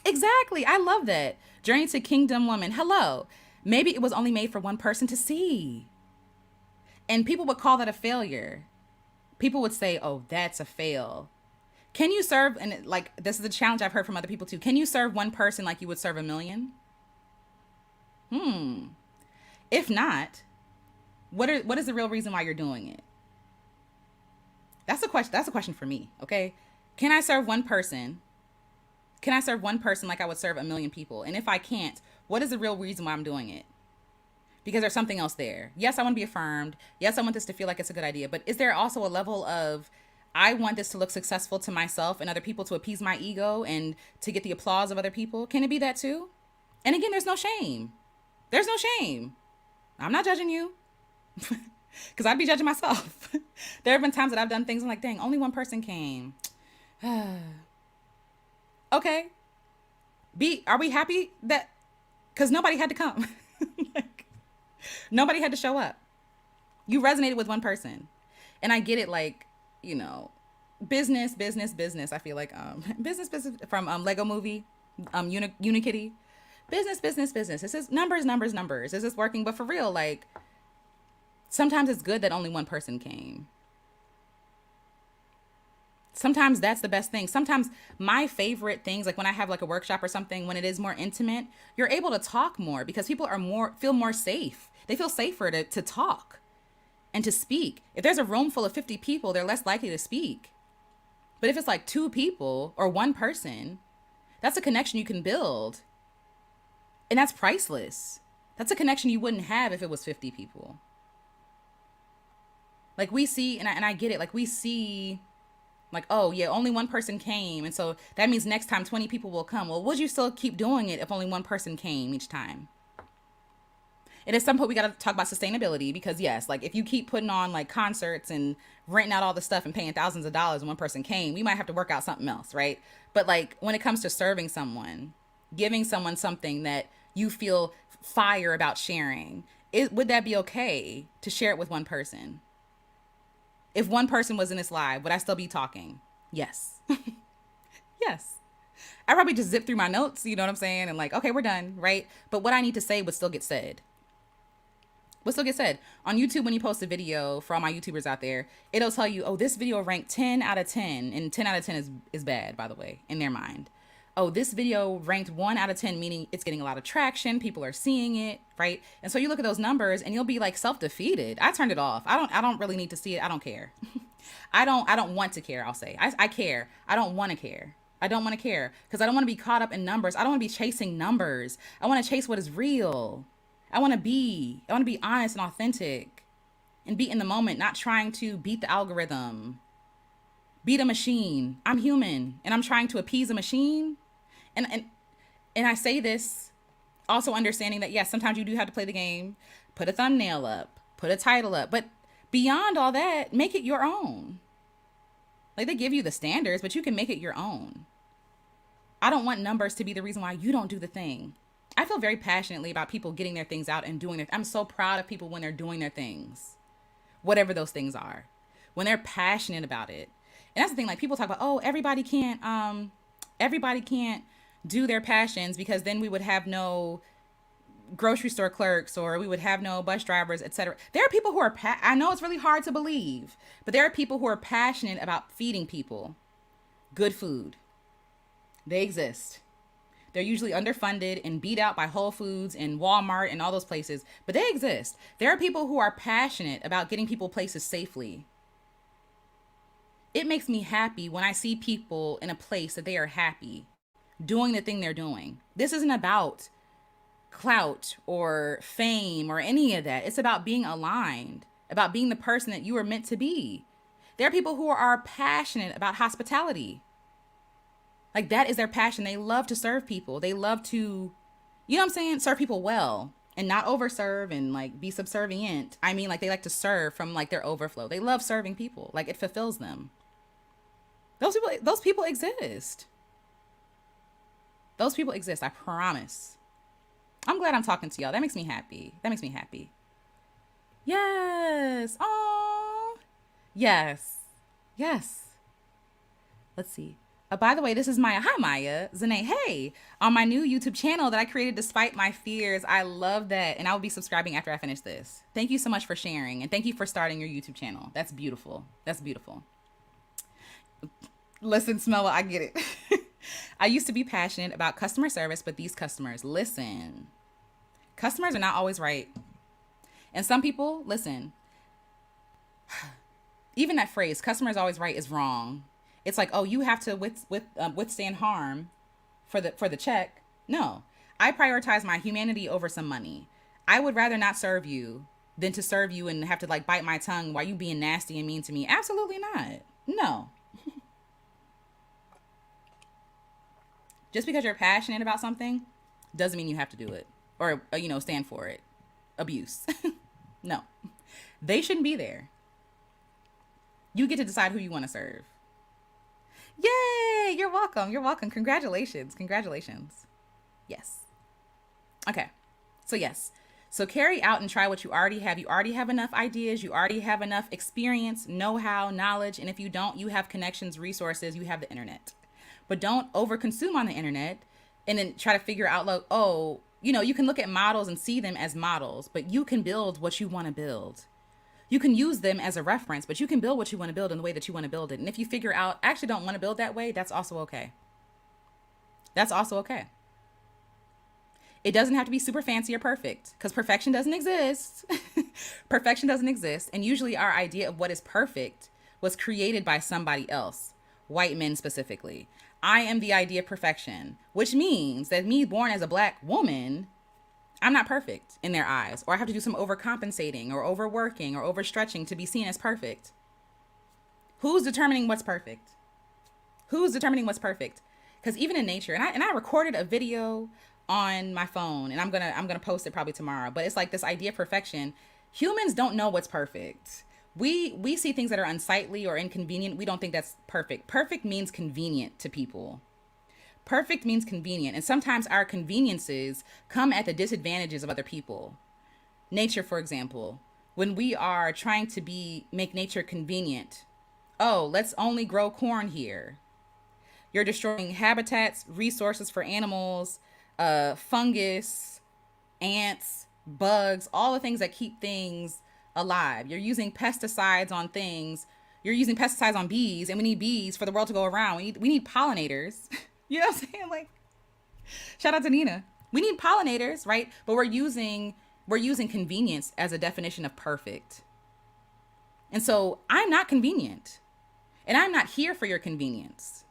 Exactly. I love that. Journey to Kingdom Woman. Hello. Maybe it was only made for one person to see. And people would call that a failure. People would say, oh, that's a fail. Can you serve, and like, this is a challenge I've heard from other people too. Can you serve one person like you would serve a million? If not, what is the real reason why you're doing it? That's a question. That's a question for me. Okay. Can I serve one person? Can I serve one person like I would serve a million people? And if I can't, what is the real reason why I'm doing it? Because there's something else there. Yes, I want to be affirmed. Yes, I want this to feel like it's a good idea. But is there also a level of, I want this to look successful to myself and other people, to appease my ego and to get the applause of other people? Can it be that too? And again, there's no shame. There's no shame. I'm not judging you because I'd be judging myself. There have been times that I've done things I'm like, dang, only one person came. Okay. Are we happy that, because nobody had to come? Like, nobody had to show up. You resonated with one person. And I get it, like, you know, business. I feel like business from Lego movie, Unikitty. Business. This is numbers. Is this working? But for real, like, sometimes it's good that only one person came. Sometimes that's the best thing. Sometimes my favorite things, like when I have like a workshop or something, when it is more intimate, you're able to talk more because people are more, feel more safe. They feel safer to talk and to speak. If there's a room full of 50 people, they're less likely to speak. But if it's like two people or one person, that's a connection you can build. And that's priceless. That's a connection you wouldn't have if it was 50 people. Like we see, and I get it, like we see, like, oh yeah, only one person came. And so that means next time 20 people will come. Well, would you still keep doing it if only one person came each time? And at some point we got to talk about sustainability because yes, like if you keep putting on like concerts and renting out all the stuff and paying thousands of dollars and one person came, we might have to work out something else, right? But like when it comes to serving someone, giving someone something that you feel fire about sharing, would that be okay to share it with one person? If one person was in this live, would I still be talking? Yes. Yes. I probably just zip through my notes, you know what I'm saying? And like, okay, we're done, right? But what I need to say would still get said. Would still get said. On YouTube, when you post a video, for all my YouTubers out there, it'll tell you, oh, this video ranked 10 out of 10. And 10 out of 10 is bad, by the way, in their mind. Oh, this video ranked 1 out of 10, meaning it's getting a lot of traction. People are seeing it, right? And so you look at those numbers and you'll be like self-defeated. I turned it off. I don't really need to see it. I don't care. I don't want to care, I'll say. I care. I don't want to care. I don't want to care because I don't want to be caught up in numbers. I don't want to be chasing numbers. I want to chase what is real. I want to be honest and authentic and be in the moment, not trying to beat the algorithm, beat a machine. I'm human and I'm trying to appease a machine. And I say this also understanding that yes, sometimes you do have to play the game, put a thumbnail up, put a title up, but beyond all that, make it your own. Like they give you the standards, but you can make it your own. I don't want numbers to be the reason why you don't do the thing. I feel very passionately about people getting their things out and doing it. I'm so proud of people when they're doing their things, whatever those things are, when they're passionate about it. And that's the thing, like people talk about, oh, everybody can't do their passions because then we would have no grocery store clerks or we would have no bus drivers, etc. There are people who are, I know it's really hard to believe, but there are people who are passionate about feeding people good food. They exist. They're usually underfunded and beat out by Whole Foods and Walmart and all those places, but they exist. There are people who are passionate about getting people places safely. It makes me happy when I see people in a place that they are happy doing the thing they're doing. This isn't about clout or fame or any of that. It's about being aligned, about being the person that you are meant to be. There are people who are passionate about hospitality. Like that is their passion. They love to serve people. They love to, you know what I'm saying? Serve people well and not overserve and like be subservient. I mean, like they like to serve from like their overflow. They love serving people. Like it fulfills them. Those people exist. Those people exist. I promise. I'm glad I'm talking to y'all. That makes me happy. That makes me happy. Yes. Oh, yes. Yes. Let's see. By the way, this is Maya. Hi, Maya. Zane, hey. On my new YouTube channel that I created despite my fears. I love that. And I will be subscribing after I finish this. Thank you so much for sharing. And thank you for starting your YouTube channel. That's beautiful. That's beautiful. Listen, Smella, I get it. I used to be passionate about customer service, but these customers, listen. Customers are not always right. And some people, listen, even that phrase, customer is always right, is wrong. It's like, oh, you have to withstand harm for the check. No, I prioritize my humanity over some money. I would rather not serve you than to serve you and have to like bite my tongue while you being nasty and mean to me. Absolutely not. No. Just because you're passionate about something doesn't mean you have to do it. or, stand for it. Abuse. No, they shouldn't be there. You get to decide who you want to serve. Yay! You're welcome. You're welcome. Congratulations. Congratulations. Yes. Okay. So, yes. So, carry out and try what you already have. You already have enough ideas. You already have enough experience, know how, knowledge. And if you don't, you have connections, resources, you have the internet. But don't overconsume on the internet and then try to figure out, like, oh, you can look at models and see them as models, but you can build what you want to build. You can use them as a reference, but you can build what you want to build in the way that you want to build it. And if you figure out, I actually don't want to build that way, that's also okay. That's also okay. It doesn't have to be super fancy or perfect, because perfection doesn't exist. Perfection doesn't exist. And usually our idea of what is perfect was created by somebody else, white men specifically. I am the idea of perfection, which means that me born as a black woman, I'm not perfect in their eyes, or I have to do some overcompensating or overworking or overstretching to be seen as perfect. Who's determining what's perfect? Who's determining what's perfect? Because even in nature, and I recorded a video on my phone, and I'm gonna post it probably tomorrow. But it's like this idea of perfection. Humans don't know what's perfect. We see things that are unsightly or inconvenient. We don't think that's perfect. Perfect means convenient to people. Perfect means convenient, and sometimes our conveniences come at the disadvantages of other people. Nature, for example, when we are trying to make nature convenient. Oh, let's only grow corn here. You're destroying habitats, resources for animals, fungus, ants, bugs, all the things that keep things alive. You're using pesticides on things. You're using pesticides on bees, and we need bees for the world to go around. We need pollinators. You know what I'm saying? Like, shout out to Nina. We need pollinators, right? But we're using convenience as a definition of perfect. And so I'm not convenient, and I'm not here for your convenience.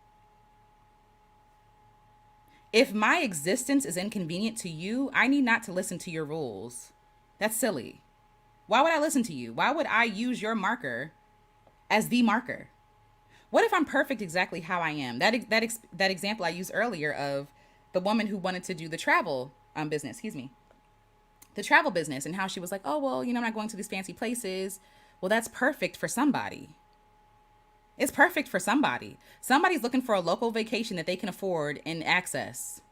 If my existence is inconvenient to you, I need not to listen to your rules. That's silly. Why would I listen to you? Why would I use your marker as the marker? What if I'm perfect exactly how I am? That example I used earlier of the woman who wanted to do the travel business, the travel business, and how she was like, oh, well, I'm not going to these fancy places. Well, that's perfect for somebody. It's perfect for somebody. Somebody's looking for a local vacation that they can afford and access.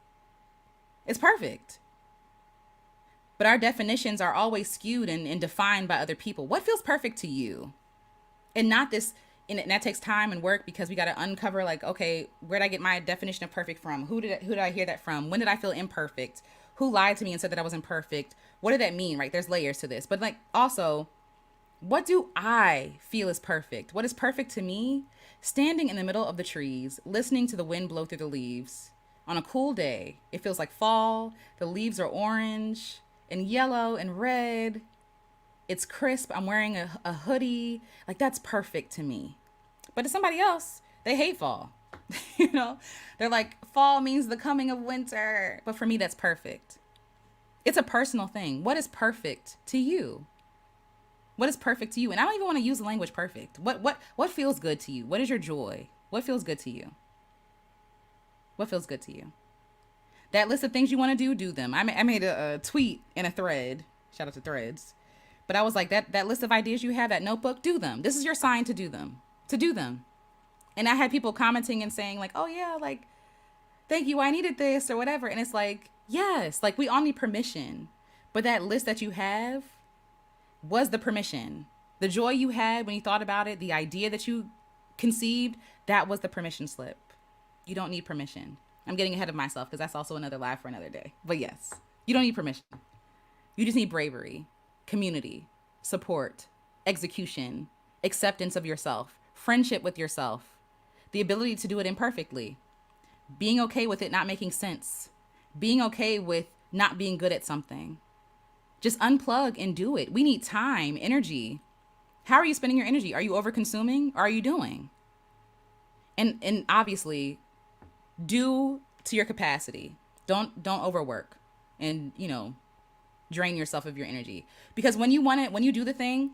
It's perfect. But our definitions are always skewed and defined by other people. What feels perfect to you? And not this, and that takes time and work, because we got to uncover, like, okay, where did I get my definition of perfect from? Who did I hear that from? When did I feel imperfect? Who lied to me and said that I was imperfect? What did that mean, right? There's layers to this. But, like, also, what do I feel is perfect? What is perfect to me? Standing in the middle of the trees, listening to the wind blow through the leaves. On a cool day, it feels like fall. The leaves are orange and yellow and red. It's crisp. I'm wearing a hoodie. Like, that's perfect to me. But to somebody else, they hate fall. They're like, fall means the coming of winter. But for me, that's perfect. It's a personal thing. What is perfect to you? What is perfect to you? And I don't even want to use the language perfect. What feels good to you? What is your joy? What feels good to you? What feels good to you? That list of things you want to do them. I made a tweet in a thread. Shout out to Threads. But I was like, that list of ideas you have, that notebook, do them. This is your sign to do them. To do them. And I had people commenting and saying, like, oh yeah, like, thank you, I needed this or whatever. And it's like, yes, like, we all need permission. But that list that you have was the permission. The joy you had when you thought about it, the idea that you conceived, that was the permission slip. You don't need permission. I'm getting ahead of myself because that's also another live for another day. But yes, you don't need permission. You just need bravery, community, support, execution, acceptance of yourself, friendship with yourself, the ability to do it imperfectly, being okay with it not making sense, being okay with not being good at something. Just unplug and do it. We need time, energy. How are you spending your energy? Are you over consuming? Or are you doing? And obviously, do to your capacity. Don't overwork and, drain yourself of your energy. Because when you do the thing,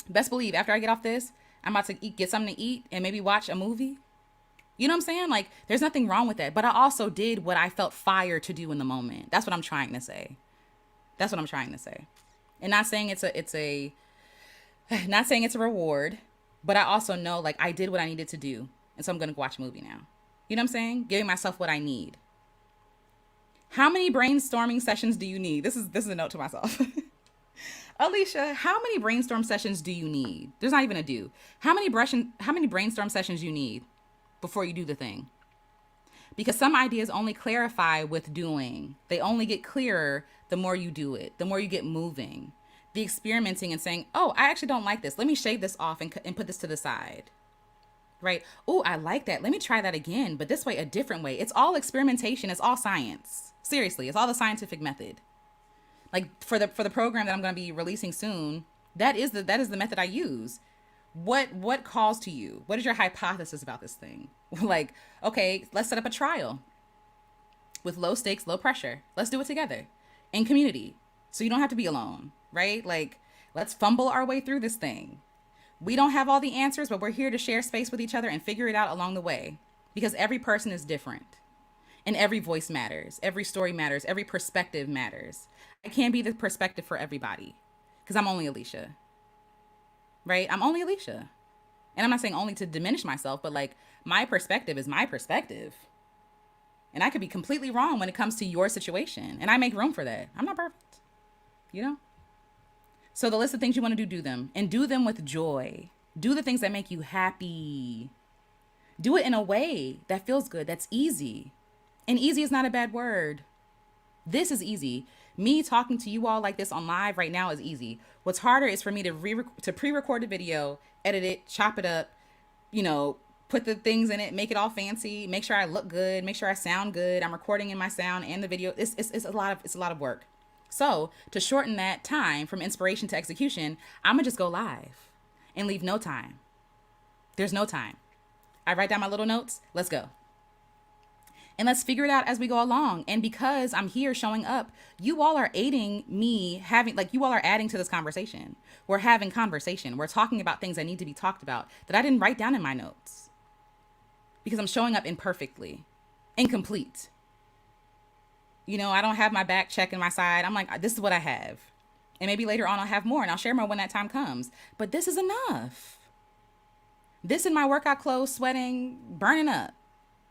best believe after I get off this, I'm about to get something to eat and maybe watch a movie. You know what I'm saying? Like, there's nothing wrong with that. But I also did what I felt fire to do in the moment. That's what I'm trying to say. That's what I'm trying to say. And not saying not saying it's a reward, but I also know like I did what I needed to do. And so I'm going to go watch a movie now. You know what I'm saying? Giving myself what I need. How many brainstorming sessions do you need? This is a note to myself. Alicia, how many brainstorm sessions do you need? There's not even a do. How many brainstorm sessions you need before you do the thing? Because some ideas only clarify with doing. They only get clearer the more you do it, the more you get moving. The experimenting and saying, oh, I actually don't like this. Let me shave this off and put this to the side. Right? Oh, I like that. Let me try that again, but this way, a different way. It's all experimentation. It's all science. Seriously, it's all the scientific method. Like for the program that I'm going to be releasing soon, that is the method I use. What calls to you? What is your hypothesis about this thing? Like, okay, let's set up a trial with low stakes, low pressure. Let's do it together in community. So you don't have to be alone, right? Like, let's fumble our way through this thing. We don't have all the answers, but we're here to share space with each other and figure it out along the way because every person is different and every voice matters. Every story matters. Every perspective matters. I can't be the perspective for everybody because I'm only Alicia, right? I'm only Alicia. And I'm not saying only to diminish myself, but like my perspective is my perspective. And I could be completely wrong when it comes to your situation. And I make room for that. I'm not perfect, you know? So the list of things you want to do them. And do them with joy. Do the things that make you happy. Do it in a way that feels good, that's easy. And easy is not a bad word. This is easy. Me talking to you all like this on live right now is easy. What's harder is for me to pre-record the video, edit it, chop it up, you know, put the things in it, make it all fancy, make sure I look good, make sure I sound good. I'm recording in my sound and the video. It's a lot of work. So to shorten that time from inspiration to execution, I'm gonna just go live and leave no time. There's no time. I write down my little notes. Let's go. And let's figure it out as we go along. And because I'm here showing up, you all are aiding me you all are adding to this conversation. We're having conversation. We're talking about things that need to be talked about that I didn't write down in my notes because I'm showing up imperfectly, incomplete. You know, I don't have my back check in my side. I'm like, this is what I have. And maybe later on I'll have more and I'll share more when that time comes. But this is enough. This in my workout clothes, sweating, burning up.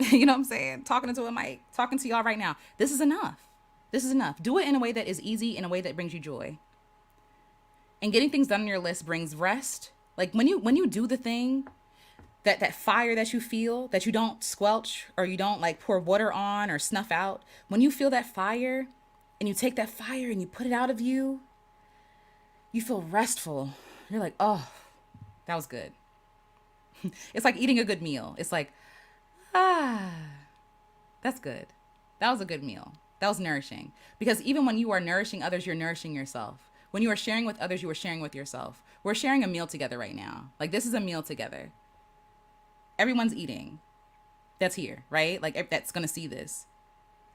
You know what I'm saying? Talking into a mic, talking to y'all right now. This is enough. This is enough. Do it in a way that is easy, in a way that brings you joy. And getting things done on your list brings rest. Like when you do the thing, that fire that you feel, that you don't squelch or you don't like pour water on or snuff out. When you feel that fire and you take that fire and you put it out of you, you feel restful. You're like, oh, that was good. It's like eating a good meal. It's like, ah, that's good. That was a good meal. That was nourishing. Because even when you are nourishing others, you're nourishing yourself. When you are sharing with others, you are sharing with yourself. We're sharing a meal together right now. Like this is a meal together. Everyone's eating. That's here, right? Like that's going to see this.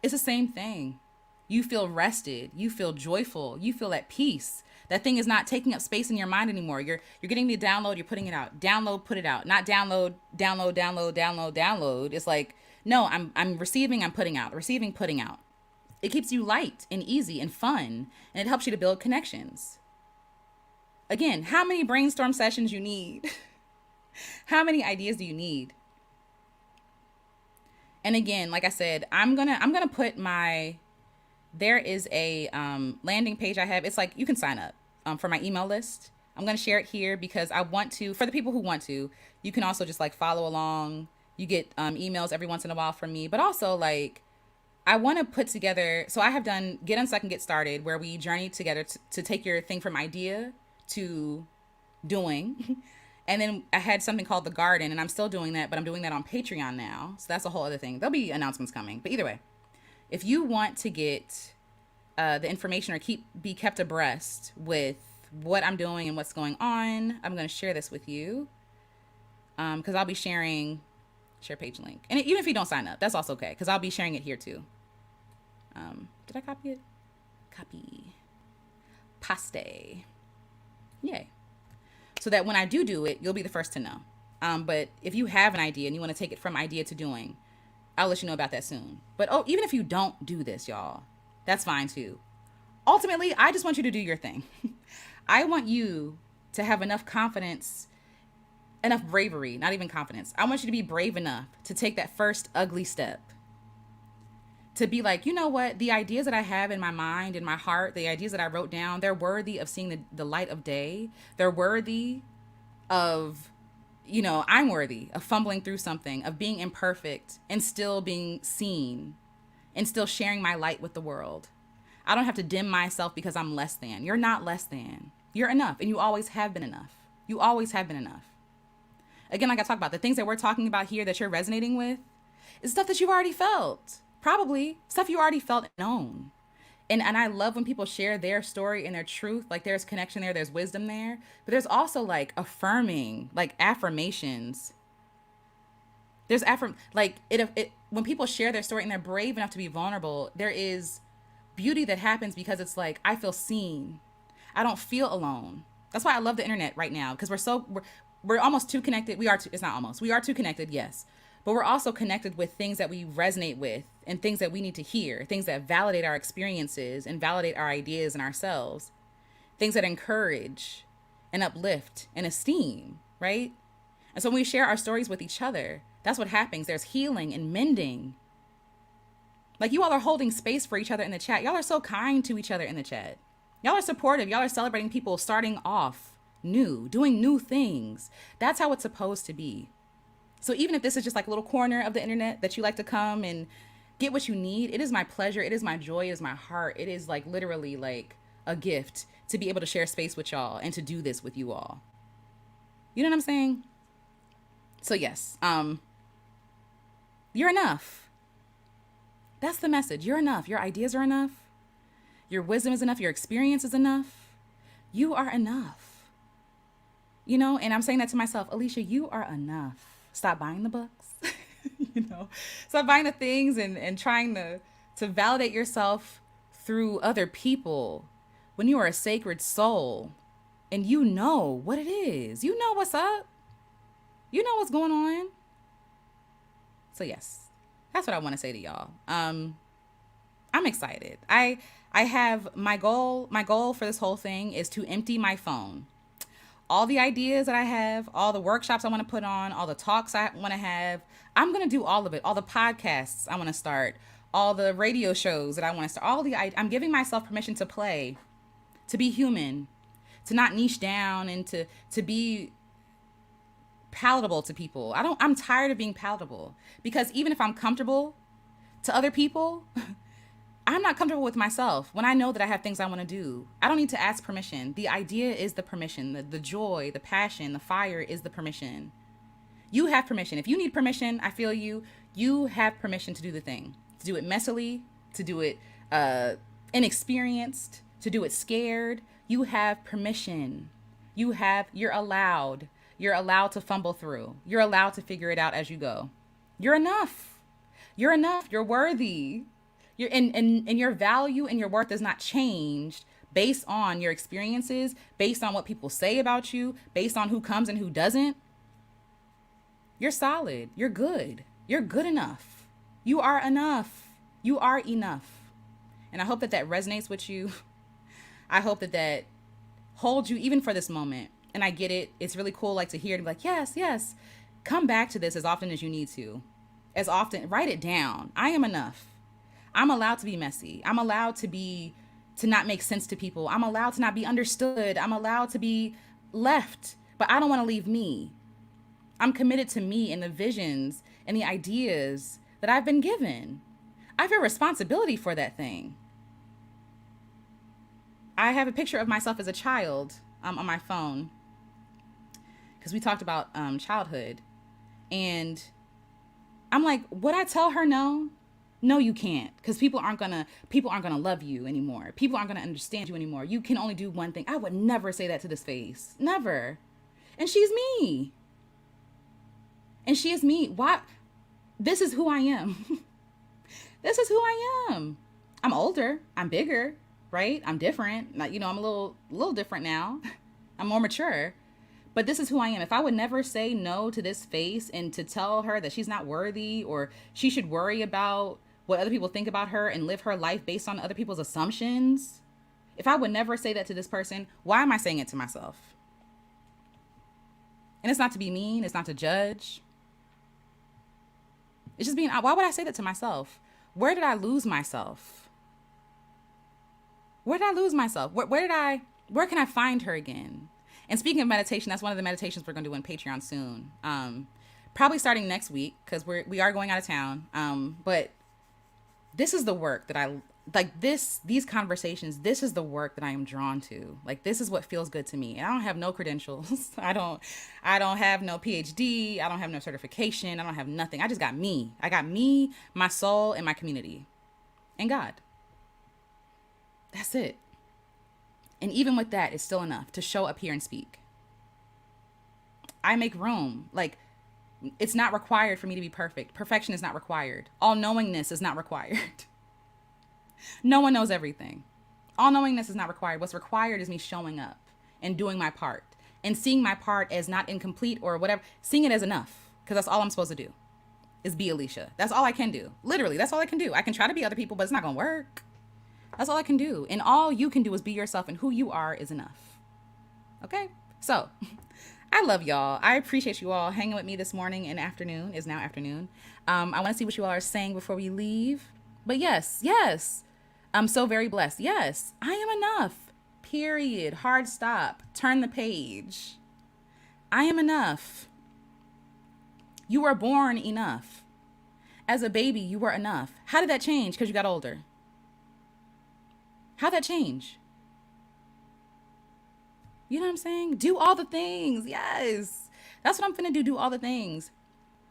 It's the same thing. You feel rested. You feel joyful. You feel at peace. That thing is not taking up space in your mind anymore. You're getting the download, you're putting it out. Download, put it out. Not download, download, download, download, download. It's like, no, I'm receiving, I'm putting out. Receiving, putting out. It keeps you light and easy and fun, and it helps you to build connections. Again, how many brainstorm sessions you need? How many ideas do you need? And again, like I said, I'm gonna put there is a landing page I have. It's like you can sign up for my email list. I'm gonna share it here because I want to, for the people who want to, you can also just like follow along. You get emails every once in a while from me, but also like I want to put together. So I have done Get Unstuck and Get Started, where we journey together to take your thing from idea to doing. And then I had something called The Garden, and I'm still doing that, but I'm doing that on Patreon now. So that's a whole other thing. There'll be announcements coming. But either way, if you want to get the information or be kept abreast with what I'm doing and what's going on, I'm going to share this with you because I'll be sharing share page link. And even if you don't sign up, that's also okay because I'll be sharing it here too. Did I copy it? Copy. Paste. Yay. So that when I do it, you'll be the first to know. But if you have an idea and you want to take it from idea to doing, I'll let you know about that soon. But even if you don't do this, y'all, that's fine too. ultimately, I just want you to do your thing. I want you to have enough confidence, enough bravery, not even confidence. I want you to be brave enough to take that first ugly step. To be like, you know what? The ideas that I have in my mind, in my heart, the ideas that I wrote down, they're worthy of seeing the light of day. They're worthy of, I'm worthy of fumbling through something, of being imperfect and still being seen and still sharing my light with the world. I don't have to dim myself because I'm less than. You're not less than. You're enough, and you always have been enough. You always have been enough. Again, like I talked about, the things that we're talking about here that you're resonating with is stuff that you've already felt. Probably stuff you already felt and known. And I love when people share their story and their truth. Like there's connection there, there's wisdom there. But there's also like affirming, like affirmations. There's like it when people share their story and they're brave enough to be vulnerable, there is beauty that happens because it's like I feel seen. I don't feel alone. That's why I love the internet right now, because we're almost too connected. It's not almost. We are too connected, yes. But we're also connected with things that we resonate with and things that we need to hear, things that validate our experiences and validate our ideas and ourselves, things that encourage and uplift and esteem, right? And so when we share our stories with each other, that's what happens. There's healing and mending. Like you all are holding space for each other in the chat. Y'all are so kind to each other in the chat. Y'all are supportive. Y'all are celebrating people starting off new, doing new things. That's how it's supposed to be. So even if this is just like a little corner of the internet that you like to come and get what you need, it is my pleasure. It is my joy. It is my heart. It is like literally like a gift to be able to share space with y'all and to do this with you all. You know what I'm saying? So yes, you're enough. That's the message. You're enough. Your ideas are enough. Your wisdom is enough. Your experience is enough. You are enough. And I'm saying that to myself, Alicia, you are enough. Stop buying the books, stop buying the things and trying to validate yourself through other people when you are a sacred soul and you know what it is. You know what's up. You know what's going on. So yes, that's what I want to say to y'all. I'm excited. I have my goal for this whole thing is to empty my phone. All the ideas that I have, all the workshops I want to put on, all the talks I want to have, I'm going to do all of it. All the podcasts I want to start, all the radio shows that I want to start, I'm giving myself permission to play, to be human, to not niche down and to be palatable to people. I'm tired of being palatable, because even if I'm comfortable to other people, I'm not comfortable with myself when I know that I have things I want to do. I don't need to ask permission. The idea is the permission. The joy, the passion, the fire is the permission. You have permission. If you need permission, I feel you. You have permission to do the thing. To do it messily, to do it inexperienced, to do it scared. You have permission. You're allowed. You're allowed to fumble through. You're allowed to figure it out as you go. You're enough. You're enough. You're worthy. And your value and your worth is not changed based on your experiences, based on what people say about you, based on who comes and who doesn't. You're solid. You're good. You're good enough. You are enough. You are enough. And I hope that resonates with you. I hope that holds you even for this moment. And I get it. It's really cool, like, to hear it and be like, yes, yes. Come back to this as often as you need to. As often, write it down. I am enough. I'm allowed to be messy. I'm allowed to not make sense to people. I'm allowed to not be understood. I'm allowed to be left, but I don't want to leave me. I'm committed to me and the visions and the ideas that I've been given. I have a responsibility for that thing. I have a picture of myself as a child on my phone, because we talked about childhood, and I'm like, would I tell her no? No, you can't, because people aren't gonna love you anymore. People aren't gonna understand you anymore. You can only do one thing. I would never say that to this face. Never. And she's me. And she is me. Why? This is who I am. This is who I am. I'm older. I'm bigger, right? I'm different. I'm a little different now. I'm more mature. But this is who I am. If I would never say no to this face and to tell her that she's not worthy, or she should worry about what other people think about her and live her life based on other people's assumptions, If I would never say that to this person, why am I saying it to myself? And it's not to be mean, it's not to judge. It's just being, why would I say that to myself? Where did I lose myself? Where did I lose myself? Where can I find her again? And speaking of meditation, that's one of the meditations we're going to do on Patreon soon. Probably starting next week because we are going out of town. But this is the work that I like. These conversations. This is the work that I am drawn to. Like, this is what feels good to me. And I don't have no credentials. I don't have no PhD. I don't have no certification. I don't have nothing. I just got me. I got me, my soul, and my community, and God. That's it. And even with that, it's still enough to show up here and speak. I make room. Like, it's not required for me to be perfect. Perfection is not required. All knowingness is not required. No one knows everything. All knowingness is not required. What's required is me showing up and doing my part and seeing my part as not incomplete or whatever. Seeing it as enough, because that's all I'm supposed to do is be Alicia. That's all I can do. Literally, that's all I can do. I can try to be other people, but it's not going to work. That's all I can do. And all you can do is be yourself, and who you are is enough. Okay? So, I love y'all. I appreciate you all hanging with me this morning and afternoon. Is now afternoon. I want to see what you all are saying before we leave. But yes. I'm so very blessed. Yes, I am enough. Period. Hard stop. Turn the page. I am enough. You were born enough. As a baby, you were enough. How did that change? Because you got older. How'd that change? You know what I'm saying? Do all the things. Yes. That's what I'm finna do. Do all the things.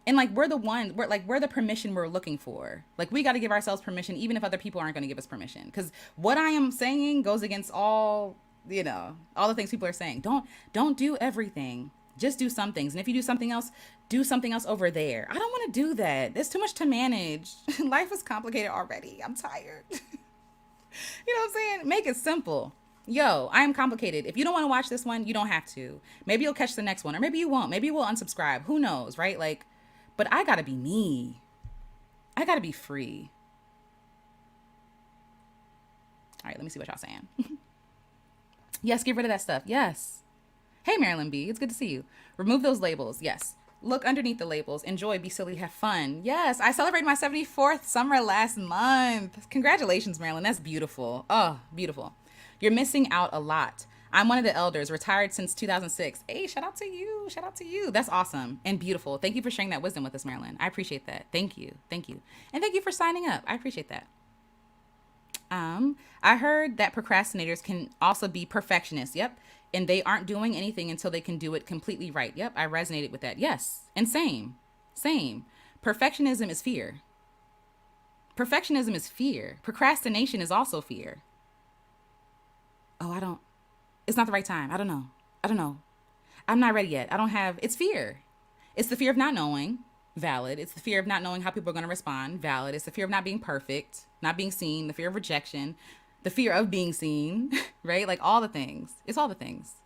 And like, we're the permission we're looking for. Like, we got to give ourselves permission, even if other people aren't going to give us permission. Because what I am saying goes against all the things people are saying. Don't do everything. Just do some things. And if you do something else over there. I don't want to do that. There's too much to manage. Life is complicated already. I'm tired. You know what I'm saying? Make it simple. Yo, I am complicated. If you don't want to watch this one, you don't have to. Maybe you'll catch the next one, or maybe you won't. Maybe you will unsubscribe. Who knows, right? Like, but I gotta be me. I gotta be free. All right, let me see what y'all saying. Yes, get rid of that stuff. Yes. Hey, Marilyn B, it's good to see you. Remove those labels. Yes. Look underneath the labels. Enjoy, be silly, have fun. Yes, I celebrated my 74th summer last month. Congratulations, Marilyn. That's beautiful. Oh, beautiful. You're missing out a lot. I'm one of the elders, retired since 2006. Hey, shout out to you. Shout out to you. That's awesome and beautiful. Thank you for sharing that wisdom with us, Marilyn. I appreciate that. Thank you. Thank you. And thank you for signing up. I appreciate that. I heard that procrastinators can also be perfectionists. Yep. And they aren't doing anything until they can do it completely right. Yep, I resonated with that. Yes, and same. Perfectionism is fear. Perfectionism is fear. Procrastination is also fear. Oh, it's not the right time. I don't know. I'm not ready yet. It's fear. It's the fear of not knowing. Valid. It's the fear of not knowing how people are going to respond. Valid. It's the fear of not being perfect, not being seen, the fear of rejection, the fear of being seen, right? Like, all the things. It's all the things.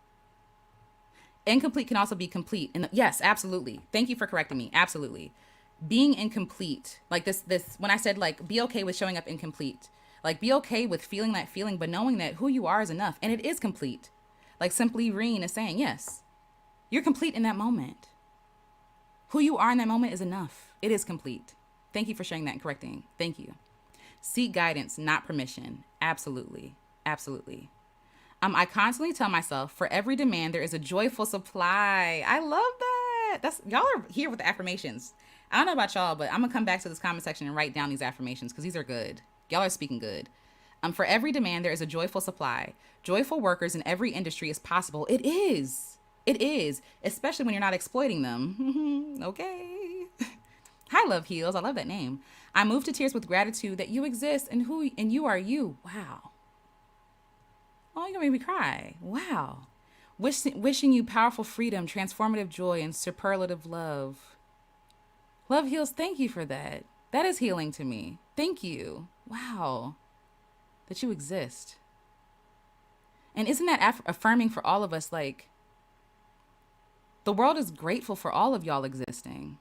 Incomplete can also be complete. And yes, absolutely. Thank you for correcting me. Absolutely. Being incomplete, like this, when I said, like, be okay with showing up incomplete, like, be okay with feeling that feeling, but knowing that who you are is enough. And it is complete. Like Simply Reen is saying, yes, you're complete in that moment. Who you are in that moment is enough. It is complete. Thank you for sharing that and correcting. Thank you. Seek guidance, not permission. Absolutely. Absolutely. I constantly tell myself, for every demand, there is a joyful supply. I love that. Y'all are here with the affirmations. I don't know about y'all, but I'm going to come back to this comment section and write down these affirmations because these are good. Y'all are speaking good. For every demand, there is a joyful supply. Joyful workers in every industry is possible. It is. It is, especially when you're not exploiting them. Okay. Hi, Love Heals. I love that name. I move to tears with gratitude that you exist and you are you. Wow. Oh, you're gonna make me cry. Wow. Wishing you powerful freedom, transformative joy, and superlative love. Love Heals, thank you for that. That is healing to me. Thank you. Wow. That you exist. And isn't that affirming for all of us? Like, the world is grateful for all of y'all existing.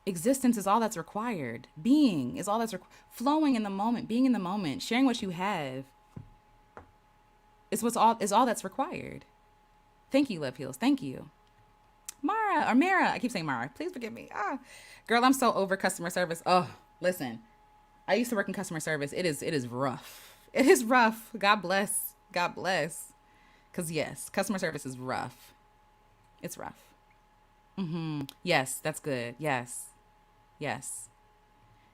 Existence is all that's required. Being is all that's flowing in the moment, being in the moment, sharing what you have. is all that's required. Thank you, Love Heals. Thank you. Mara or Mara. I keep saying Mara. Please forgive me. Girl, I'm so over customer service. Oh, listen. I used to work in customer service. It is rough. It is rough. God bless. God bless. Cause yes, customer service is rough. It's rough. Yes, that's good. Yes. Yes.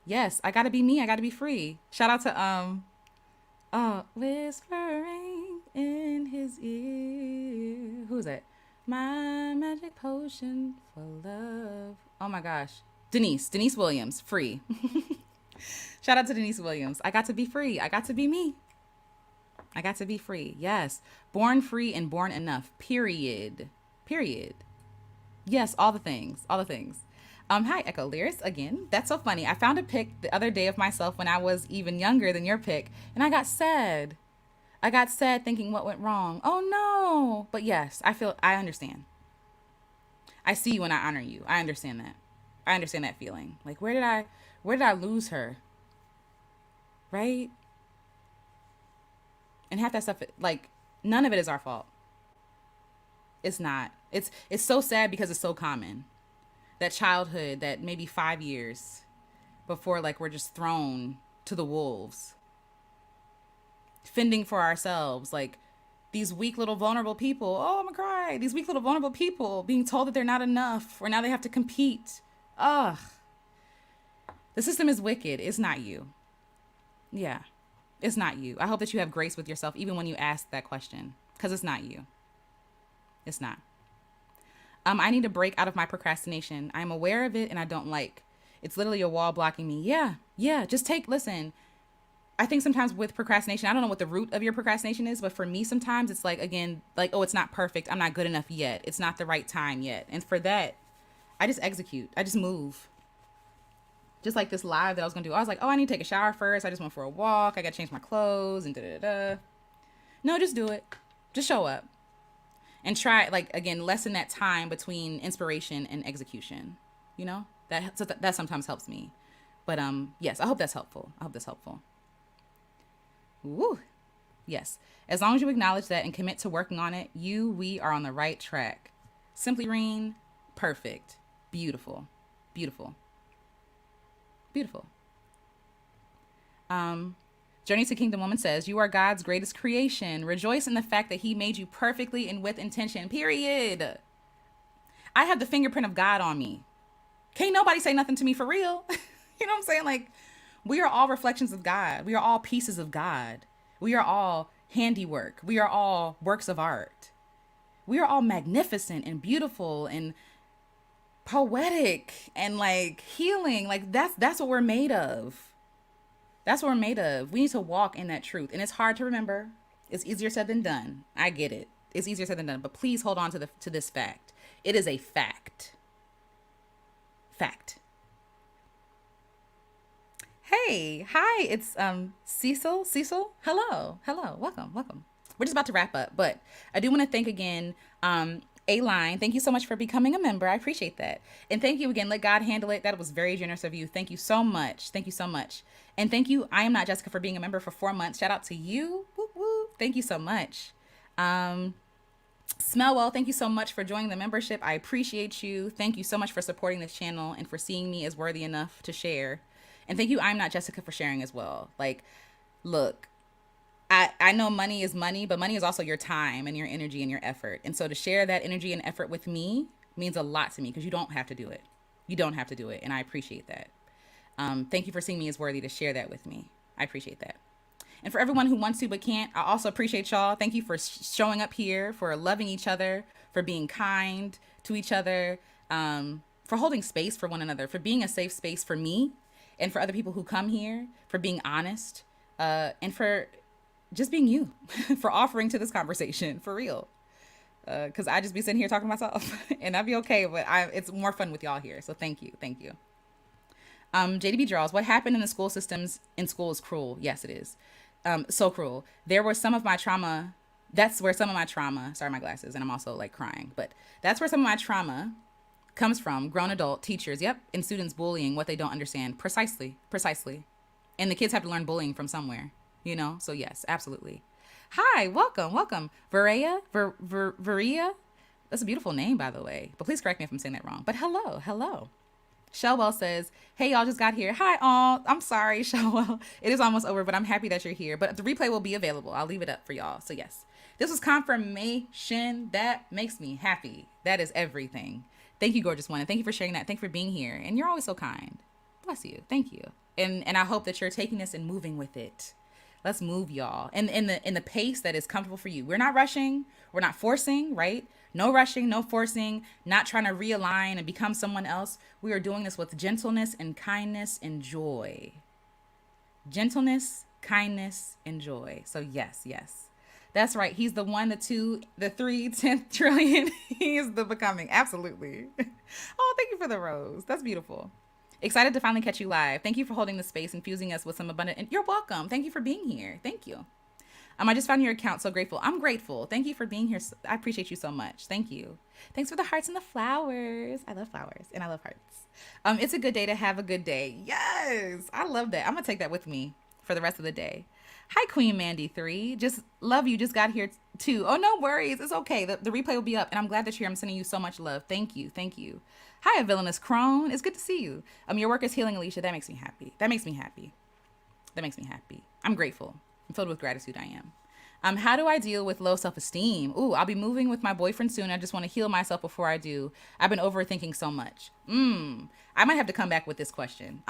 Yes. I gotta be me. I gotta be free. Shout out to whispering in his ear. Who's that? My magic potion for love. Oh my gosh. Denise Williams, free. Shout out to Denise Williams. I got to be free. I got to be me. I got to be free. Yes. Born free and born enough. Period. Period. Yes, all the things. All the things. Hi, Echo Lyris again. That's so funny. I found a pic the other day of myself when I was even younger than your pic, and I got sad. I got sad thinking what went wrong. Oh no. But yes, I understand. I see you and I honor you. I understand that. I understand that feeling. Like where did I lose her? Right? And half that stuff, like, none of it is our fault. It's not. It's so sad because it's so common. That childhood, that maybe 5 years before, like, we're just thrown to the wolves, fending for ourselves, like these weak little vulnerable people. Oh, I'm gonna cry. These weak little vulnerable people being told that they're not enough, or now they have to compete. Ugh. The system is wicked. It's not you. Yeah, it's not you. I hope that you have grace with yourself even when you ask that question, because it's not you. It's not. I need to break out of my procrastination. I'm aware of it and I don't like. It's literally a wall blocking me. Yeah, yeah. Listen. I think sometimes with procrastination, I don't know what the root of your procrastination is, but for me, sometimes it's like, again, like, oh, it's not perfect. I'm not good enough yet. It's not the right time yet. And for that, I just execute. I just move. Just like this live that I was going to do. I was like, oh, I need to take a shower first. I just went for a walk. I got to change my clothes and da da da. No, just do it. Just show up. And try, like, again, lessen that time between inspiration and execution. You know, that sometimes helps me. But yes, I hope that's helpful. I hope that's helpful. Woo. Yes. As long as you acknowledge that and commit to working on it, we are on the right track. Simply Reen, perfect. Beautiful. Beautiful. Beautiful. Journey to Kingdom Woman says, you are God's greatest creation. Rejoice in the fact that he made you perfectly and with intention. Period. I have the fingerprint of God on me. Can't nobody say nothing to me for real. You know what I'm saying? Like, we are all reflections of God. We are all pieces of God. We are all handiwork. We are all works of art. We are all magnificent and beautiful and poetic and like healing. Like that's what we're made of. That's what we're made of. We need to walk in that truth. And it's hard to remember. It's easier said than done. I get it. It's easier said than done. But please hold on to this fact. It is a fact. Fact. Hey, hi, it's Cecil. Cecil, hello, welcome. We're just about to wrap up, but I do want to thank again, A-Line. Thank you so much for becoming a member. I appreciate that, and thank you again. Let God handle it. That was very generous of you. Thank you so much. Thank you so much, and thank you. I am not Jessica for being a member for 4 months. Shout out to you. Woo woo. Thank you so much. Smellwell, thank you so much for joining the membership. I appreciate you. Thank you so much for supporting this channel and for seeing me as worthy enough to share. And thank you, I'm Not Jessica, for sharing as well. Like, look, I know money is money, but money is also your time and your energy and your effort. And so to share that energy and effort with me means a lot to me because you don't have to do it. You don't have to do it. And I appreciate that. Thank you for seeing me as worthy to share that with me. I appreciate that. And for everyone who wants to but can't, I also appreciate y'all. Thank you for showing up here, for loving each other, for being kind to each other, for holding space for one another, for being a safe space for me and for other people who come here, for being honest, and for just being you, for offering to this conversation, for real. Because I just be sitting here talking to myself, and I'd be okay, but it's more fun with y'all here. So thank you. JDB Draws, what happened in the school systems in school is cruel. Yes, it is. So cruel. There was some of my trauma. That's where some of my trauma, sorry, my glasses, and I'm also like crying, but that's where some of my trauma comes from. Grown adult teachers, yep, and students bullying what they don't understand. Precisely. And the kids have to learn bullying from somewhere, you know? So yes, absolutely. Hi, welcome, welcome. Varia? That's a beautiful name, by the way. But please correct me if I'm saying that wrong. But hello, hello. Shellwell says, hey, y'all just got here. Hi, all. I'm sorry, Shellwell. It is almost over, but I'm happy that you're here. But the replay will be available. I'll leave it up for y'all. So, yes, this was confirmation. That makes me happy. That is everything. Thank you, gorgeous one. And thank you for sharing that. Thank you for being here. And you're always so kind. Bless you. Thank you. And I hope that you're taking this and moving with it. Let's move, y'all. And in the pace that is comfortable for you. We're not rushing. We're not forcing, right? No rushing, no forcing, not trying to realign and become someone else. We are doing this with gentleness and kindness and joy. Gentleness, kindness, and joy. So yes, yes. That's right. He's the one, the two, the three, 10th trillion. He is the becoming. Absolutely. Oh, thank you for the rose. That's beautiful. Excited to finally catch you live. Thank you for holding the space, infusing us with some abundant. And you're welcome. Thank you for being here. Thank you. I just found your account. So grateful. I'm grateful. Thank you for being here. I appreciate you so much. Thank you. Thanks for the hearts and the flowers. I love flowers and I love hearts. It's a good day to have a good day. Yes. I love that. I'm going to take that with me for the rest of the day. Hi, Queen Mandy 3. Just love you. Just got here too. Oh, no worries. It's okay. The replay will be up and I'm glad that you're here. I'm sending you so much love. Thank you. Thank you. Hi, a villainous crone. It's good to see you. Your work is healing, Alicia. That makes me happy. That makes me happy. That makes me happy. I'm grateful. I'm filled with gratitude. I am. How do I deal with low self-esteem? Ooh, I'll be moving with my boyfriend soon. I just want to heal myself before I do. I've been overthinking so much. I might have to come back with this question.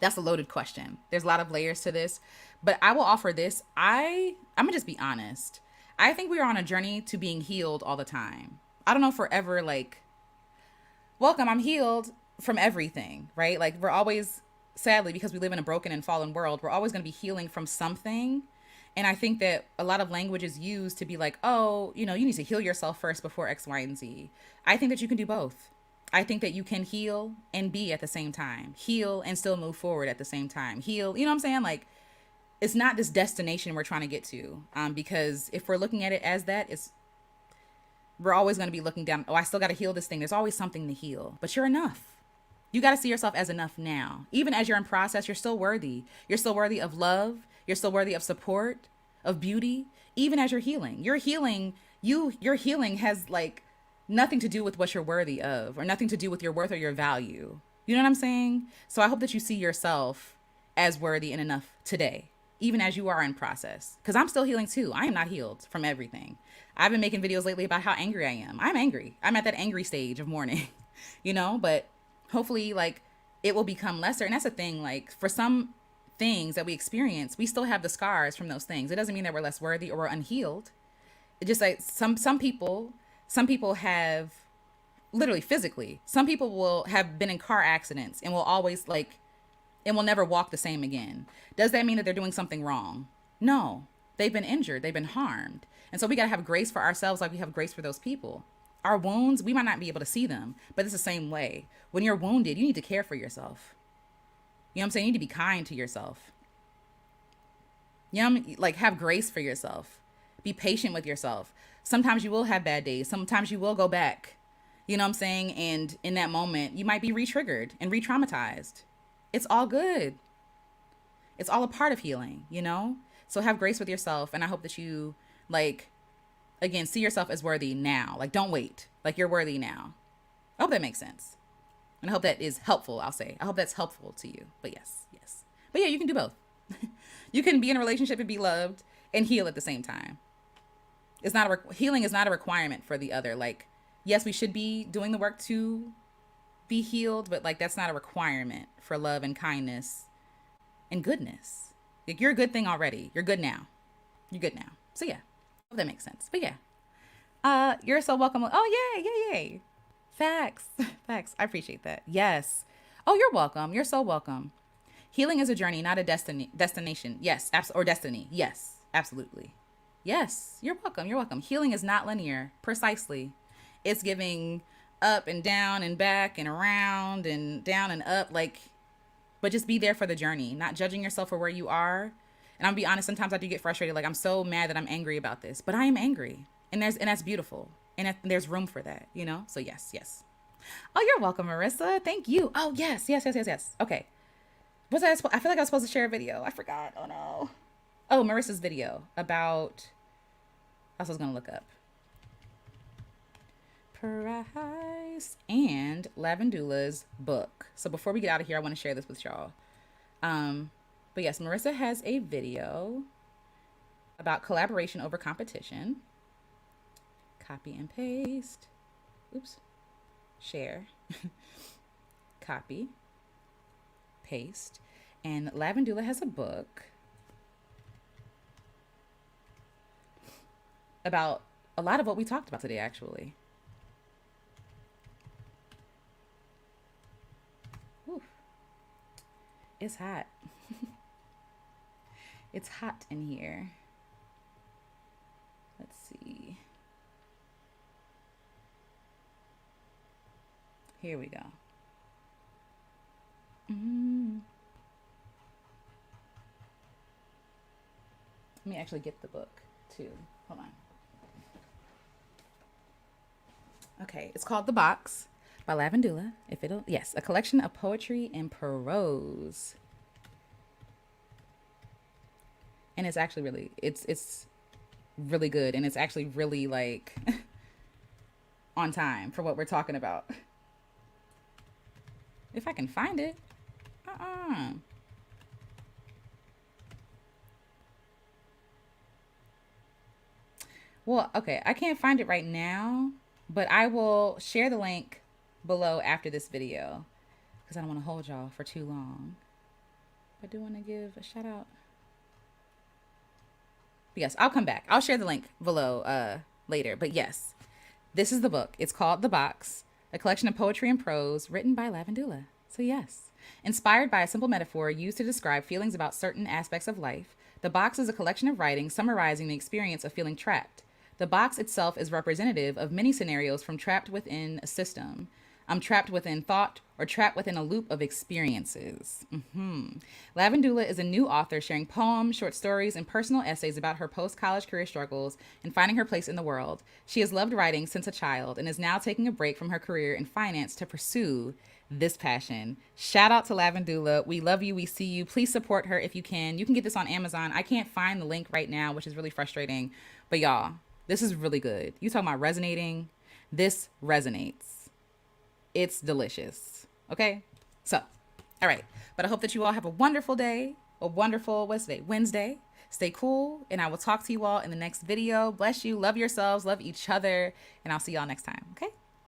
That's a loaded question. There's a lot of layers to this, but I will offer this. I'm gonna just be honest. I think we are on a journey to being healed all the time. I don't know if we're ever like, welcome, I'm healed from everything, right? Like we're always, sadly, because we live in a broken and fallen world, we're always going to be healing from something. And I think that a lot of language is used to be like, oh, you need to heal yourself first before X, Y, and Z. I think that you can do both. I think that you can heal and be at the same time, heal and still move forward at the same time, heal. You know what I'm saying? Like, it's not this destination we're trying to get to. Because if we're looking at it as that, we're always going to be looking down. Oh, I still got to heal this thing. There's always something to heal, but you're enough. You got to see yourself as enough now. Even as you're in process, you're still worthy. You're still worthy of love. You're still worthy of support, of beauty. Even as you're healing, your healing has like nothing to do with what you're worthy of or nothing to do with your worth or your value. You know what I'm saying? So I hope that you see yourself as worthy and enough today, even as you are in process. Because I'm still healing too. I am not healed from everything. I've been making videos lately about how angry I am. I'm angry. I'm at that angry stage of mourning, but hopefully like it will become lesser. And that's the thing, like for some things that we experience, we still have the scars from those things. It doesn't mean that we're less worthy or we're unhealed. It just like some people have literally physically, some people will have been in car accidents and will always like, and will never walk the same again. Does that mean that they're doing something wrong? No, they've been injured. They've been harmed. And so we got to have grace for ourselves like we have grace for those people. Our wounds, we might not be able to see them, but it's the same way. When you're wounded, you need to care for yourself. You know what I'm saying? You need to be kind to yourself. Like have grace for yourself. Be patient with yourself. Sometimes you will have bad days. Sometimes you will go back. You know what I'm saying? And in that moment, you might be re-triggered and re-traumatized. It's all good. It's all a part of healing, So have grace with yourself. And I hope that you like, again, see yourself as worthy now. Like, don't wait. Like, you're worthy now. I hope that makes sense. And I hope that is helpful, I'll say. I hope that's helpful to you. But yes. But yeah, you can do both. You can be in a relationship and be loved and heal at the same time. Healing is not a requirement for the other. Like, yes, we should be doing the work to be healed, but like, that's not a requirement for love and kindness and goodness. Like, you're a good thing already. You're good now. You're good now. So yeah. Hope that makes sense. But yeah. You're so welcome. Oh, yay. Facts. I appreciate that. Yes. Oh, you're welcome. You're so welcome. Healing is a journey, not a destination. Yes. Or destiny. Yes. Absolutely. Yes. You're welcome. Healing is not linear. Precisely. It's giving up and down and back and around and down and up. But just be there for the journey, not judging yourself for where you are. And I'll be honest, sometimes I do get frustrated. Like, I'm so mad that I'm angry about this, but I am angry. And that's beautiful. And there's room for that, So yes. Oh, you're welcome, Marissa. Thank you. Oh, yes. Okay. I feel like I was supposed to share a video. I forgot. Oh no. Oh, Marissa's video about, that's what I was going to look up. Price and Lavendula's book. So before we get out of here, I want to share this with y'all. But yes, Marissa has a video about collaboration over competition. Copy and paste. Oops. Share. Copy. Paste. And Lavendula has a book about a lot of what we talked about today, actually. Ooh, it's hot. It's hot in here. Let's see. Here we go. Let me actually get the book too. Hold on. Okay, it's called The Box by Lavendula. If it'll, yes, a collection of poetry and prose. And it's actually really, it's really good, and it's actually really like on time for what we're talking about. If I can find it. Well, okay, I can't find it right now, but I will share the link below after this video because I don't want to hold y'all for too long. I do want to give a shout out. But yes, I'll come back. I'll share the link below later. But yes, this is the book. It's called The Box, a collection of poetry and prose written by Lavendula. So yes, inspired by a simple metaphor used to describe feelings about certain aspects of life, The Box is a collection of writings summarizing the experience of feeling trapped. The box itself is representative of many scenarios, from trapped within a system, I'm trapped within thought, or trapped within a loop of experiences. Lavendula is a new author sharing poems, short stories, and personal essays about her post-college career struggles and finding her place in the world. She has loved writing since a child and is now taking a break from her career in finance to pursue this passion. Shout out to Lavendula. We love you. We see you. Please support her if you can. You can get this on Amazon. I can't find the link right now, which is really frustrating. But y'all, this is really good. You talking about resonating? This resonates. It's delicious. Okay? So, all right. But I hope that you all have a wonderful day. A wonderful, what's today? Wednesday. Stay cool. And I will talk to you all in the next video. Bless you. Love yourselves. Love each other. And I'll see y'all next time. Okay?